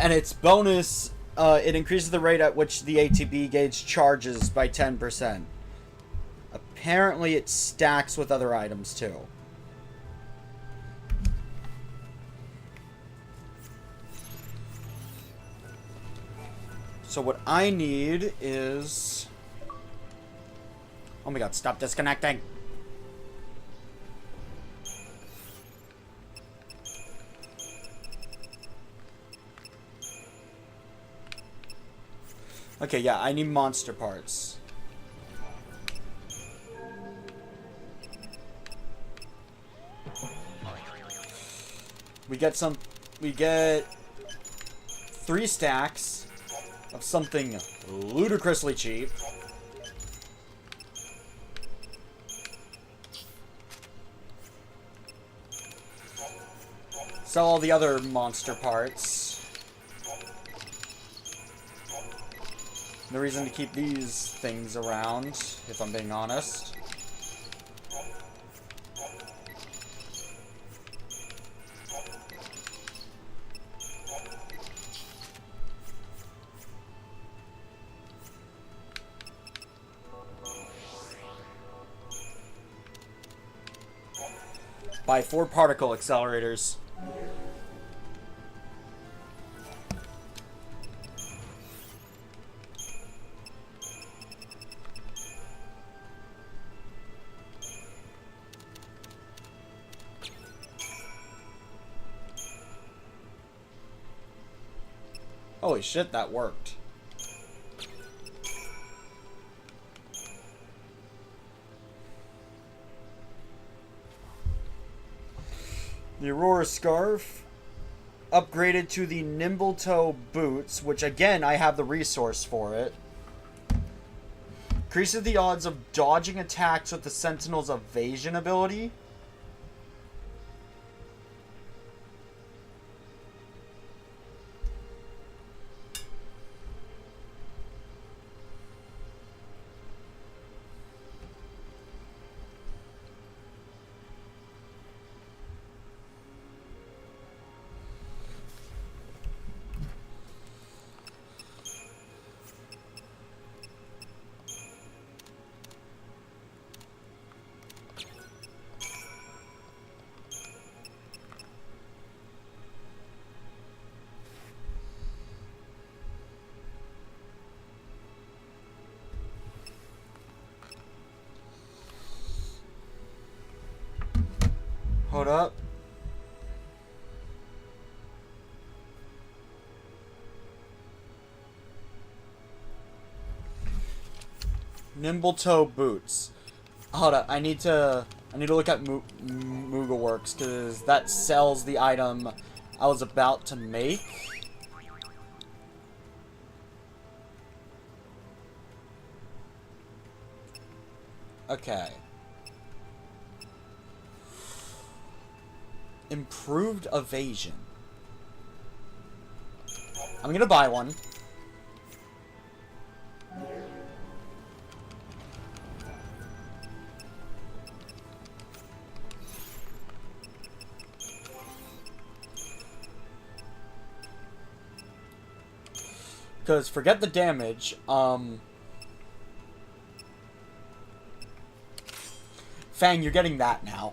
And its bonus, it increases the rate at which the ATB gauge charges by 10%. Apparently it stacks with other items too. So what I need is... Oh my god, stop disconnecting! Okay, yeah, I need monster parts. We get 3 stacks of something ludicrously cheap. Sell all the other monster parts. No reason to keep these things around, if I'm being honest. Buy 4 particle accelerators. Holy shit, that worked. The Aurora Scarf upgraded to the Nimble Toe Boots, which again, I have the resource for it. Increases the odds of dodging attacks with the Sentinel's evasion ability. Hold up. Nimble Toe Boots. Hold up. I need to look at Moogle Works because that sells the item I was about to make. Okay. Improved evasion. I'm gonna buy one. Because forget the damage, Fang, you're getting that now.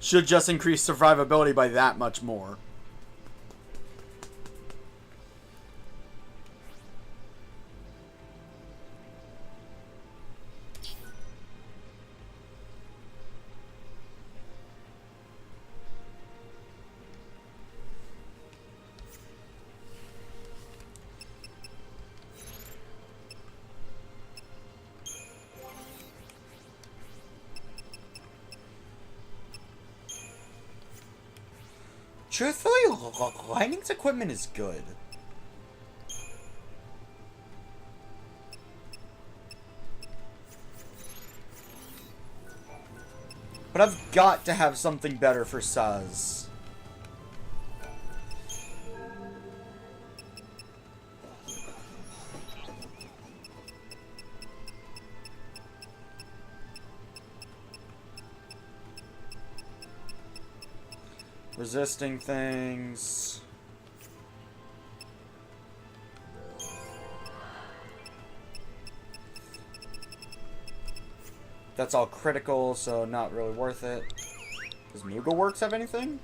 Should just increase survivability by that much more. Truthfully, Lightning's equipment is good. But I've got to have something better for Suz. Resisting things. That's all critical, so not really worth it. Does Moogle Works have anything?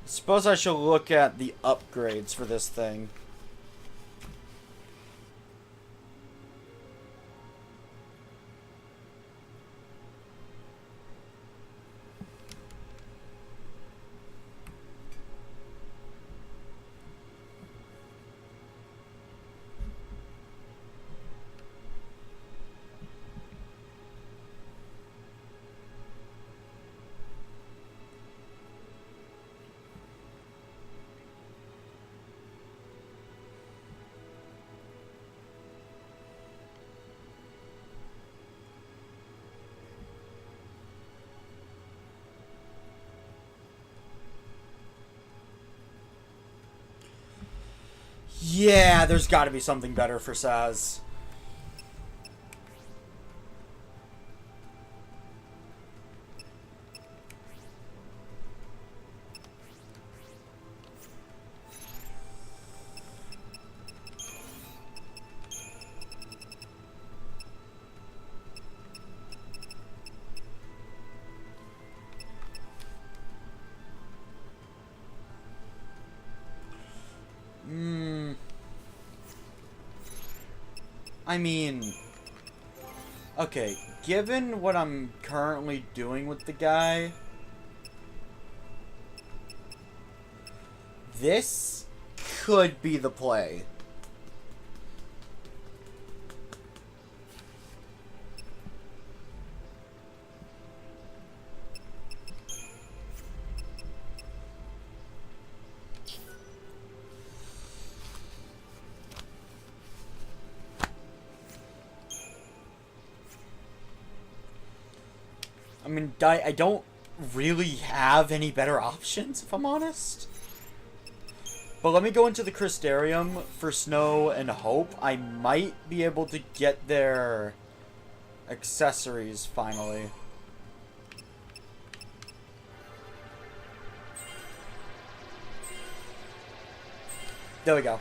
Suppose I should look at the upgrades for this thing. Yeah, there's got to be something better for Saz. I mean, okay, given what I'm currently doing with the guy, this could be the play. I mean, I don't really have any better options, if I'm honest. But let me go into the Crystarium for Snow and Hope. I might be able to get their accessories, finally. There we go.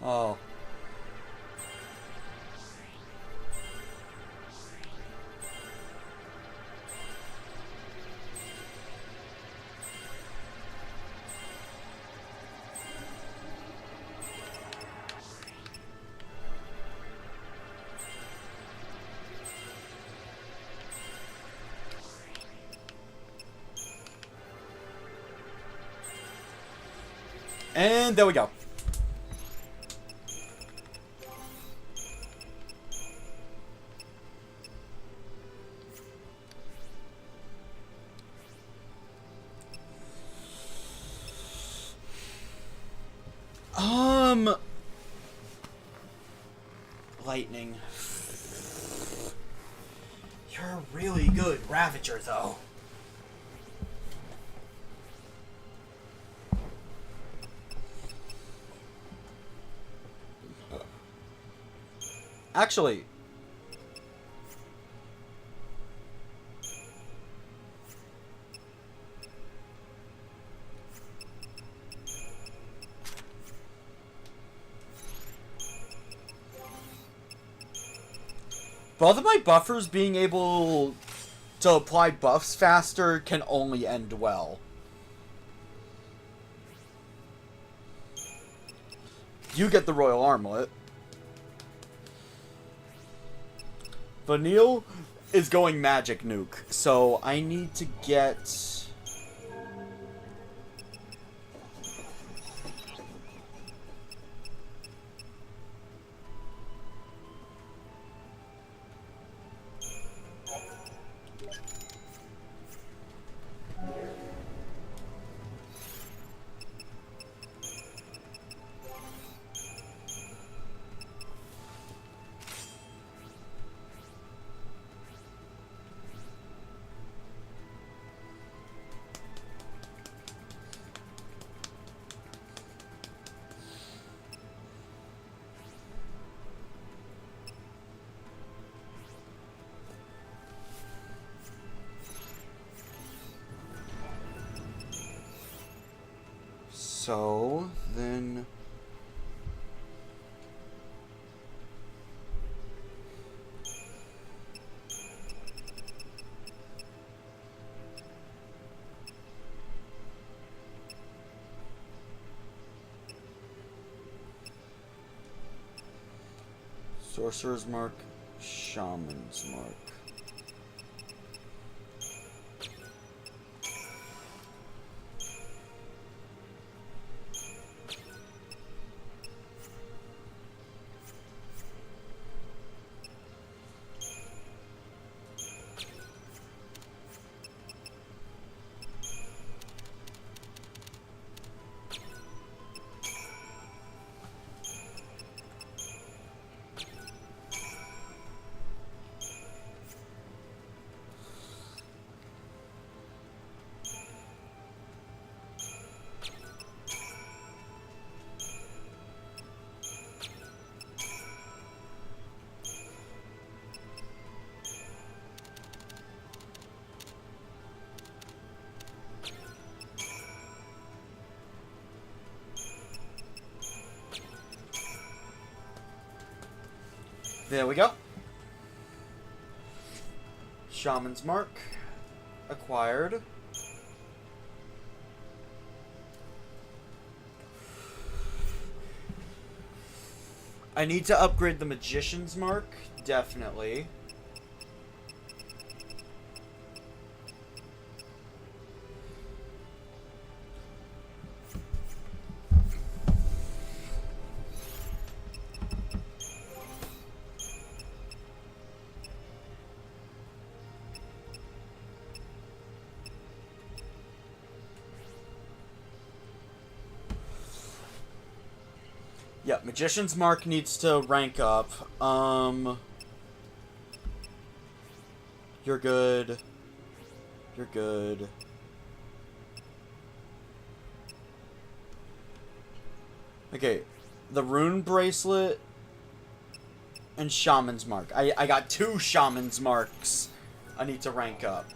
Oh. And there we go. Lightning. You're a really good Ravager, though. Actually, both of my buffers being able to apply buffs faster can only end well. You get the Royal Armlet. Vanille is going Magic Nuke, so I need to get... So, then... Sorcerer's Mark, Shaman's Mark. There we go. Shaman's Mark. Acquired. I need to upgrade the Magician's Mark. Definitely. Yeah, Magician's Mark needs to rank up. You're good. You're good. Okay, the Rune Bracelet and Shaman's Mark. I got 2 Shaman's Marks I need to rank up.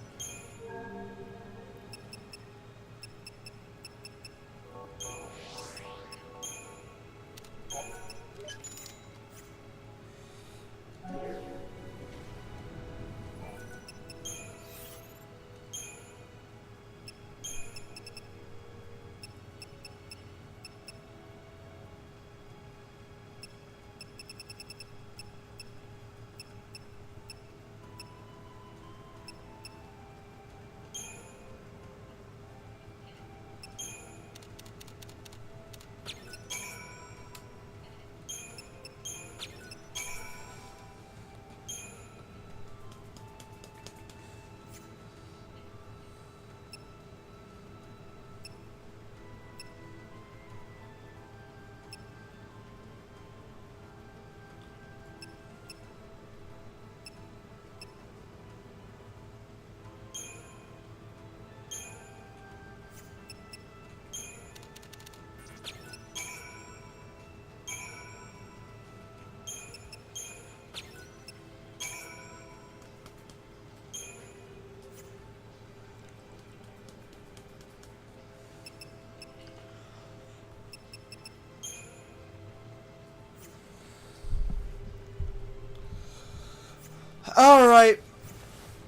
Alright.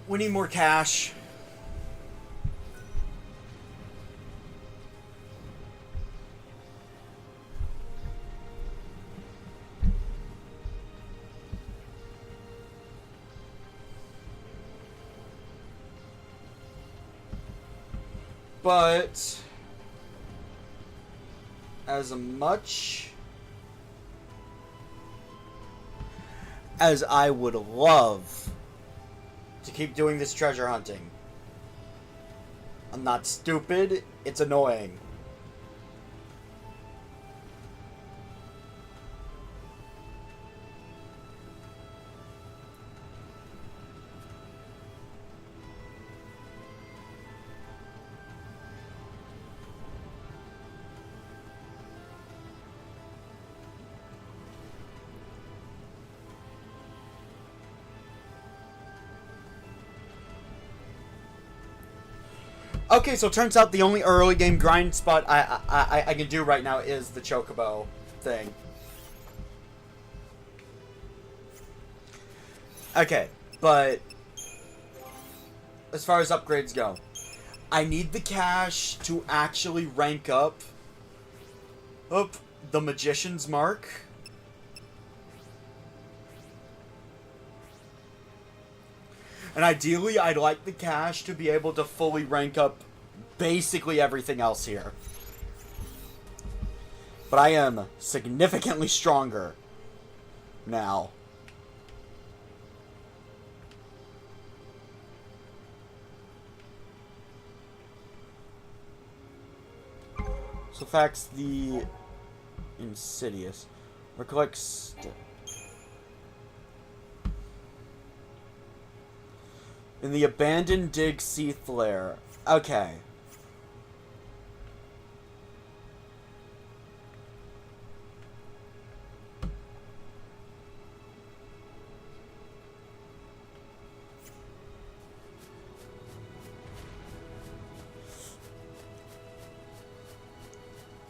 We need more cash. But as much as I would love to keep doing this treasure hunting, I'm not stupid, it's annoying. Okay, so it turns out the only early game grind spot I can do right now is the Chocobo thing. Okay, but as far as upgrades go, I need the cash to actually rank up the Magician's Mark. And ideally, I'd like the cash to be able to fully rank up basically everything else here. But I am significantly stronger now. So facts the Insidious. Recollects... In the abandoned Dig Seath lair. Okay.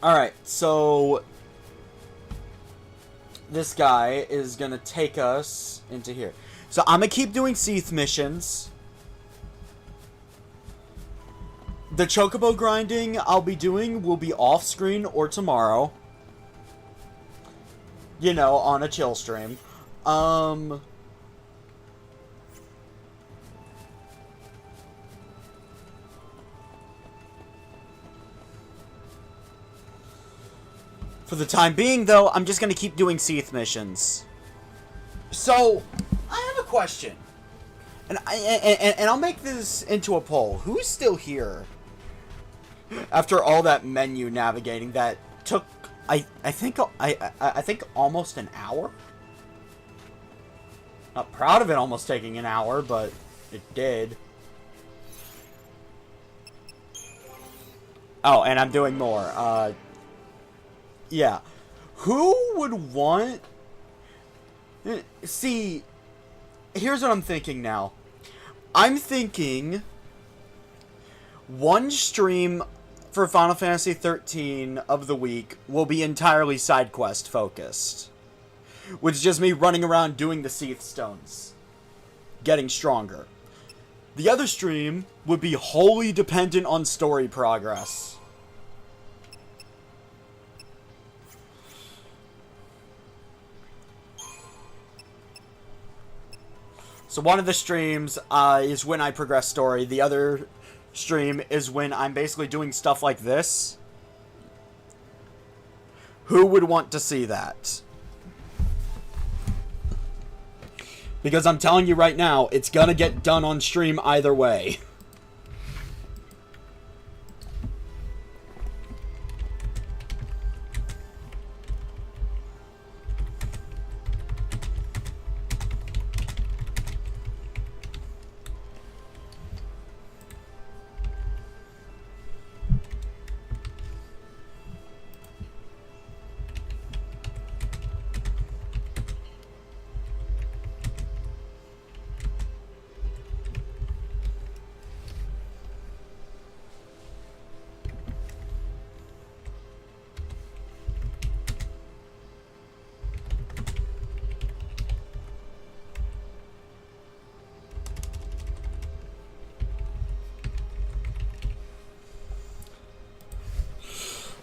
Alright, so this guy is gonna take us into here. So I'm gonna keep doing Seath missions. The Chocobo grinding I'll be doing will be off screen or tomorrow. You know, on a chill stream. For the time being, though, I'm just gonna keep doing Seath missions. So, I have a question. And I'll make this into a poll. Who's still here? After all that menu navigating that took, I think almost an hour? Not proud of it almost taking an hour, but it did. Oh, and I'm doing more. Yeah. Who would want... See, here's what I'm thinking now. I'm thinking one stream for Final Fantasy XIII of the week will be entirely side quest focused. Which is just me running around doing the Seath Stones. Getting stronger. The other stream would be wholly dependent on story progress. So one of the streams is when I progress story. The other stream is when I'm basically doing stuff like this. Who would want to see that? Because I'm telling you right now, it's gonna get done on stream either way.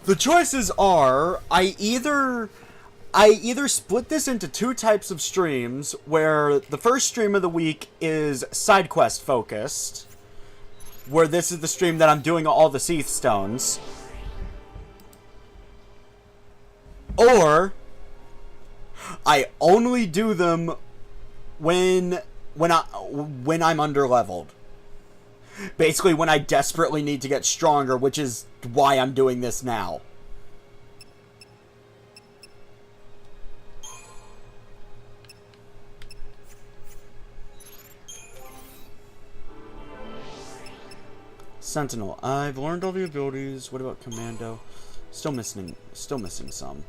The choices are, I either split this into two types of streams, where the first stream of the week is side quest focused, where this is the stream that I'm doing all the Seath Stones, or I only do them when I'm underleveled. Basically, when I desperately need to get stronger, which is why I'm doing this now. Sentinel. I've learned all the abilities. What about Commando? Still missing some.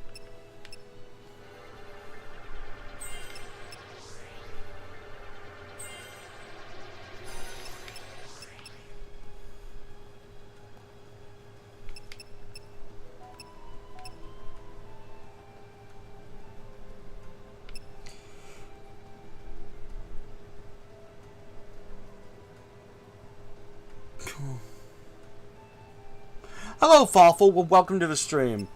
Hello, Fawful. Well, welcome to the stream.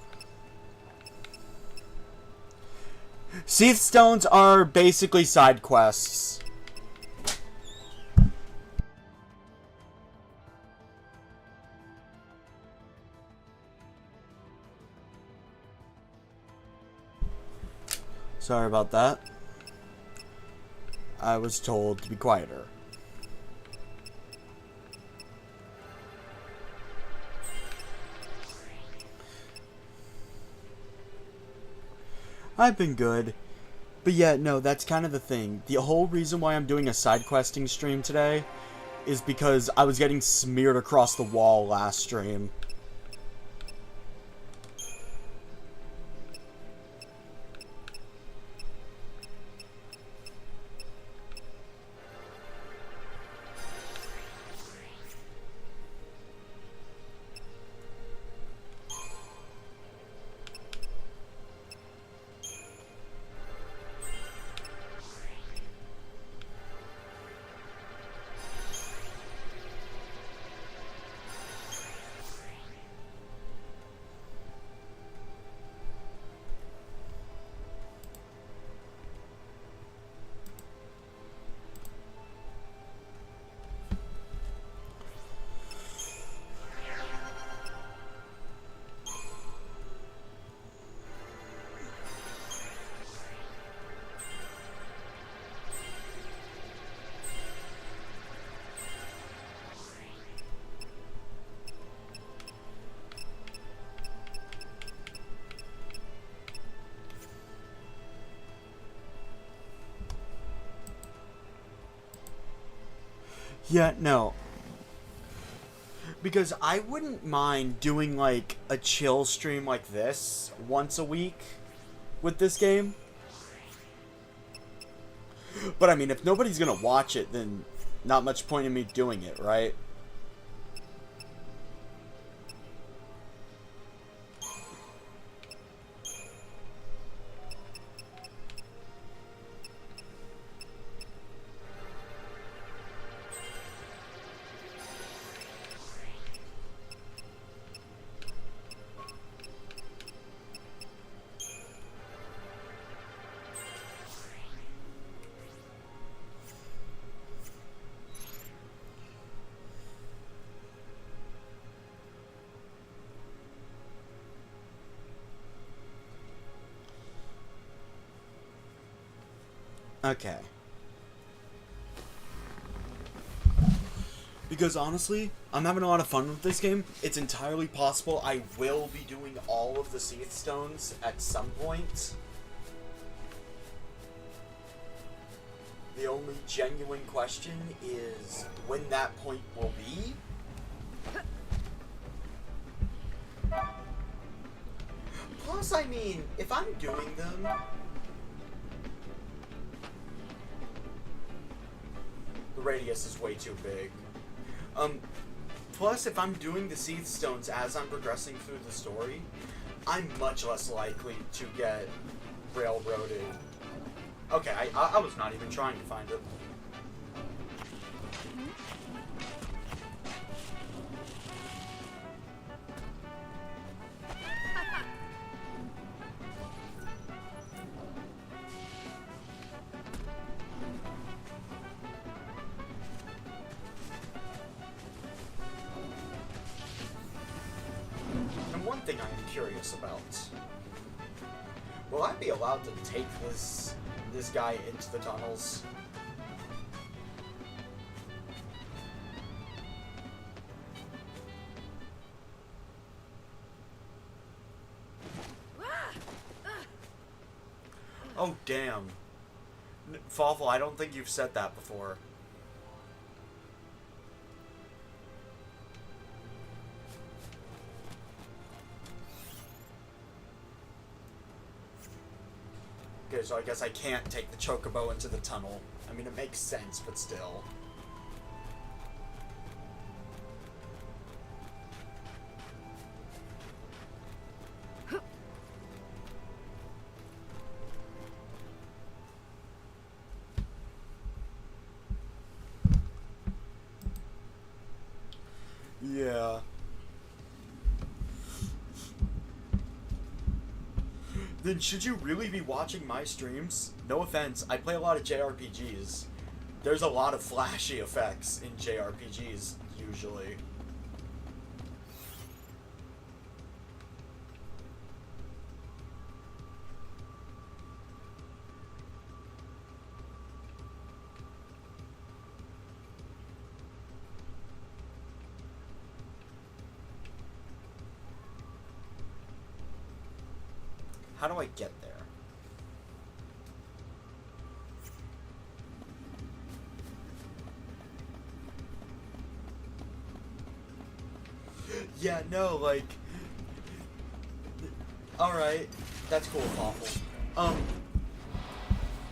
Seath Stones are basically side quests. Sorry about that. I was told to be quieter. I've been good. But yeah, no, that's kind of the thing. The whole reason why I'm doing a side questing stream today is because I was getting smeared across the wall last stream. Yeah, no. Because I wouldn't mind doing, like, a chill stream like this once a week with this game. But, I mean, if nobody's gonna watch it, then not much point in me doing it, right? Okay. Because honestly, I'm having a lot of fun with this game. It's entirely possible I will be doing all of the Seath Stones at some point. The only genuine question is when that point will be. Plus, I mean, if I'm doing them... The radius is way too big. Plus, if I'm doing the Seath Stones as I'm progressing through the story, I'm much less likely to get railroaded. Okay, I was not even trying to find it. Thing I am curious about. Will I be allowed to take this guy into the tunnels? Oh damn. Fawful, I don't think you've said that before. Okay, so I guess I can't take the Chocobo into the tunnel. I mean, it makes sense, but still. Yeah. Then should you really be watching my streams? No offense, I play a lot of JRPGs. There's a lot of flashy effects in JRPGs, usually. How do I get there? Yeah, no, like... Alright, that's cool, awful.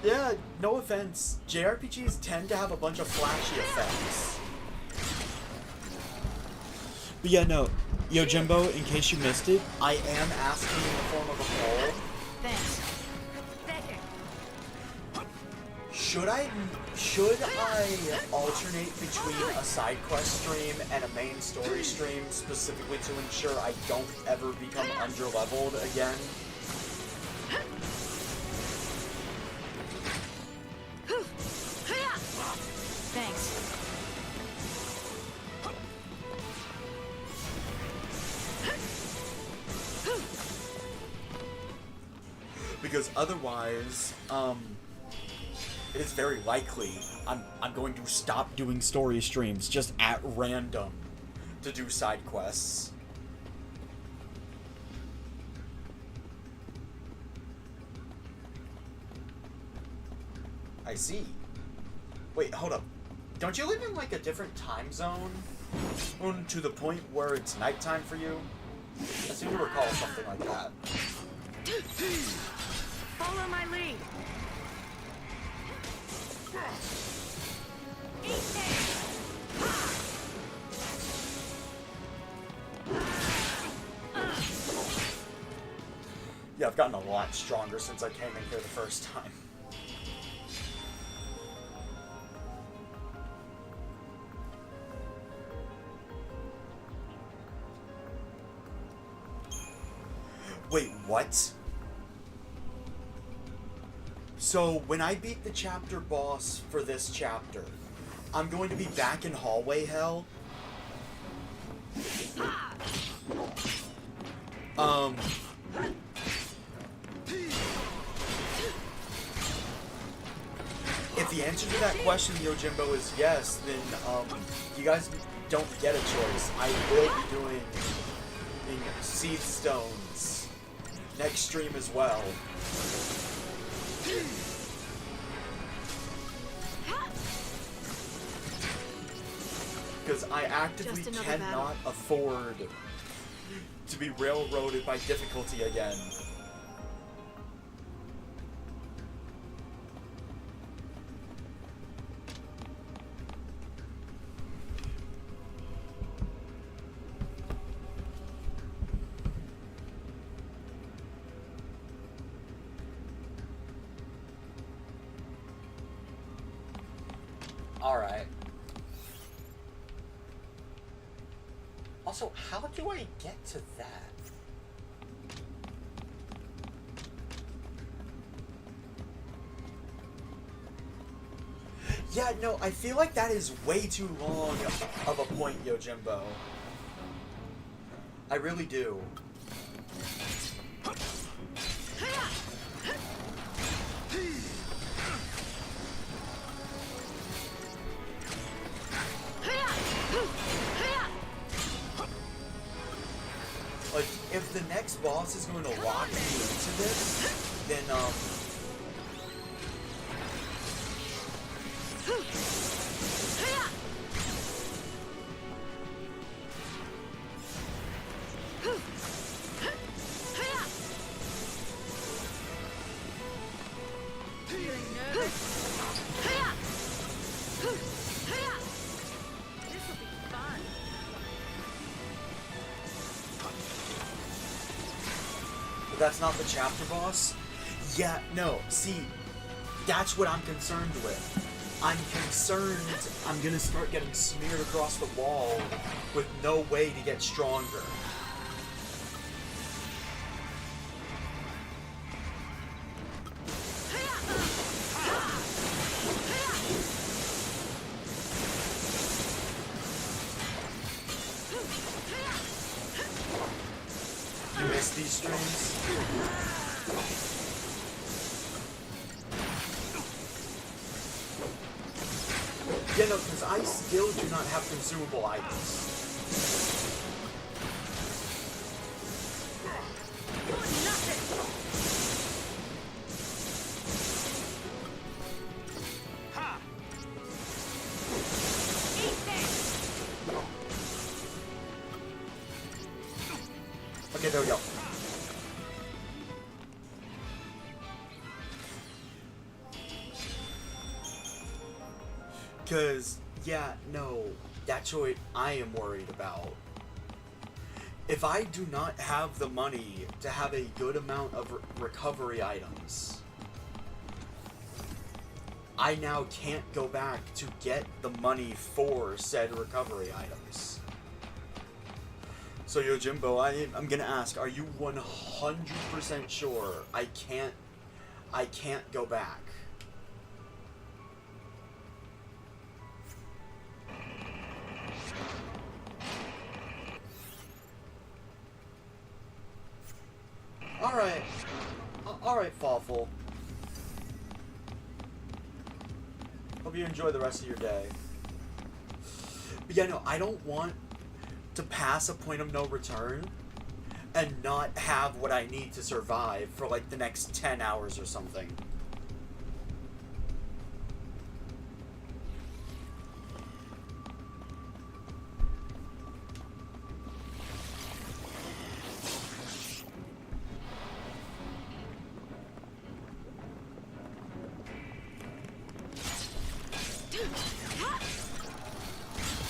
Yeah, no offense, JRPGs tend to have a bunch of flashy effects. But yeah, no. Yo, Jimbo, in case you missed it, I am asking in the form of a poll. Thanks. Should I alternate between a side quest stream and a main story stream specifically to ensure I don't ever become underleveled again? Thanks. Because otherwise, it is very likely I'm going to stop doing story streams just at random to do side quests. I see. Wait, hold up. Don't you live in like a different time zone? To the point where it's nighttime for you? I seem to recall something like that. Follow my lead. Yeah, I've gotten a lot stronger since I came in here the first time. Wait, what? So, when I beat the chapter boss for this chapter, I'm going to be back in hallway hell? If the answer to that question, Yojimbo, is yes, then, you guys don't get a choice. I will be doing Seed Stones next stream as well. Because I actively cannot afford to be railroaded by difficulty again. Alright. Also, how do I get to that? Yeah, no, I feel like that is way too long of a point, Yojimbo. I really do. Like, if the next boss is going to lock me into this, then, but that's not the chapter boss? Yeah, no, see, that's what I'm concerned with. I'm concerned I'm gonna start getting smeared across the wall with no way to get stronger. You miss these streams? Yeah, no, because I still do not have consumable items. Okay, there we go. Because, yeah, no, that's what I am worried about. If I do not have the money to have a good amount of recovery items, I now can't go back to get the money for said recovery items. So, Yojimbo, I'm gonna ask, are you 100% sure I can't go back? Alright, Fawful. Hope you enjoy the rest of your day. But yeah, no, I don't want to pass a point of no return and not have what I need to survive for like the next 10 hours or something.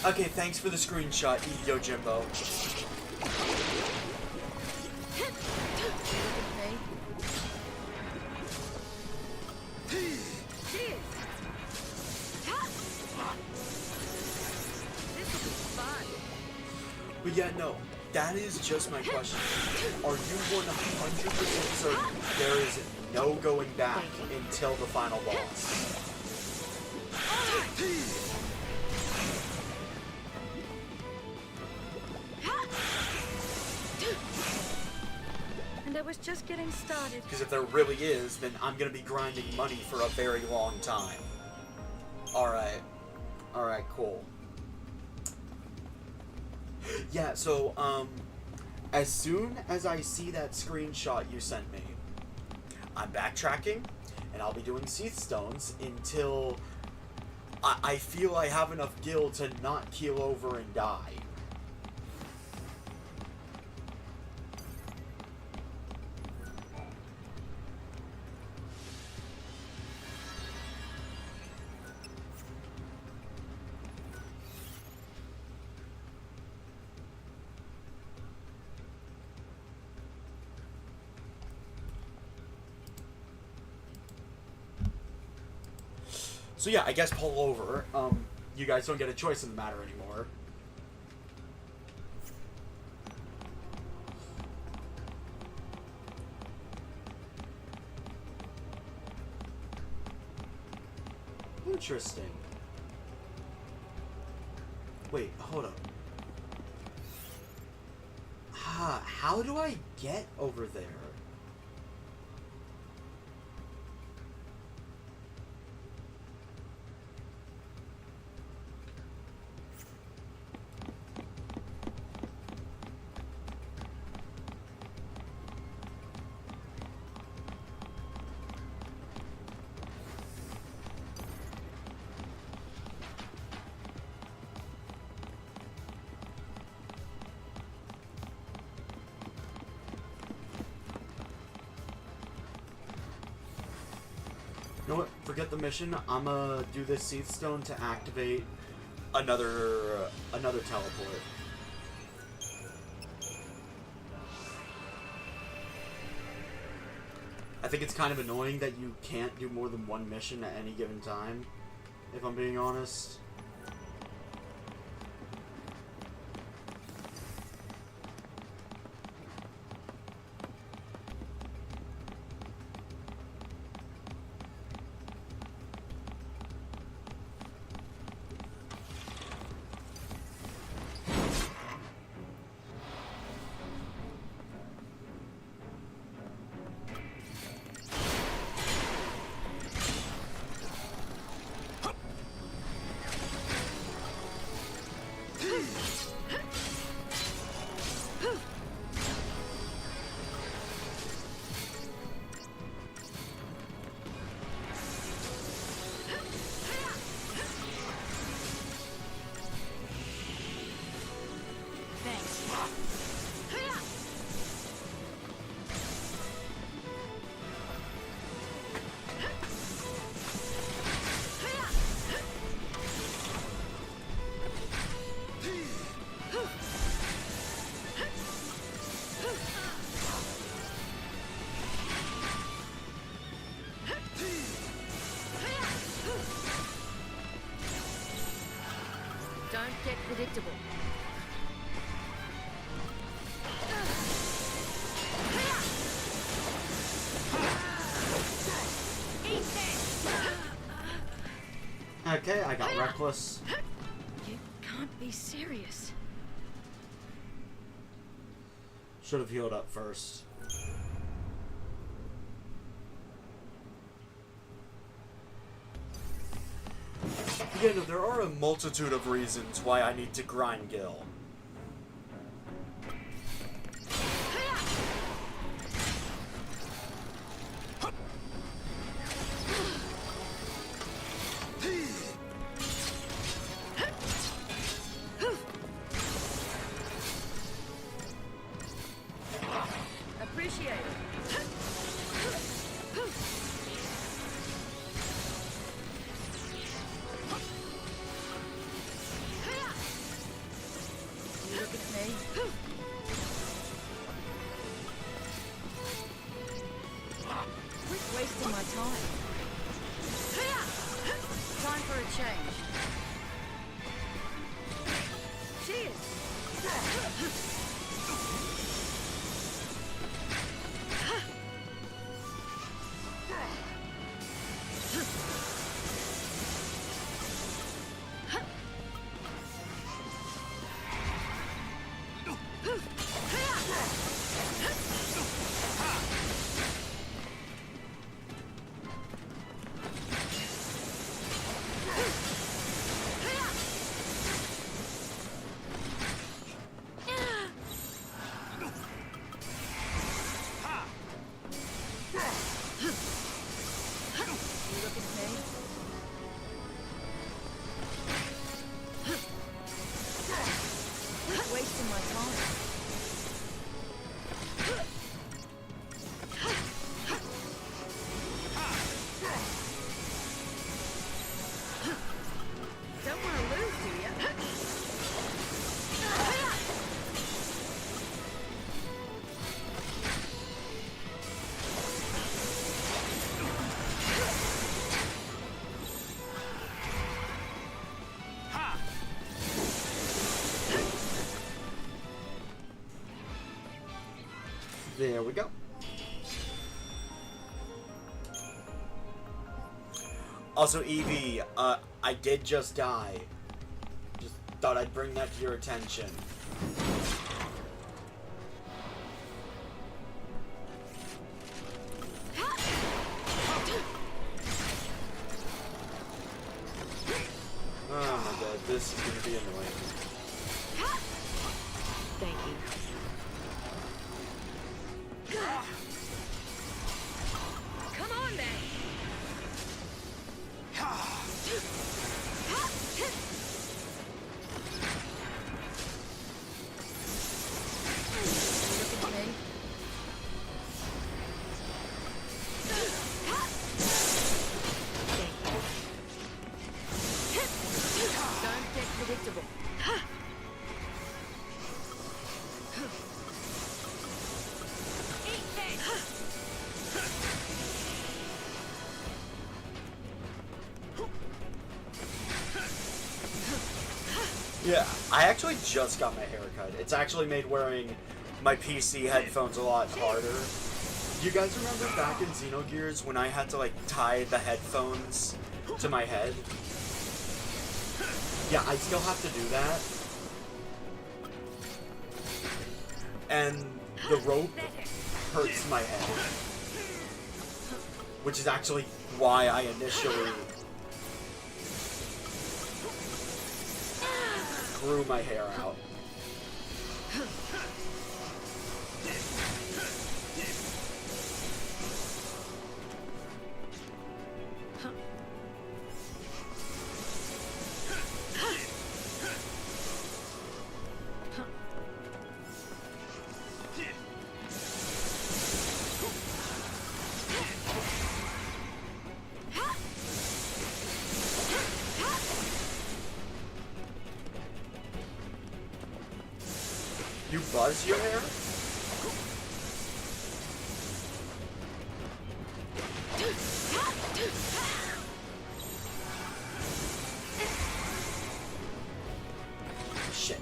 Okay, thanks for the screenshot, Yojimbo. But yeah, no, that is just my question. Are you 100% certain there is no going back until the final boss? And it was just getting started. Because if there really is, then I'm going to be grinding money for a very long time. Alright. Alright, cool. Yeah, so, as soon as I see that screenshot you sent me, I'm backtracking, and I'll be doing Seath Stones until I feel I have enough gil to not keel over and die. So yeah, I guess pull over. You guys don't get a choice in the matter anymore. Interesting. Wait, hold up. How do I get over there? You know what? Forget the mission. I'ma do this Seath Stone to activate another teleport. I think it's kind of annoying that you can't do more than one mission at any given time, if I'm being honest. Don't get predictable. Okay, I got reckless. You can't be serious. Should have healed up first. Again, there are a multitude of reasons why I need to grind Gil. Appreciate it. There we go. Also, Evie, I did just die. Just thought I'd bring that to your attention. Oh my god, this is gonna be annoying. Thank you. Come on, then. Look at me. Don't get predictable. Yeah, I actually just got my hair cut. It's actually made wearing my PC headphones a lot harder. You guys remember back in Xenogears when I had to like tie the headphones to my head? Yeah, I still have to do that. And the rope hurts my head. Which is actually why I initially grew my hair out. You buzz your hair? Shit.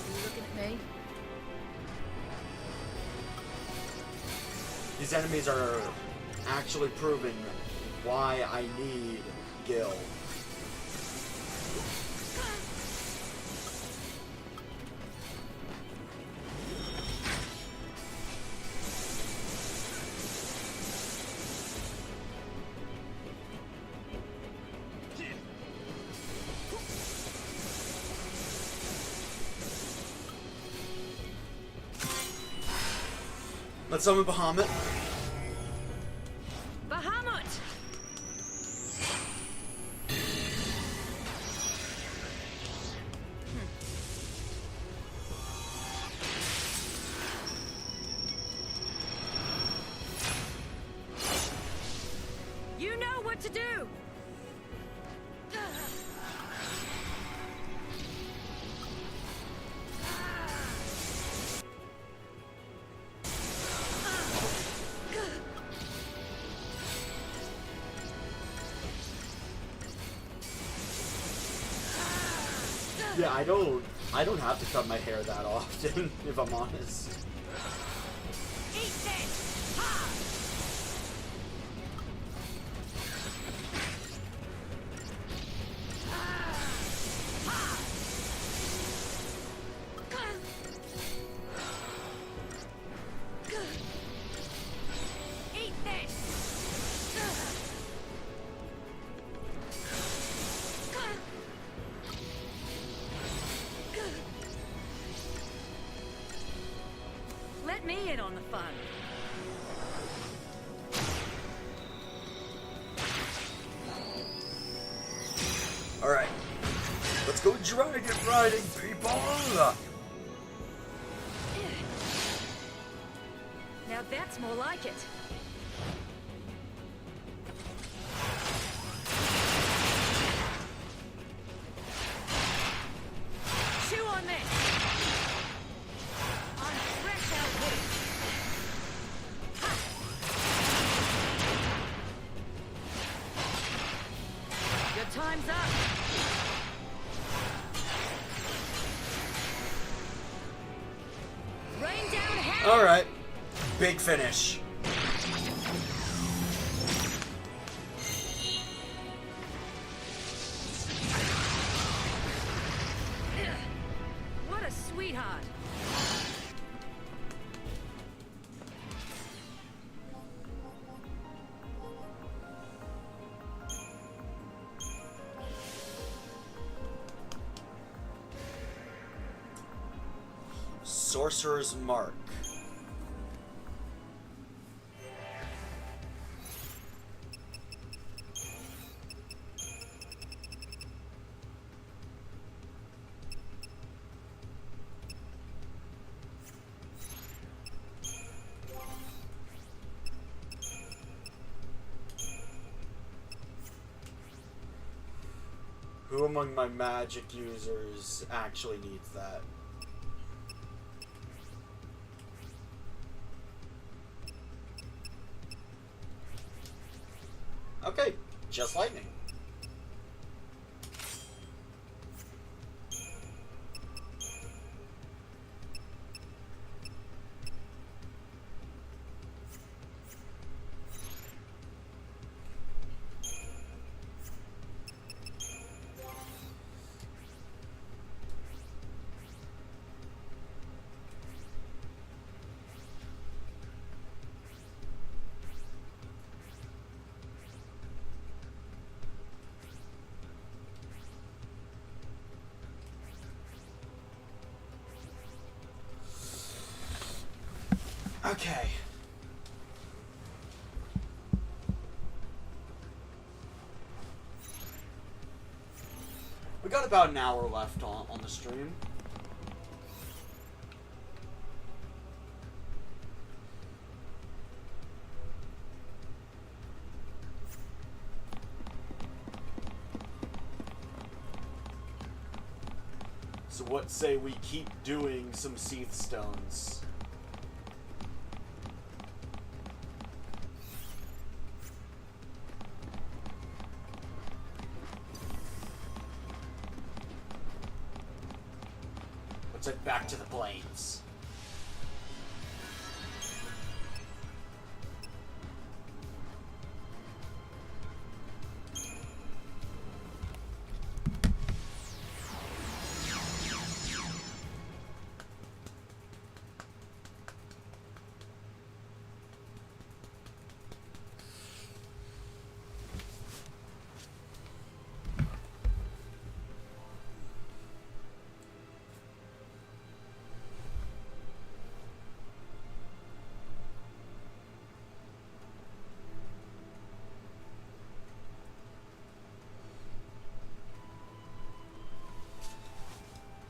You looking at me? These enemies are actually proving why I need Gil. Let's summon Bahamut. Bahamut! You know what to do! Yeah, I don't have to cut my hair that often, if I'm honest. Eat this! Ha! Eat this! Let me in on the fun. Alright. Let's go dragon riding, people! Now that's more like it. Chew on this. I'm fresh out here. Your time's up. Big finish. What a sweetheart. Sorcerer's Mark. Who among my magic users actually needs that? Okay, just lightning. Okay. We got about an hour left on the stream. So what say we keep doing some Seath Stones? Let's head back to the plains.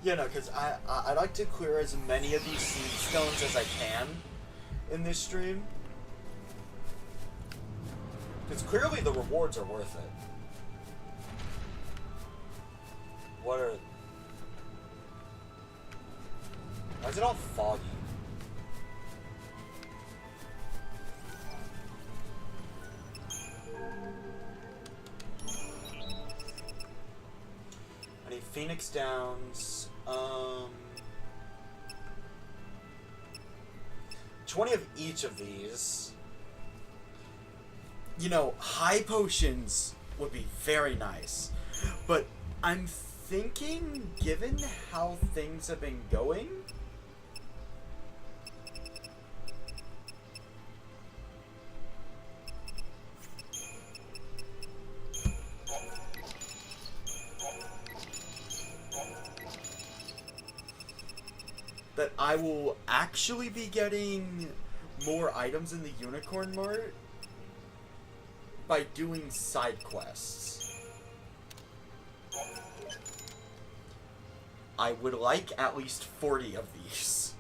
Yeah, no, because I like to clear as many of these seed stones as I can in this stream. Because clearly the rewards are worth it. What are... Why is it all foggy? I need Phoenix Downs. 20 of each of these. You know, high potions would be very nice. But I'm thinking, given how things have been going, that I will actually be getting more items in the Unicorn Mart by doing side quests. I would like at least 40 of these.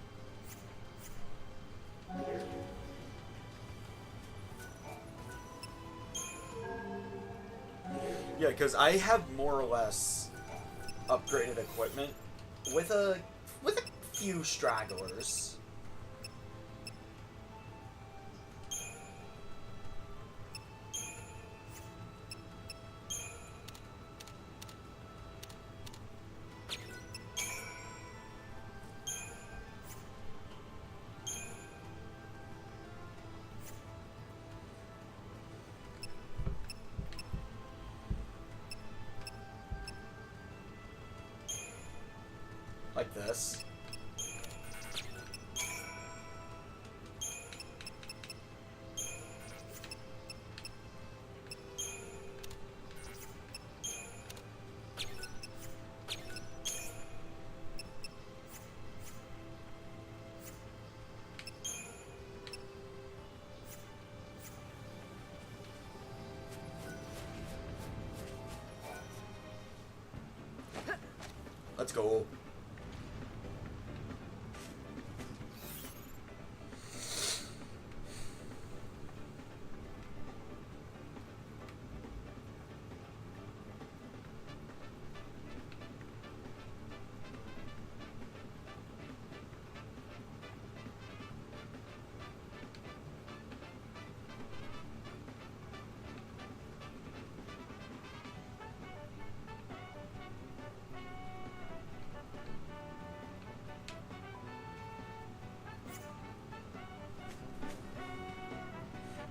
Yeah, because I have more or less upgraded equipment with a few stragglers. Like this. Let's go.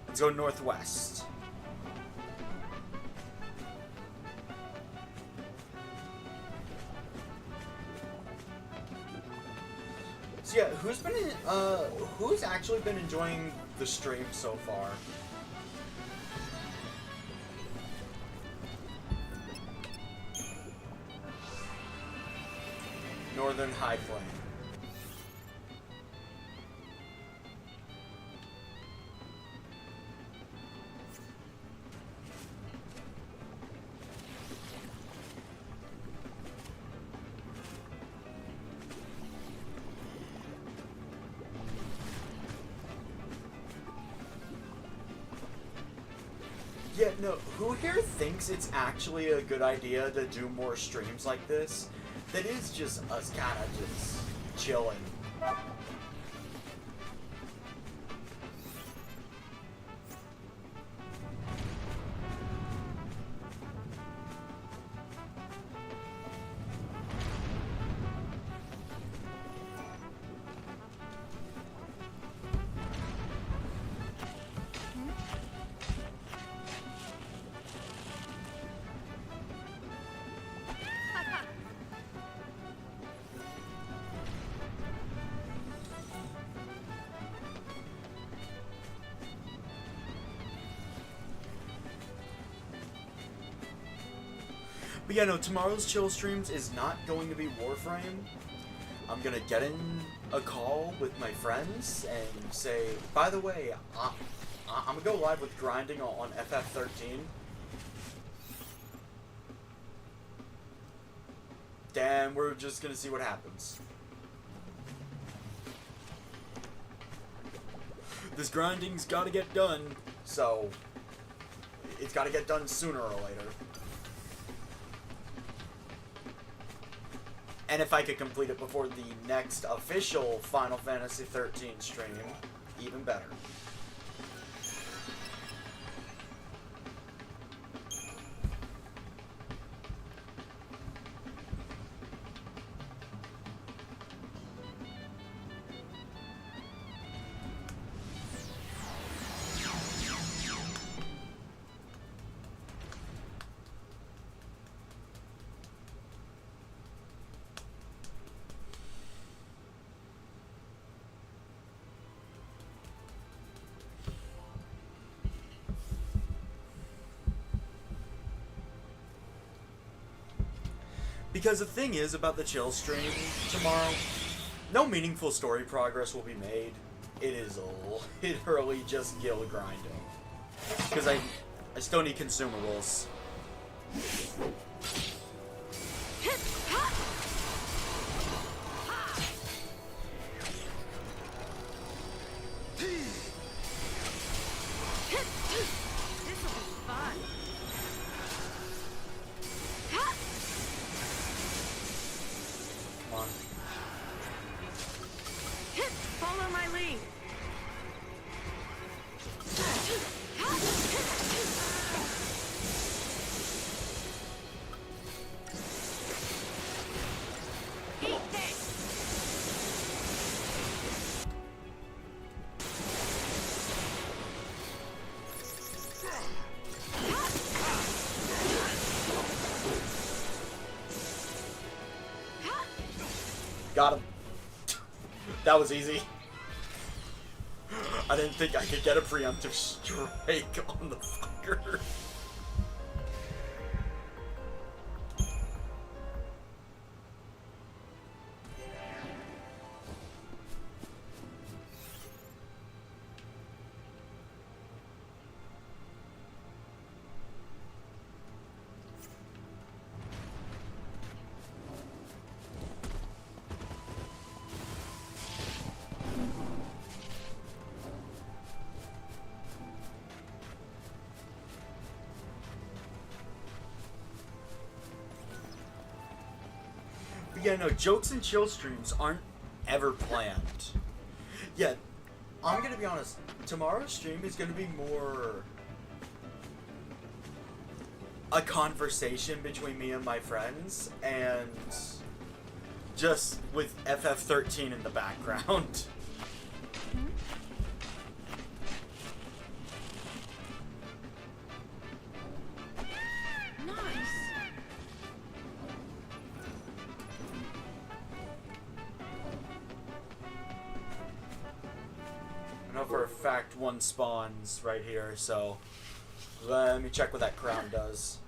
Let's go northwest. So yeah, who's actually been enjoying the stream so far? Northern High Plain. Yeah, no, who here thinks it's actually a good idea to do more streams like this? That is just us kind of just chilling. But yeah, no, tomorrow's chill streams is not going to be Warframe. I'm gonna get in a call with my friends and say, by the way, I'm gonna go live with grinding on FF13. Then we're just gonna see what happens. This grinding's gotta get done, so it's gotta get done sooner or later. And if I could complete it before the next official Final Fantasy 13 stream, even better. Because the thing is about the chill stream tomorrow, no meaningful story progress will be made. It is literally just gil grinding. Because I still need consumables. Got him. That was easy. I didn't think I could get a preemptive strike on the fucker. Yeah, no, jokes and chill streams aren't ever planned. Yeah, I'm gonna be honest, tomorrow's stream is gonna be more a conversation between me and my friends, and just with FF13 in the background. For a fact, one spawns right here, so let me check what that crown does.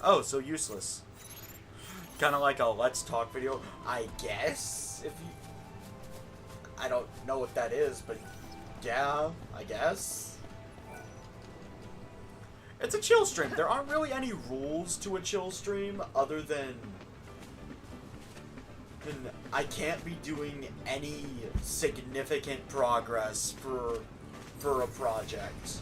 Oh, so useless. Kind of like a let's talk video, I guess. If you, I don't know what that is, but yeah, I guess. It's a chill stream. There aren't really any rules to a chill stream other than I can't be doing any significant progress for a project.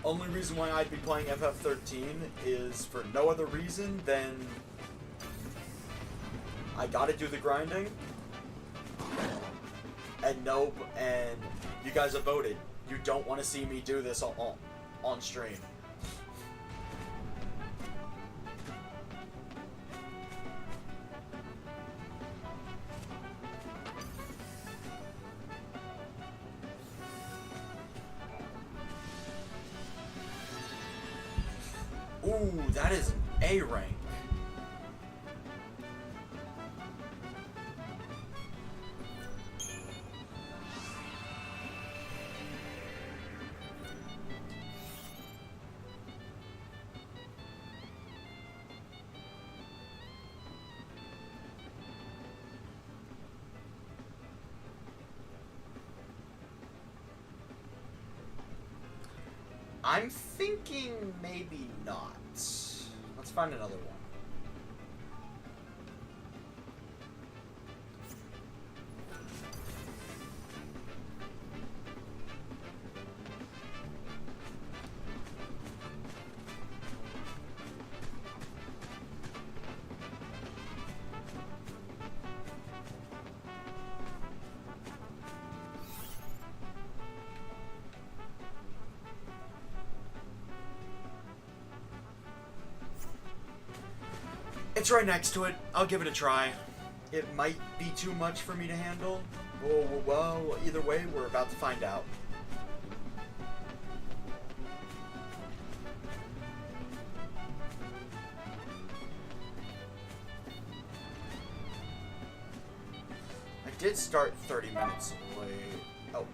Only reason why I'd be playing FF13 is for no other reason than I gotta do the grinding, and nope, and you guys have voted. You don't want to see me do this on stream. Ooh, that is an A rank. I'm thinking maybe not. Let's find another one. It's right next to it. I'll give it a try. It might be too much for me to handle. Well, either way, we're about to find out. I did start 30 minutes late. Oh.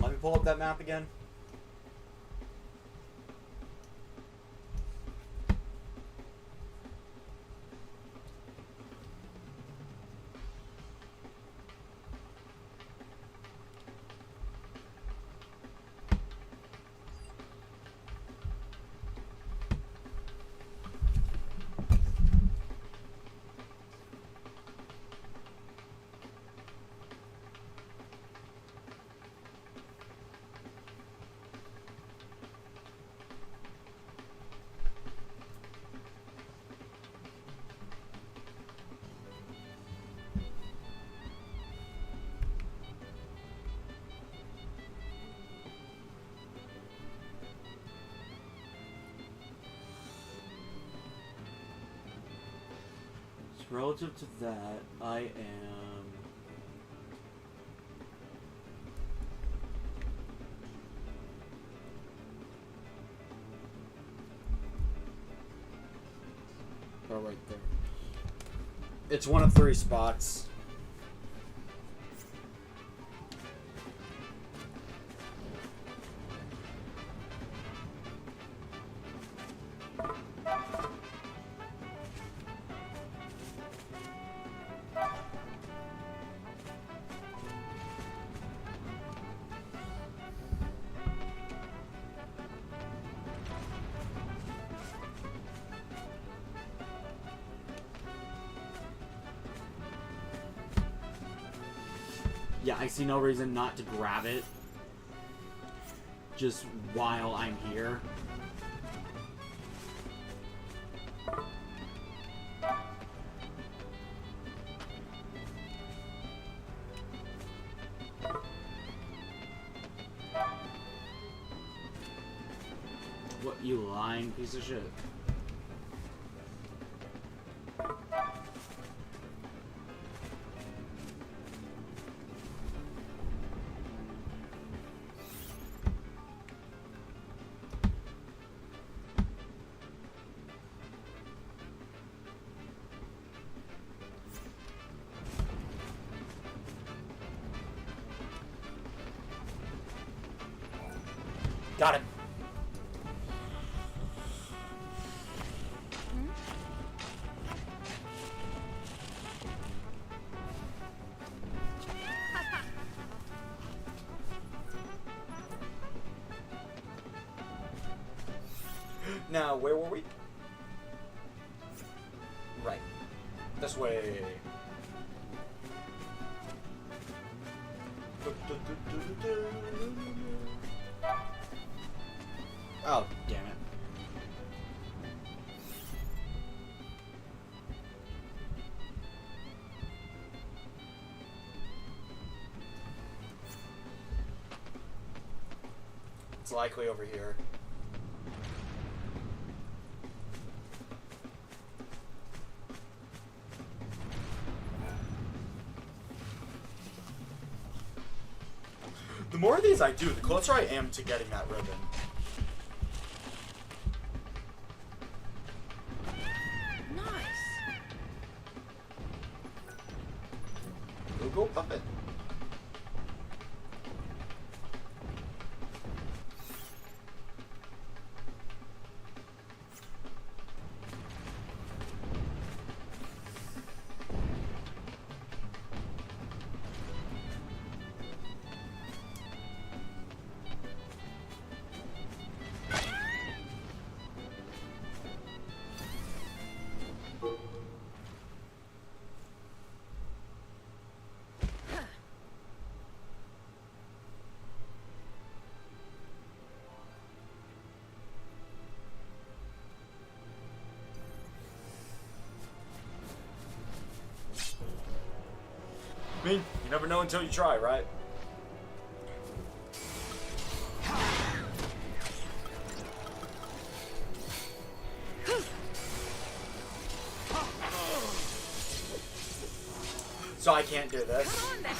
Let me pull up that map again. Relative to that, I am... Oh, right there. It's one of 3 spots. Yeah, I see no reason not to grab it just while I'm here. What, you lying piece of shit? Got it. Now, where were we? Right. This way. Oh, damn it. It's likely over here. The more of these I do, the closer I am to getting that ribbon. Nice. Go puppet. I mean, you never know until you try, right? So I can't do this. Come on then.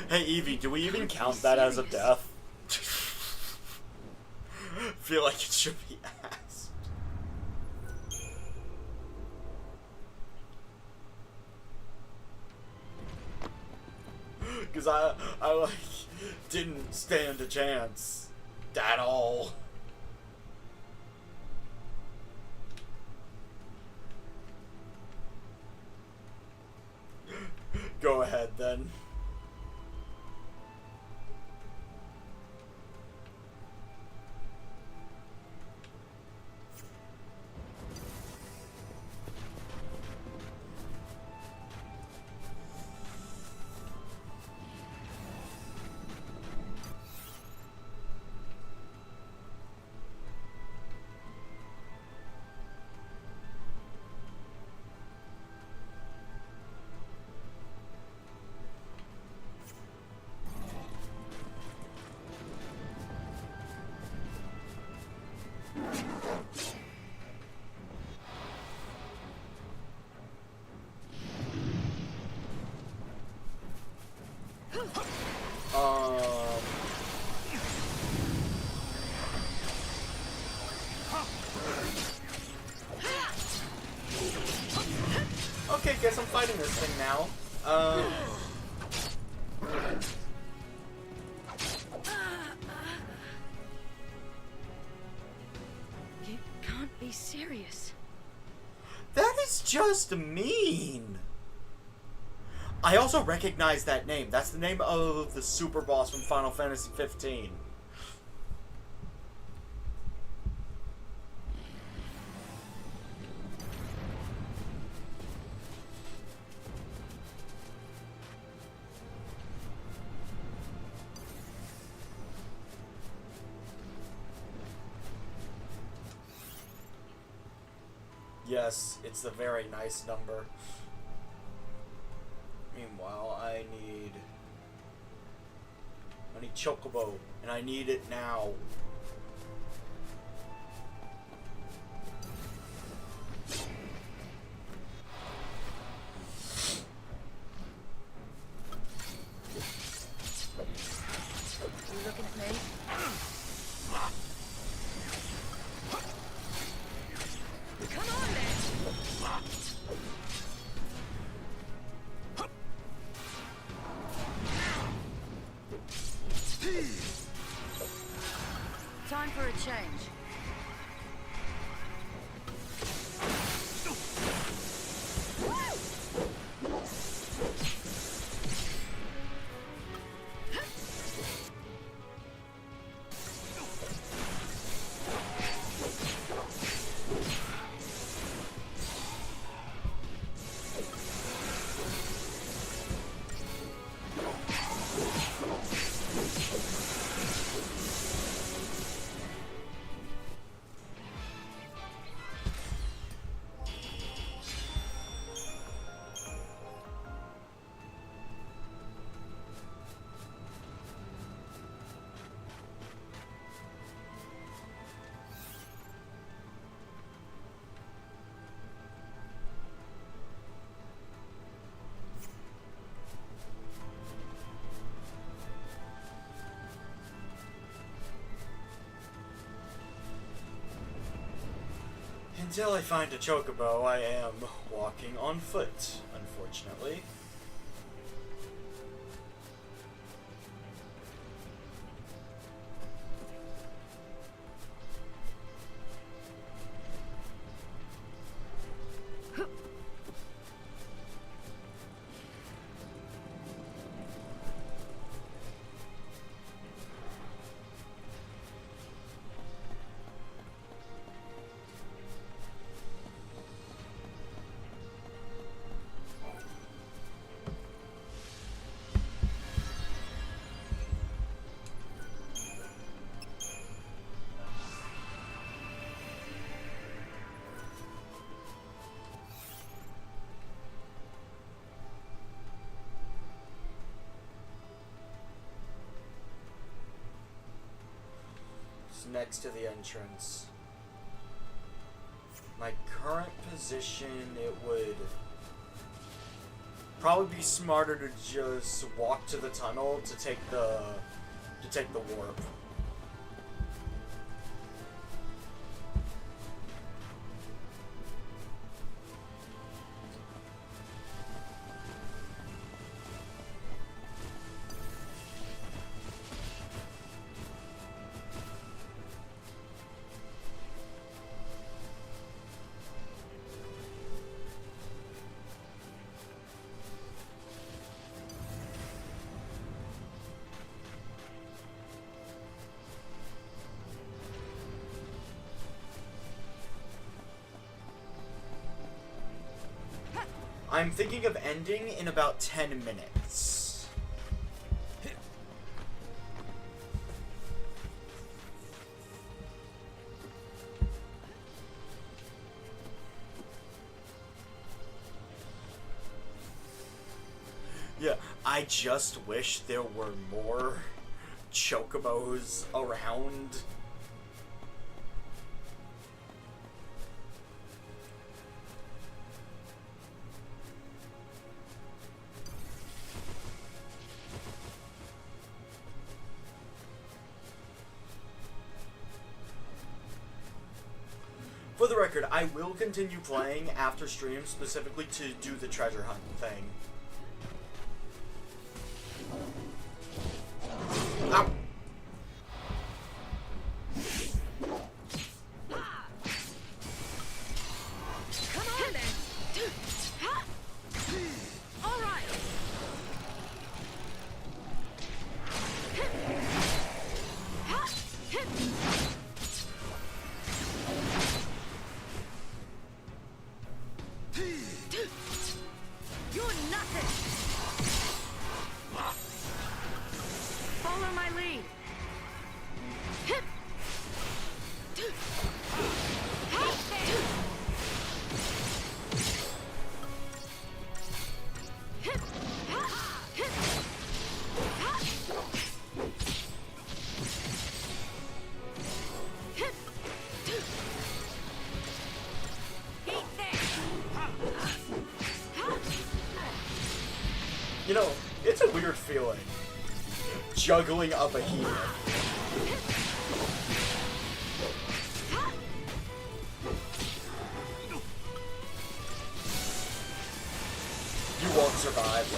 Hey Evie, do we even count that as a death? Feel like it should be asked. Cause I like didn't stand a chance at all. Go ahead then. guess I'm fighting this thing now. You can't be serious. That is just mean. I also recognize that name. That's the name of the super boss from Final Fantasy 15. Yes, it's a very nice number. Meanwhile, I need CHOCOBO, and I need it now. You looking at me? Come on, then. Time for a change. Until I find a chocobo, I am walking on foot, unfortunately. Next to the entrance. My current position, it would probably be smarter to just walk to the tunnel to take the warp. I'm thinking of ending in about 10 minutes. Yeah, I just wish there were more chocobos around. For the record, I will continue playing after stream, specifically to do the treasure hunt thing. Ow! Come on then. All right. You're nothing. Follow my lead. You know, it's a weird feeling. Juggling a behemoth. You won't survive.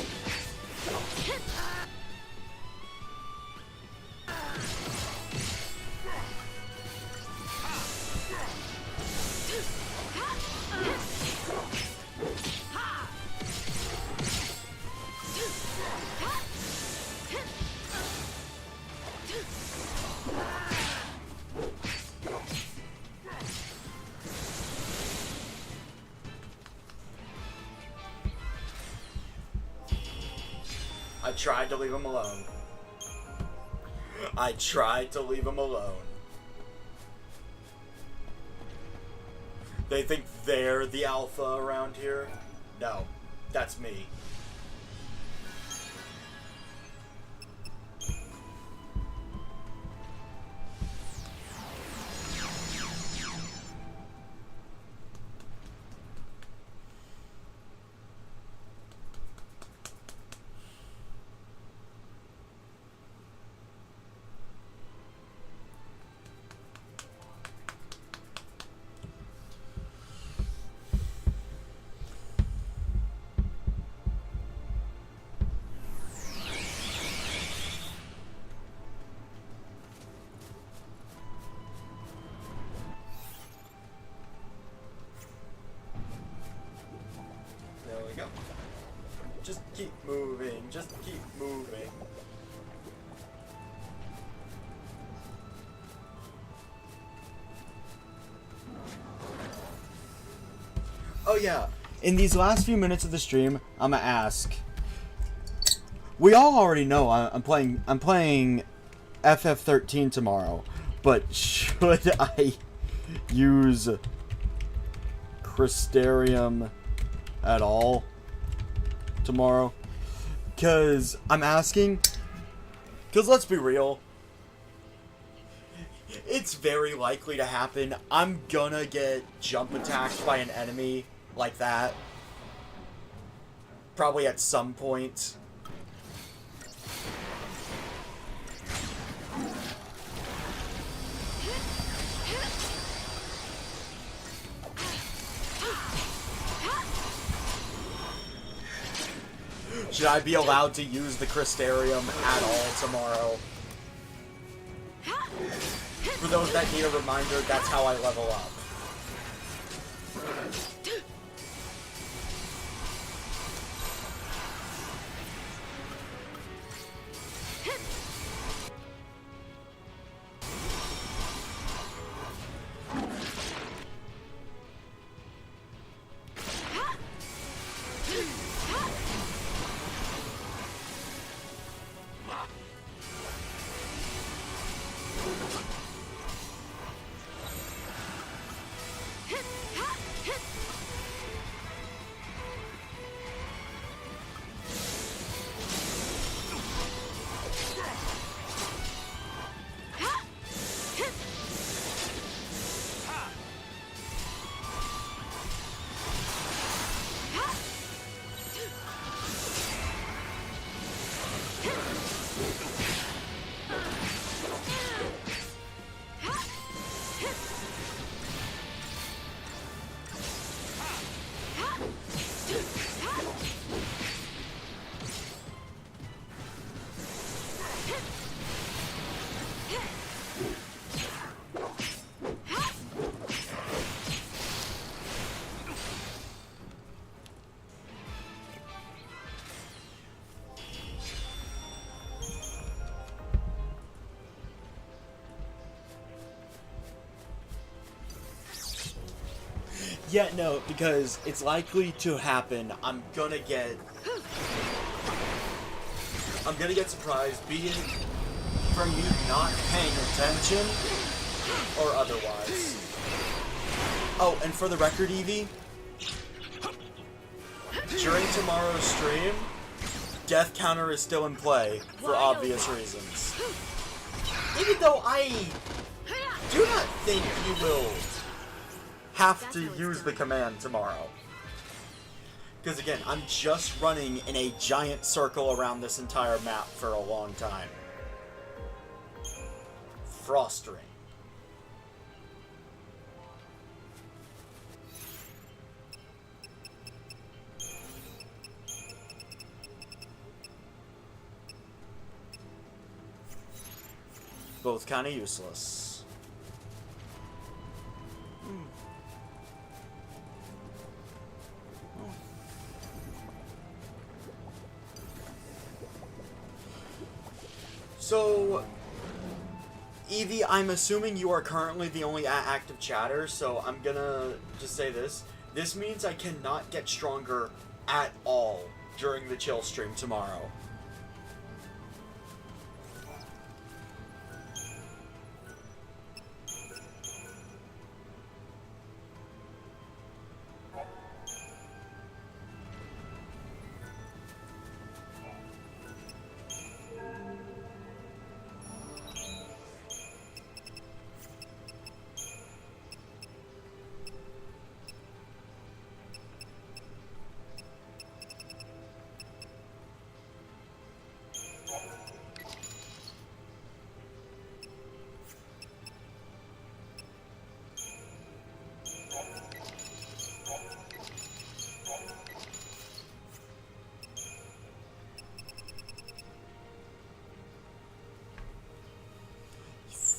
I tried to leave him alone. I tried to leave him alone. They think they're the alpha around here? No, that's me. There we go. Just keep moving, just keep moving. Oh yeah, in these last few minutes of the stream, I'm gonna ask. We all already know I'm playing FF13 tomorrow, but should I use Crystarium at all tomorrow? Because I'm asking, because let's be real, it's very likely to happen. I'm gonna get jump attacked by an enemy like that probably at some point. Should I be allowed to use the Crystarium at all tomorrow? For those that need a reminder, that's how I level up. Yeah, no, because it's likely to happen. I'm gonna get surprised, be it from you not paying attention or otherwise. Oh, and for the record, Evie, during tomorrow's stream, death counter is still in play for obvious reasons. Even though I do not think you will have to use the command tomorrow. Because again, I'm just running in a giant circle around this entire map for a long time. Frost Ring. Both kind of useless. So, Evie, I'm assuming you are currently the only active chatter, so I'm gonna just say this. This means I cannot get stronger at all during the chill stream tomorrow.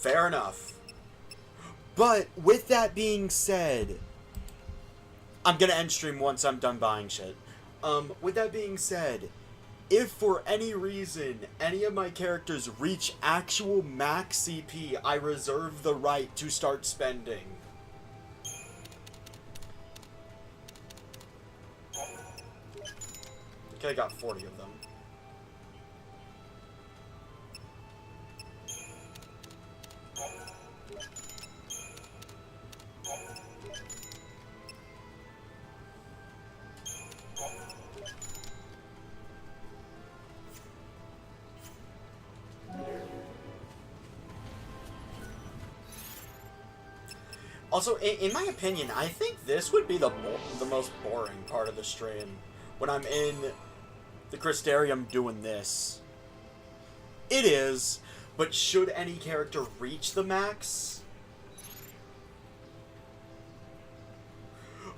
Fair enough. But with that being said, I'm gonna end stream once I'm done buying shit. With that being said, if for any reason any of my characters reach actual max CP, I reserve the right to start spending. Okay, I got 40 of them. Also, in my opinion, I think this would be the most boring part of the stream. When I'm in the Crystarium doing this. It is, but should any character reach the max?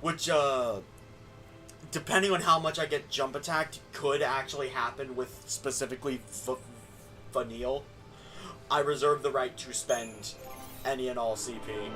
Which, depending on how much I get jump attacked, could actually happen with specifically Vanille. I reserve the right to spend any and all CP.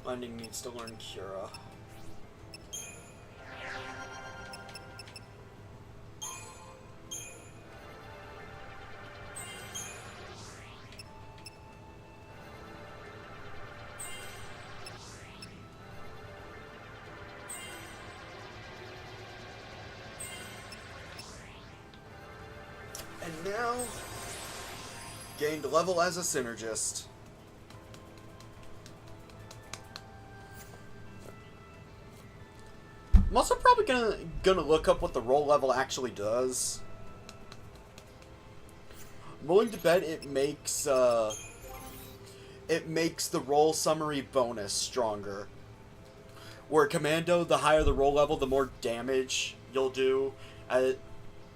Lending needs to learn Cura. And now Gained level as a synergist. I'm also probably gonna look up what the roll level actually does. I'm willing to bet it makes the roll summary bonus stronger. Where Commando, the higher the roll level, the more damage you'll do.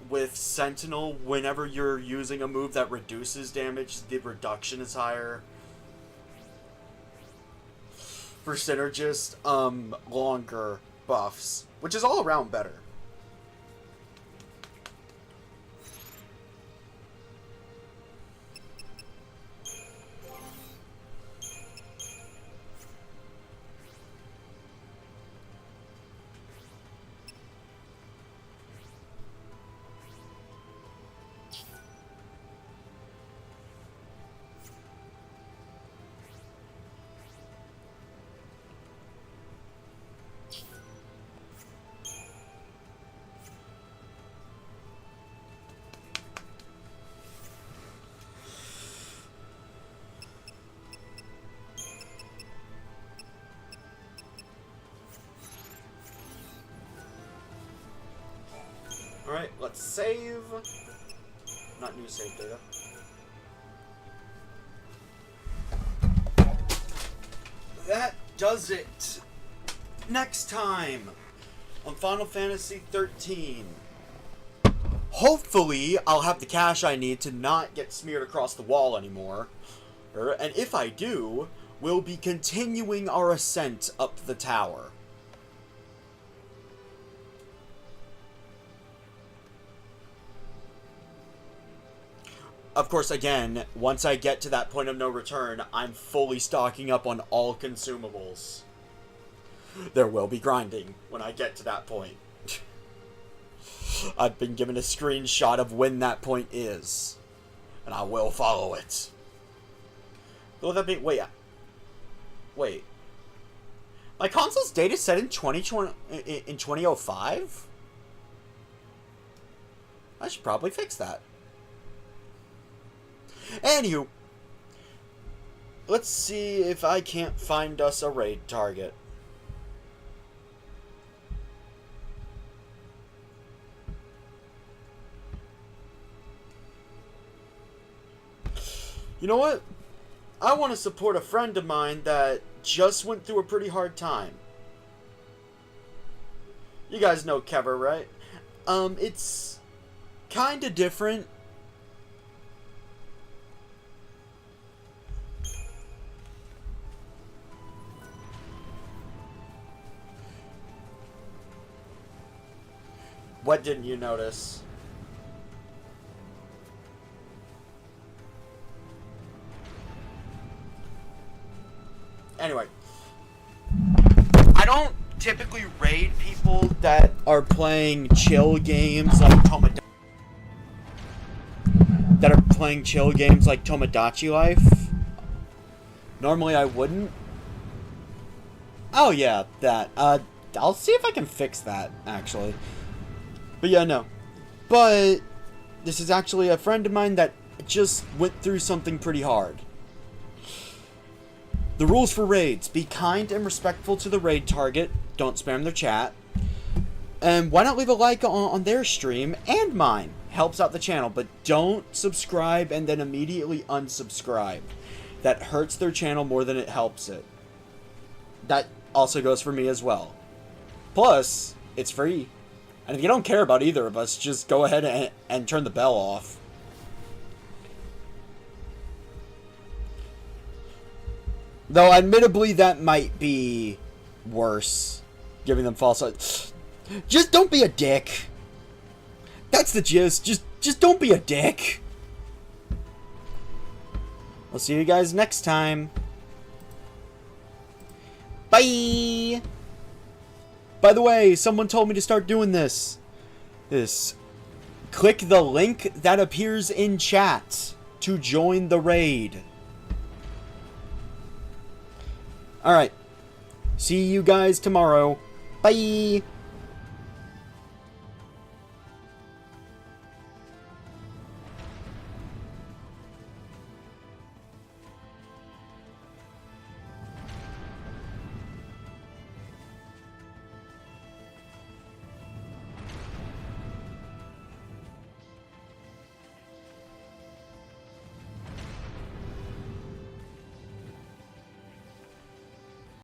With Sentinel, whenever you're using a move that reduces damage, the reduction is higher. For Synergist, longer buffs, which is all around better. Alright, let's save. Not new save data. That does it. Next time on Final Fantasy 13. Hopefully, I'll have the cash I need to not get smeared across the wall anymore. And if I do, we'll be continuing our ascent up the tower. Of course, again, once I get to that point of no return, I'm fully stocking up on all consumables. There will be grinding when I get to that point. I've been given a screenshot of when that point is, and I will follow it. Will that be... Wait. My console's date is set in 2005? I should probably fix that. Anywho, let's see if I can't find us a raid target. You know what? I want to support a friend of mine that just went through a pretty hard time. You guys know Kever, right? It's kinda different. What didn't you notice? Anyway. I don't typically raid people that are playing chill games like Tomodachi Life. Normally I wouldn't. Oh yeah, that. I'll see if I can fix that, actually. But yeah, no. But this is actually a friend of mine that just went through something pretty hard. The rules for raids: be kind and respectful to the raid target. Don't spam their chat. And why not leave a like on their stream and mine? Helps out the channel. But don't subscribe and then immediately unsubscribe. That hurts their channel more than it helps it. That also goes for me as well. Plus, it's free. And if you don't care about either of us, just go ahead and turn the bell off. Though, admittably, that might be worse. Giving them false... Just don't be a dick. That's the gist. Just don't be a dick. I'll see you guys next time. Bye! By the way, someone told me to start doing this. Click the link that appears in chat to join the raid. Alright. See you guys tomorrow. Bye!